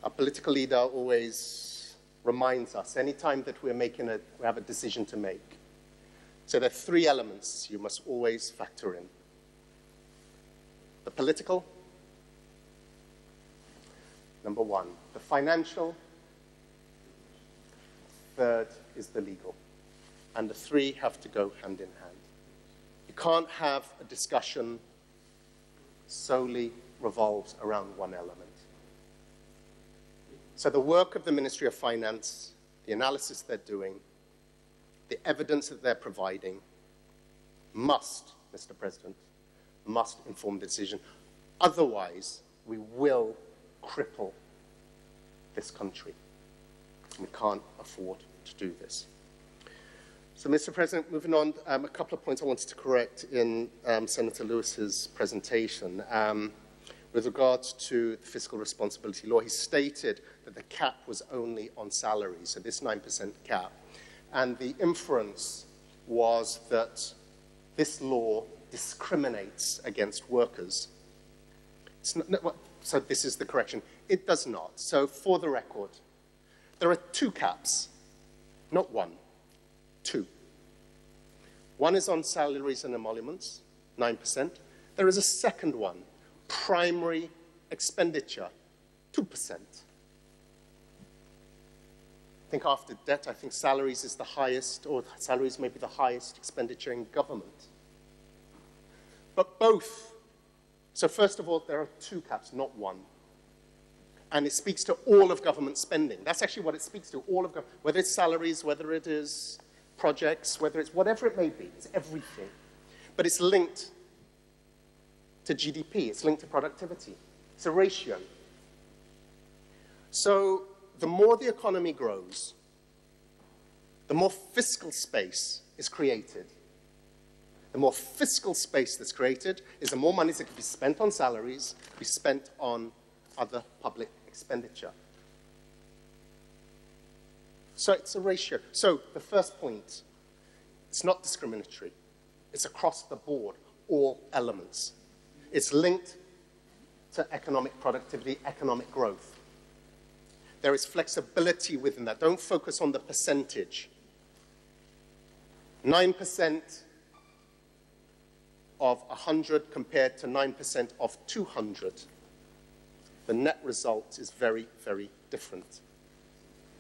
Our political leader always reminds us, anytime that we have a decision to make. So there are three elements you must always factor in. The political, number one. The financial, third is the legal. And the three have to go hand in hand. You can't have a discussion solely revolves around one element. So the work of the Ministry of Finance, the analysis they're doing, the evidence that they're providing, must, Mr. President, must inform the decision. Otherwise, we will cripple this country. We can't afford to do this. So, Mr. President, moving on, a couple of points I wanted to correct in Senator Lewis's presentation. With regards to the fiscal responsibility law, he stated that the cap was only on salaries, so this 9% cap. And the inference was that this law discriminates against workers. It's not, so this is the correction. It does not. So for the record, there are two caps, not one, two. One is on salaries and emoluments, 9%. There is a second one, primary expenditure, 2%. I think after debt, I think salaries is the highest, or salaries may be the highest expenditure in government. But both. So first of all, there are two caps, not one. And it speaks to all of government spending. That's actually what it speaks to, all of government, whether it's salaries, whether it is projects, whether it's whatever it may be, it's everything. But it's linked to GDP, it's linked to productivity. It's a ratio. So the more the economy grows, the more fiscal space is created. The more fiscal space that's created is the more money that can be spent on salaries, be spent on other public expenditure. So it's a ratio. So the first point, it's not discriminatory. It's across the board, all elements. It's linked to economic productivity, economic growth. There is flexibility within that. Don't focus on the percentage. 9% of 100 compared to 9% of 200. The net result is very, very different.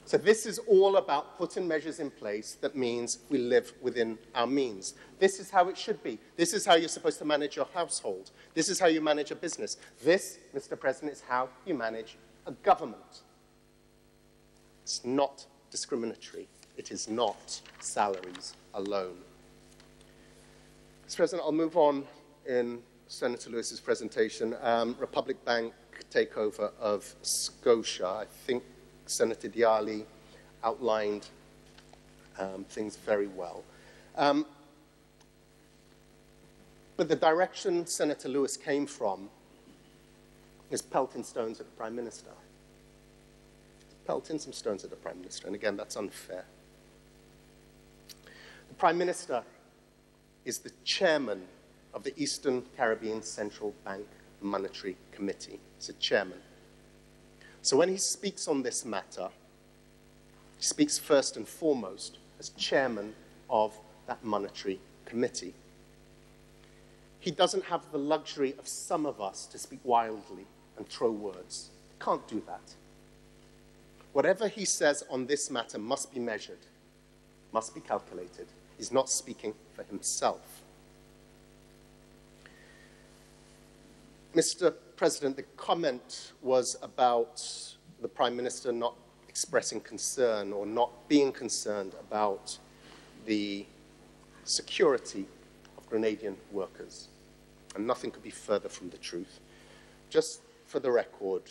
So this is all about putting measures in place that means we live within our means. This is how it should be. This is how you're supposed to manage your household. This is how you manage a business. This, Mr. President, is how you manage a government. It's not discriminatory. It is not salaries alone. Mr. President, I'll move on in Senator Lewis's presentation. Republic Bank takeover of Scotia. I think Senator Diali outlined things very well. But the direction Senator Lewis came from is pelting stones at the Prime Minister. Pelting some stones at the Prime Minister, and again, that's unfair. The Prime Minister is the chairman of the Eastern Caribbean Central Bank Monetary Committee. He's a chairman. So when he speaks on this matter, he speaks first and foremost as chairman of that monetary committee. He doesn't have the luxury of some of us to speak wildly and throw words. He can't do that. Whatever he says on this matter must be measured, must be calculated. He's not speaking for himself. Mr. President, the comment was about the Prime Minister not expressing concern or not being concerned about the security of Grenadian workers. And nothing could be further from the truth. Just for the record,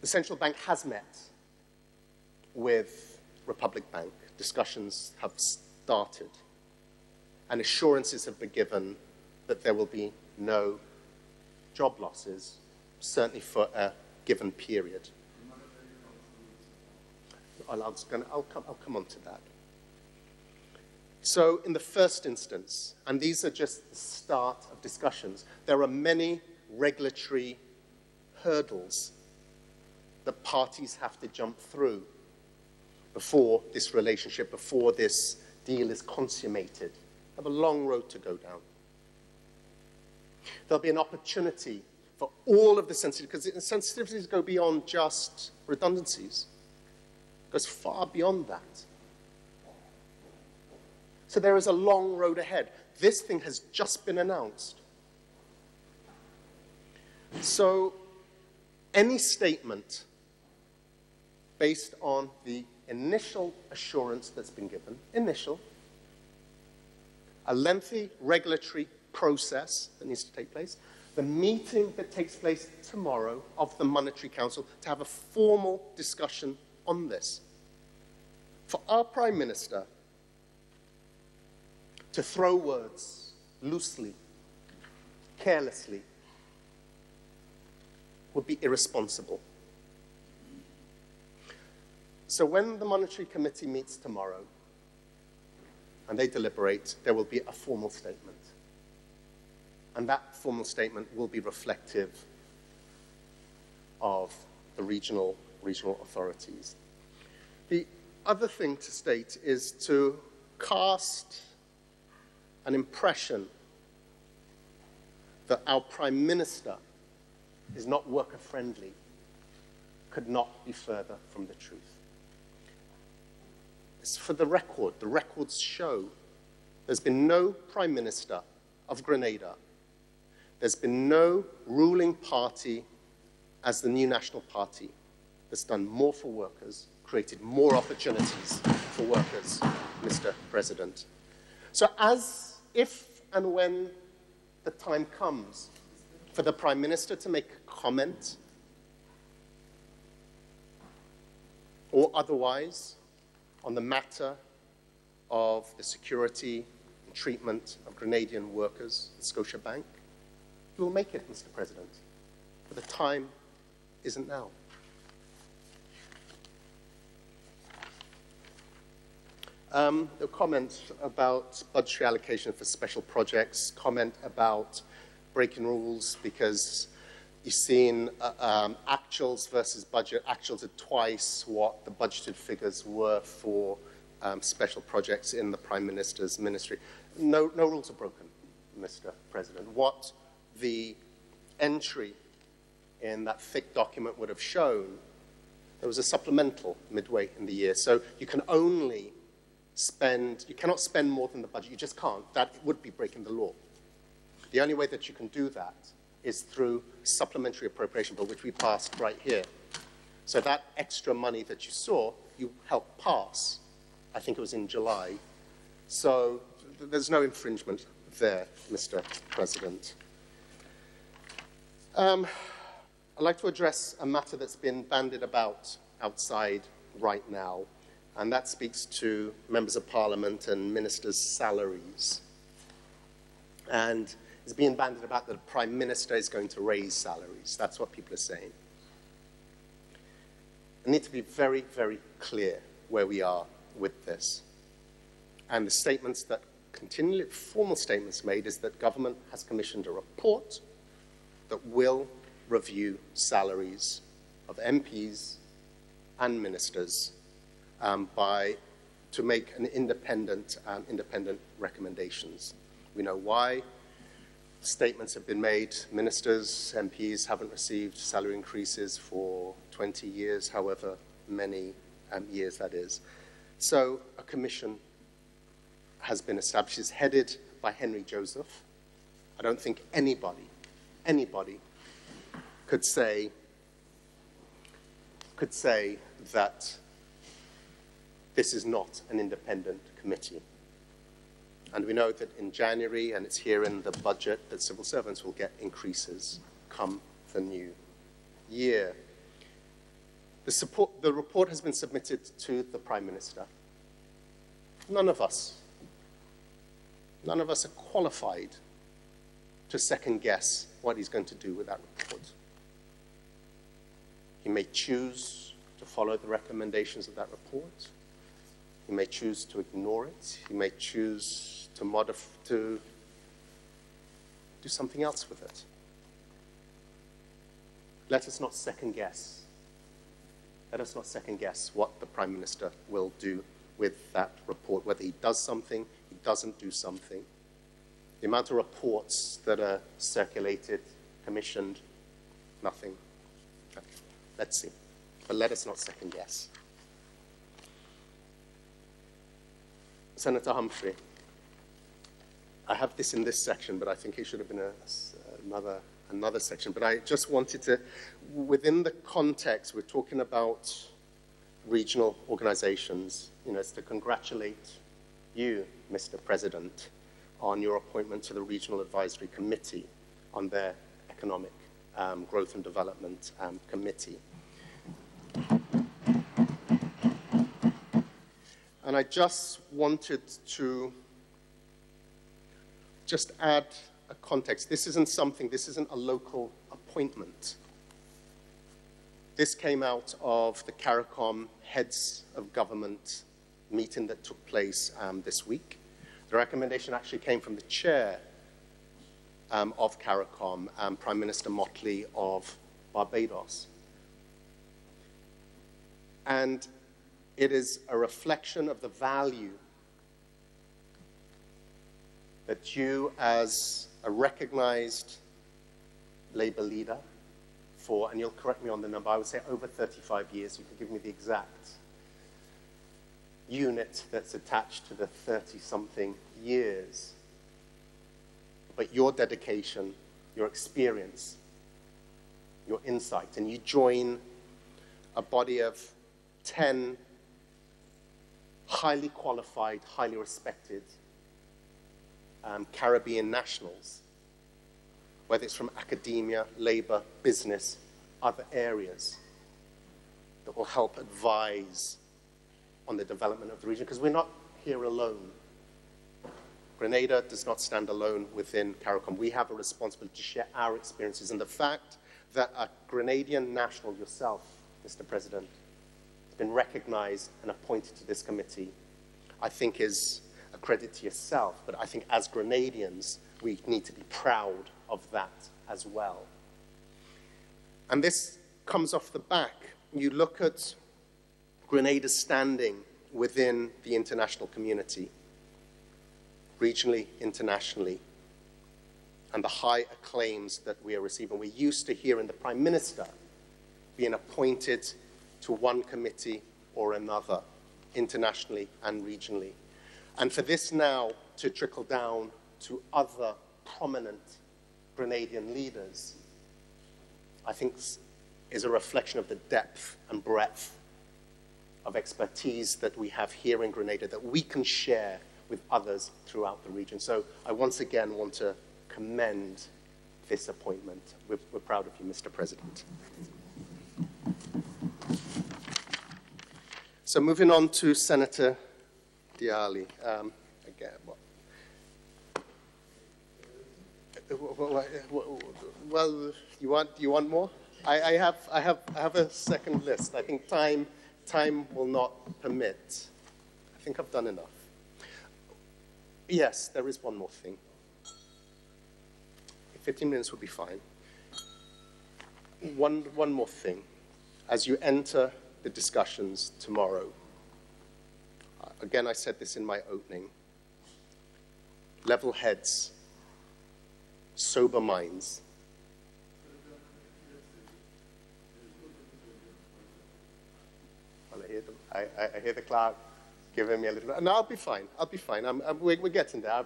the central bank has met with Republic Bank. Discussions have started, and assurances have been given that there will be no job losses, certainly for a given period. I'll come on to that. So in the first instance, and these are just the start of discussions, there are many regulatory hurdles that parties have to jump through before this relationship, before this deal is consummated. They have a long road to go down. There'll be an opportunity for all of the sensitivities, because the sensitivities go beyond just redundancies. It goes far beyond that. So there is a long road ahead. This thing has just been announced. So any statement based on the initial assurance that's been given, initial, a lengthy regulatory process that needs to take place, the meeting that takes place tomorrow of the Monetary Council to have a formal discussion on this. For our Prime Minister to throw words loosely, carelessly, would be irresponsible. So when the Monetary Committee meets tomorrow and they deliberate, there will be a formal statement. And that formal statement will be reflective of the regional authorities. The other thing to state is to cast an impression that our Prime Minister is not worker-friendly could not be further from the truth. It's for the record. The records show there's been no Prime Minister of Grenada. There's been no ruling party as the New National Party that's done more for workers, created more opportunities for workers, Mr. President. So if and when the time comes for the Prime Minister to make a comment or otherwise on the matter of the security and treatment of Grenadian workers at Scotiabank, he will make it, Mr. President. But the time isn't now. The comment about budgetary allocation for special projects, comment about breaking rules because you've seen actuals versus budget. Actuals are twice what the budgeted figures were for special projects in the Prime Minister's ministry. No rules are broken, Mr. President. What the entry in that thick document would have shown, there was a supplemental midway in the year. So you can only you cannot spend more than the budget. You just can't. That would be breaking the law. The only way that you can do that is through supplementary appropriation bill, which we passed right here. So that extra money that you saw, you helped pass. I think it was in July. So there's no infringement there, Mr. President. I'd like to address a matter that's been bandied about outside right now, and that speaks to members of Parliament and ministers' salaries. And it's being bandied about that the Prime Minister is going to raise salaries. That's what people are saying. I need to be very, very clear where we are with this. And the statements that continually, formal statements made, is that government has commissioned a report that will review salaries of MPs and ministers to make an independent recommendations. We know why. Statements have been made. Ministers, MPs haven't received salary increases for 20 years, however many years that is. So a commission has been established. It's headed by Henry Joseph. I don't think anybody could say that this is not an independent committee. And we know that in January, and it's here in the budget, that civil servants will get increases come the new year. The report has been submitted to the Prime Minister. None of us are qualified to second guess what he's going to do with that report. He may choose to follow the recommendations of that report. He may choose to ignore it. He may choose to do something else with it. Let us not second guess. Let us not second guess what the Prime Minister will do with that report, whether he does something, he doesn't do something. The amount of reports that are circulated, commissioned, nothing. Let's see. But let us not second guess. Senator Humphrey, I have this in this section, but I think it should have been another section. But I just wanted to, within the context, we're talking about regional organizations, it's to congratulate you, Mr. President, on your appointment to the Regional Advisory Committee on their Economic Growth and Development Committee. And I just wanted to just add a context. This isn't a local appointment. This came out of the CARICOM Heads of Government meeting that took place this week. The recommendation actually came from the chair of CARICOM, Prime Minister Motley of Barbados. And it is a reflection of the value that you, as a recognized Labour leader for, and you'll correct me on the number, I would say over 35 years, you can give me the exact unit that's attached to the 30-something years. But your dedication, your experience, your insight, and you join a body of 10 highly qualified, highly respected Caribbean nationals, whether it's from academia, labor, business, other areas, that will help advise on the development of the region, because we're not here alone. Grenada does not stand alone within CARICOM. We have a responsibility to share our experiences, and the fact that a Grenadian national yourself, Mr. President, has been recognized and appointed to this committee, I think is a credit to yourself, but I think as Grenadians, we need to be proud of that as well. And this comes off the back. You look at Grenada's standing within the international community, regionally, internationally, and the high acclaims that we are receiving. We're used to hearing the Prime Minister being appointed to one committee or another, internationally and regionally. And for this now to trickle down to other prominent Grenadian leaders, I think is a reflection of the depth and breadth of expertise that we have here in Grenada that we can share with others throughout the region. So I once again want to commend this appointment. We're proud of you, Mr. President. So moving on to Senator Diali. Again, well, you want more? I have a second list. I think time will not permit. I think I've done enough. Yes, there is one more thing. 15 minutes would be fine. One more thing. As you enter the discussions tomorrow, again, I said this in my opening, level heads, sober minds. Well, I hear the clerk giving me a little. No, I'll be fine. I'll be fine. We're getting there.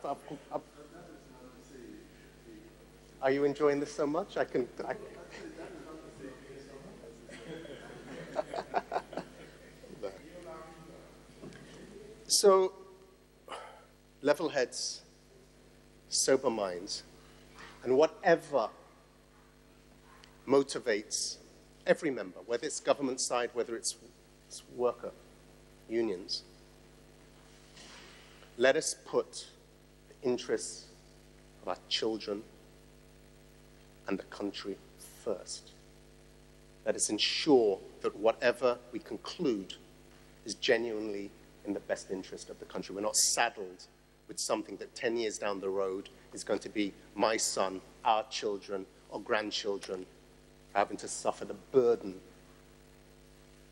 Are you enjoying this so much? So, level heads, sober minds, and whatever motivates every member, whether it's government side, whether it's worker unions, let us put the interests of our children and the country first. Let us ensure that whatever we conclude is genuinely in the best interest of the country. We're not saddled with something that 10 years down the road is going to be my son, our children, or grandchildren having to suffer the burden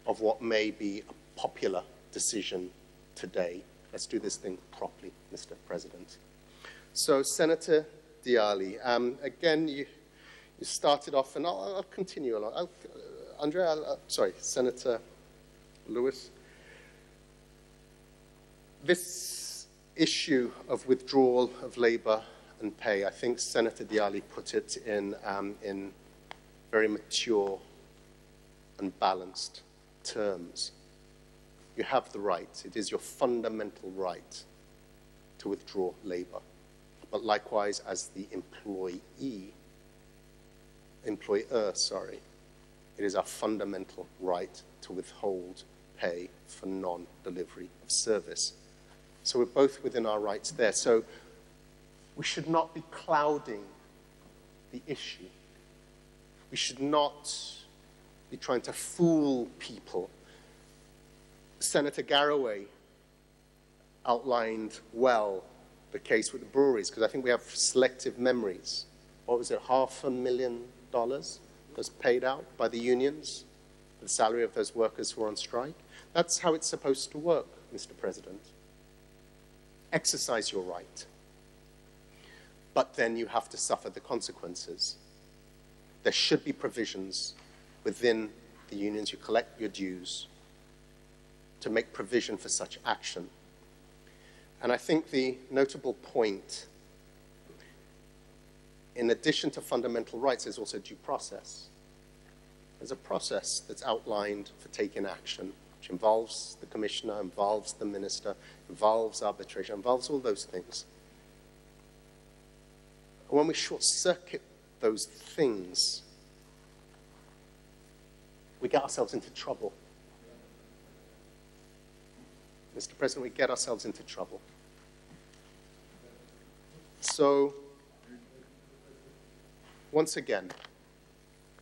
of what may be a popular decision today. Let's do this thing properly, Mr. President. So, Senator Diali, again, you started off, and I'll continue along. Senator Lewis. This issue of withdrawal of labour and pay, I think Senator Diali put it in very mature and balanced terms. You have the right. It is your fundamental right to withdraw labour. but likewise as the employer, it is our fundamental right to withhold pay for non-delivery of service. So we're both within our rights there. So we should not be clouding the issue. We should not be trying to fool people. Senator Garraway outlined well the case with the breweries, because I think we have selective memories. What was it, $500,000 was paid out by the unions for the salary of those workers who were on strike? That's how it's supposed to work, Mr. President. Exercise your right. But then you have to suffer the consequences. There should be provisions within the unions. You collect your dues to make provision for such action. And I think the notable point, in addition to fundamental rights, there's also due process. There's a process that's outlined for taking action, which involves the commissioner, involves the minister, involves arbitration, involves all those things. And when we short-circuit those things, we get ourselves into trouble. Mr. President, we get ourselves into trouble. So, once again,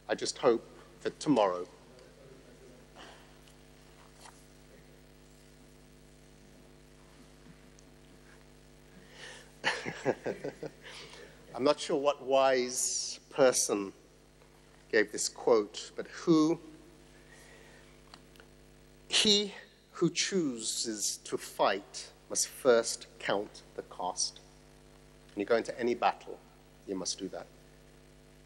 I just hope that tomorrow I'm not sure what wise person gave this quote, but he who chooses to fight must first count the cost. When you go into any battle, you must do that.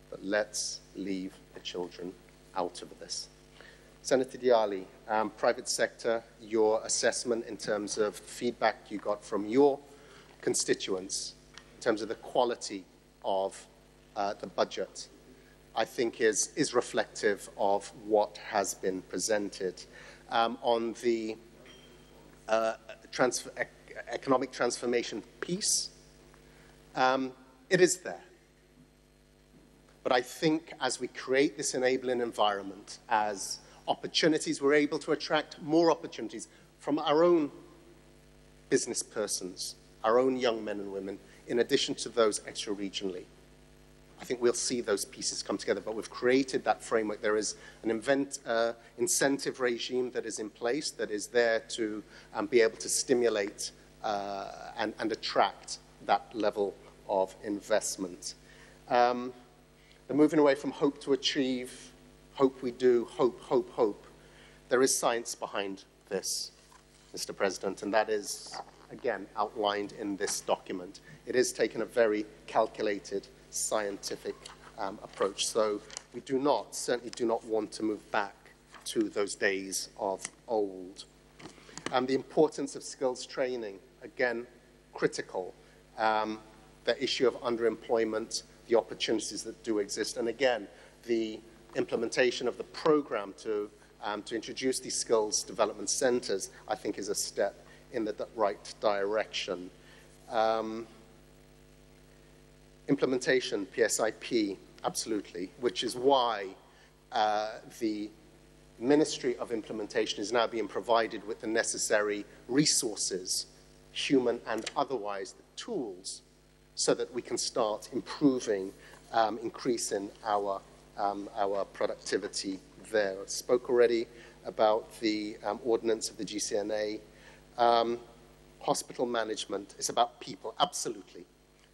But let's leave the children out of this. Senator Diali, private sector, your assessment in terms of feedback you got from your constituents, in terms of the quality of the budget, I think is reflective of what has been presented. On the economic transformation piece, it is there. But I think as we create this enabling environment, as opportunities, we're able to attract more opportunities from our own business persons, our own young men and women, in addition to those extra-regionally. I think we'll see those pieces come together, but we've created that framework. There is an incentive regime that is in place that is there to be able to stimulate and attract that level of investment. The moving away from hope to achieve, hope we do, hope, hope, hope. There is science behind this, Mr. President, and that is, again, outlined in this document. It is taken a very calculated, scientific approach. So we certainly do not want to move back to those days of old. The importance of skills training, again, critical. The issue of underemployment, the opportunities that do exist, and again, the implementation of the program to introduce these skills development centers, I think is a step in the right direction. Implementation, PSIP, absolutely, which is why the Ministry of Implementation is now being provided with the necessary resources, human and otherwise, the tools, so that we can start improving, increasing our productivity there. I spoke already about the ordinance of the GCNA. Hospital management is about people, absolutely.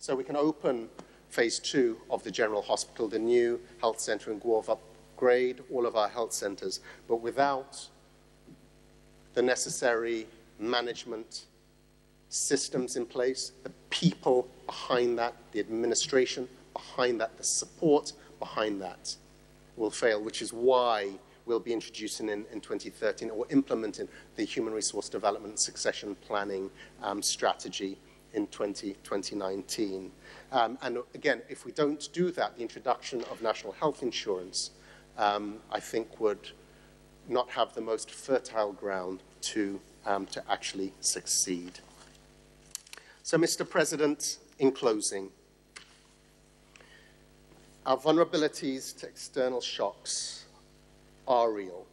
So we can open phase 2 of the General Hospital, the new health center in Guelph, upgrade all of our health centers, but without the necessary management systems in place, the people behind that, the administration behind that, the support behind that will fail, which is why we'll be introducing in 2013 or implementing the Human Resource Development Succession Planning strategy in 2019. And again, if we don't do that, the introduction of national health insurance, I think would not have the most fertile ground to actually succeed. So, Mr. President, In closing, our vulnerabilities to external shocks are real,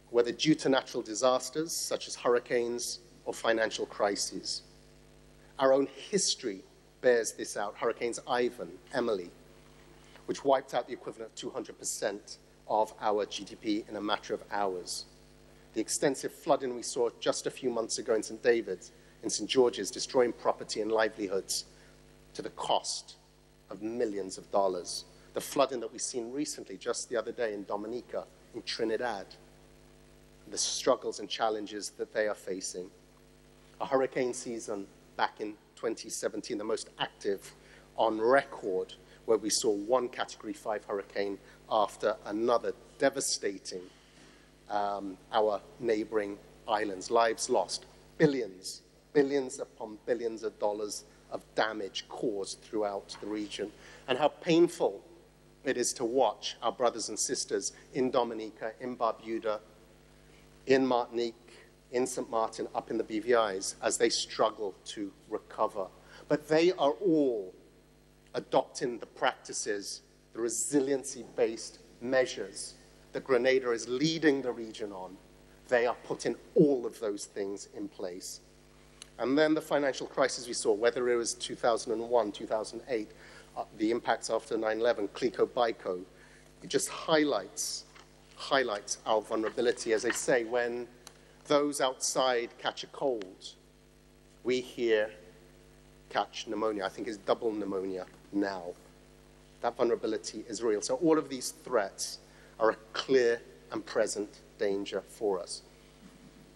whether due to natural disasters such as hurricanes or financial crises. Our own history bears this out. Hurricanes Ivan, Emily, which wiped out the equivalent of 200% of our GDP in a matter of hours. The extensive flooding we saw just a few months ago in St. David's, in St. George's, destroying property and livelihoods to the cost of millions of dollars. The flooding that we've seen recently, just the other day in Dominica, in Trinidad, the struggles and challenges that they are facing. A hurricane season back in 2017, the most active on record, where we saw one Category 5 hurricane after another, devastating our neighboring islands. Lives lost, billions upon billions of dollars of damage caused throughout the region. And how painful it is to watch our brothers and sisters in Dominica, in Barbuda, in Martinique, in St. Martin, up in the BVIs, as they struggle to recover. But they are all adopting the practices, the resiliency-based measures that Grenada is leading the region on. They are putting all of those things in place. And then the financial crisis we saw, whether it was 2001, 2008, the impacts after 9/11, Cleco-Bico, it just highlights our vulnerability. As I say, when those outside catch a cold, we here catch pneumonia. I think it's double pneumonia now. That vulnerability is real. So all of these threats are a clear and present danger for us.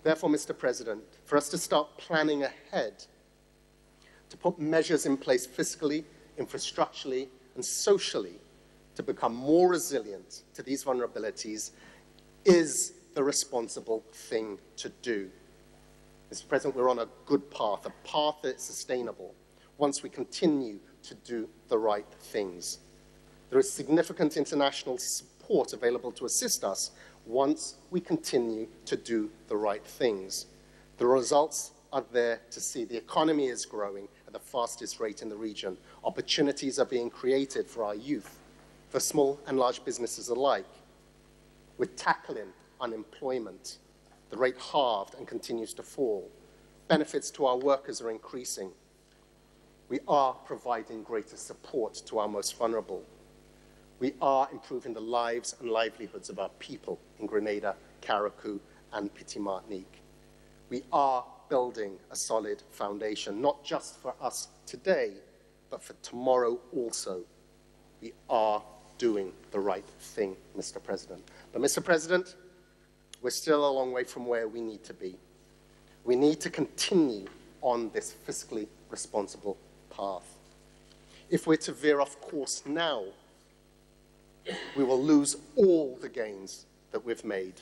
Therefore, Mr. President, for us to start planning ahead, to put measures in place fiscally, infrastructurally, and socially to become more resilient to these vulnerabilities is the responsible thing to do. Mr. President, we're on a good path, a path that's sustainable once we continue to do the right things. There is significant international support available to assist us once we continue to do the right things. The results are there to see. The economy is growing at the fastest rate in the region. Opportunities are being created for our youth, for small and large businesses alike. We're tackling unemployment. The rate halved and continues to fall. Benefits to our workers are increasing. We are providing greater support to our most vulnerable. We are improving the lives and livelihoods of our people in Grenada, Carriacou, and Petite Martinique. We are building a solid foundation, not just for us today, but for tomorrow also. We are doing the right thing, Mr. President. But, Mr. President, we're still a long way from where we need to be. We need to continue on this fiscally responsible path. If we're to veer off course now, we will lose all the gains that we've made,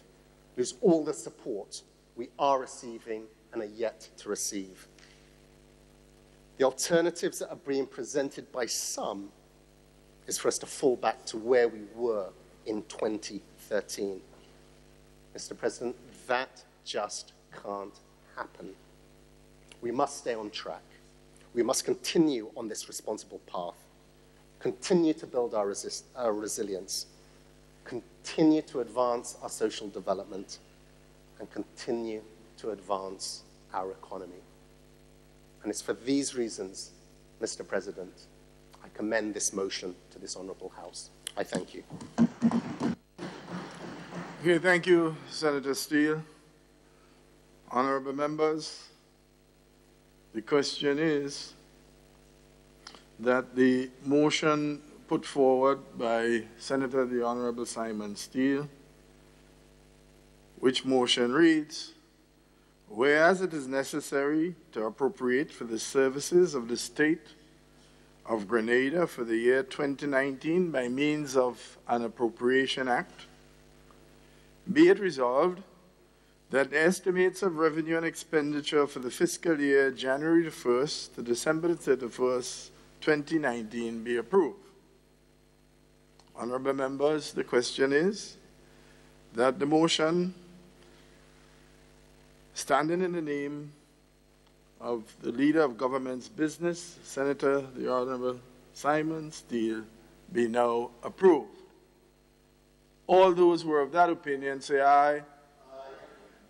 lose all the support we are receiving and are yet to receive. The alternatives that are being presented by some is for us to fall back to where we were in 2013. Mr. President, that just can't happen. We must stay on track. We must continue on this responsible path, continue to build our resilience, continue to advance our social development, and continue to advance our economy. And it's for these reasons, Mr. President, I commend this motion to this Honourable House. I thank you. Okay, thank you, Senator Steele. Honourable members, the question is that the motion put forward by Senator the Honourable Simon Steele, which motion reads, whereas it is necessary to appropriate for the services of the State of Grenada for the year 2019 by means of an Appropriation Act, be it resolved that the estimates of revenue and expenditure for the fiscal year January the 1st to December the 31st, 2019 be approved. Honourable members, the question is that the motion standing in the name of the Leader of Government's Business, Senator the Honorable Simon Steele, be now approved. All those who are of that opinion say aye. Aye.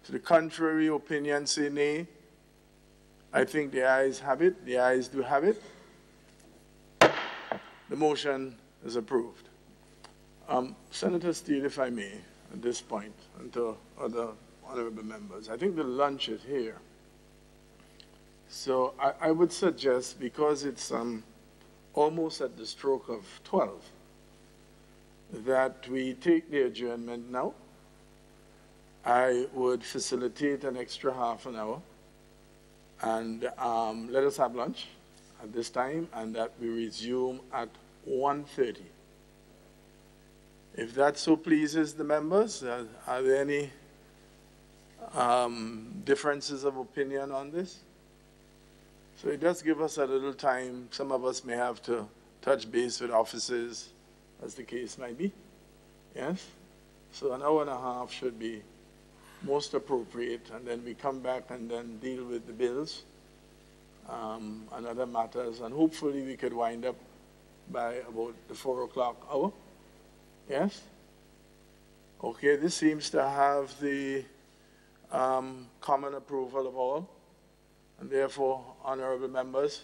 To the contrary opinion say nay. I think the ayes have it. The ayes do have it. The motion is approved. Senator Steele, if I may, at this point, and to other honorable members, I think the lunch is here. So I would suggest, because it's almost at the stroke of 12, that we take the adjournment now. I would facilitate an extra half an hour, and let us have lunch at this time, and that we resume at 1:30. If that so pleases the members, are there any differences of opinion on this? So it does give us a little time. Some of us may have to touch base with officers, as the case might be. Yes? So an hour and a half should be most appropriate, and then we come back and then deal with the bills and other matters, and hopefully we could wind up by about the 4 o'clock hour. Yes? Okay, this seems to have the common approval of all, and therefore, honorable members,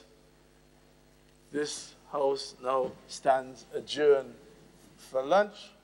this House now stands adjourned for lunch.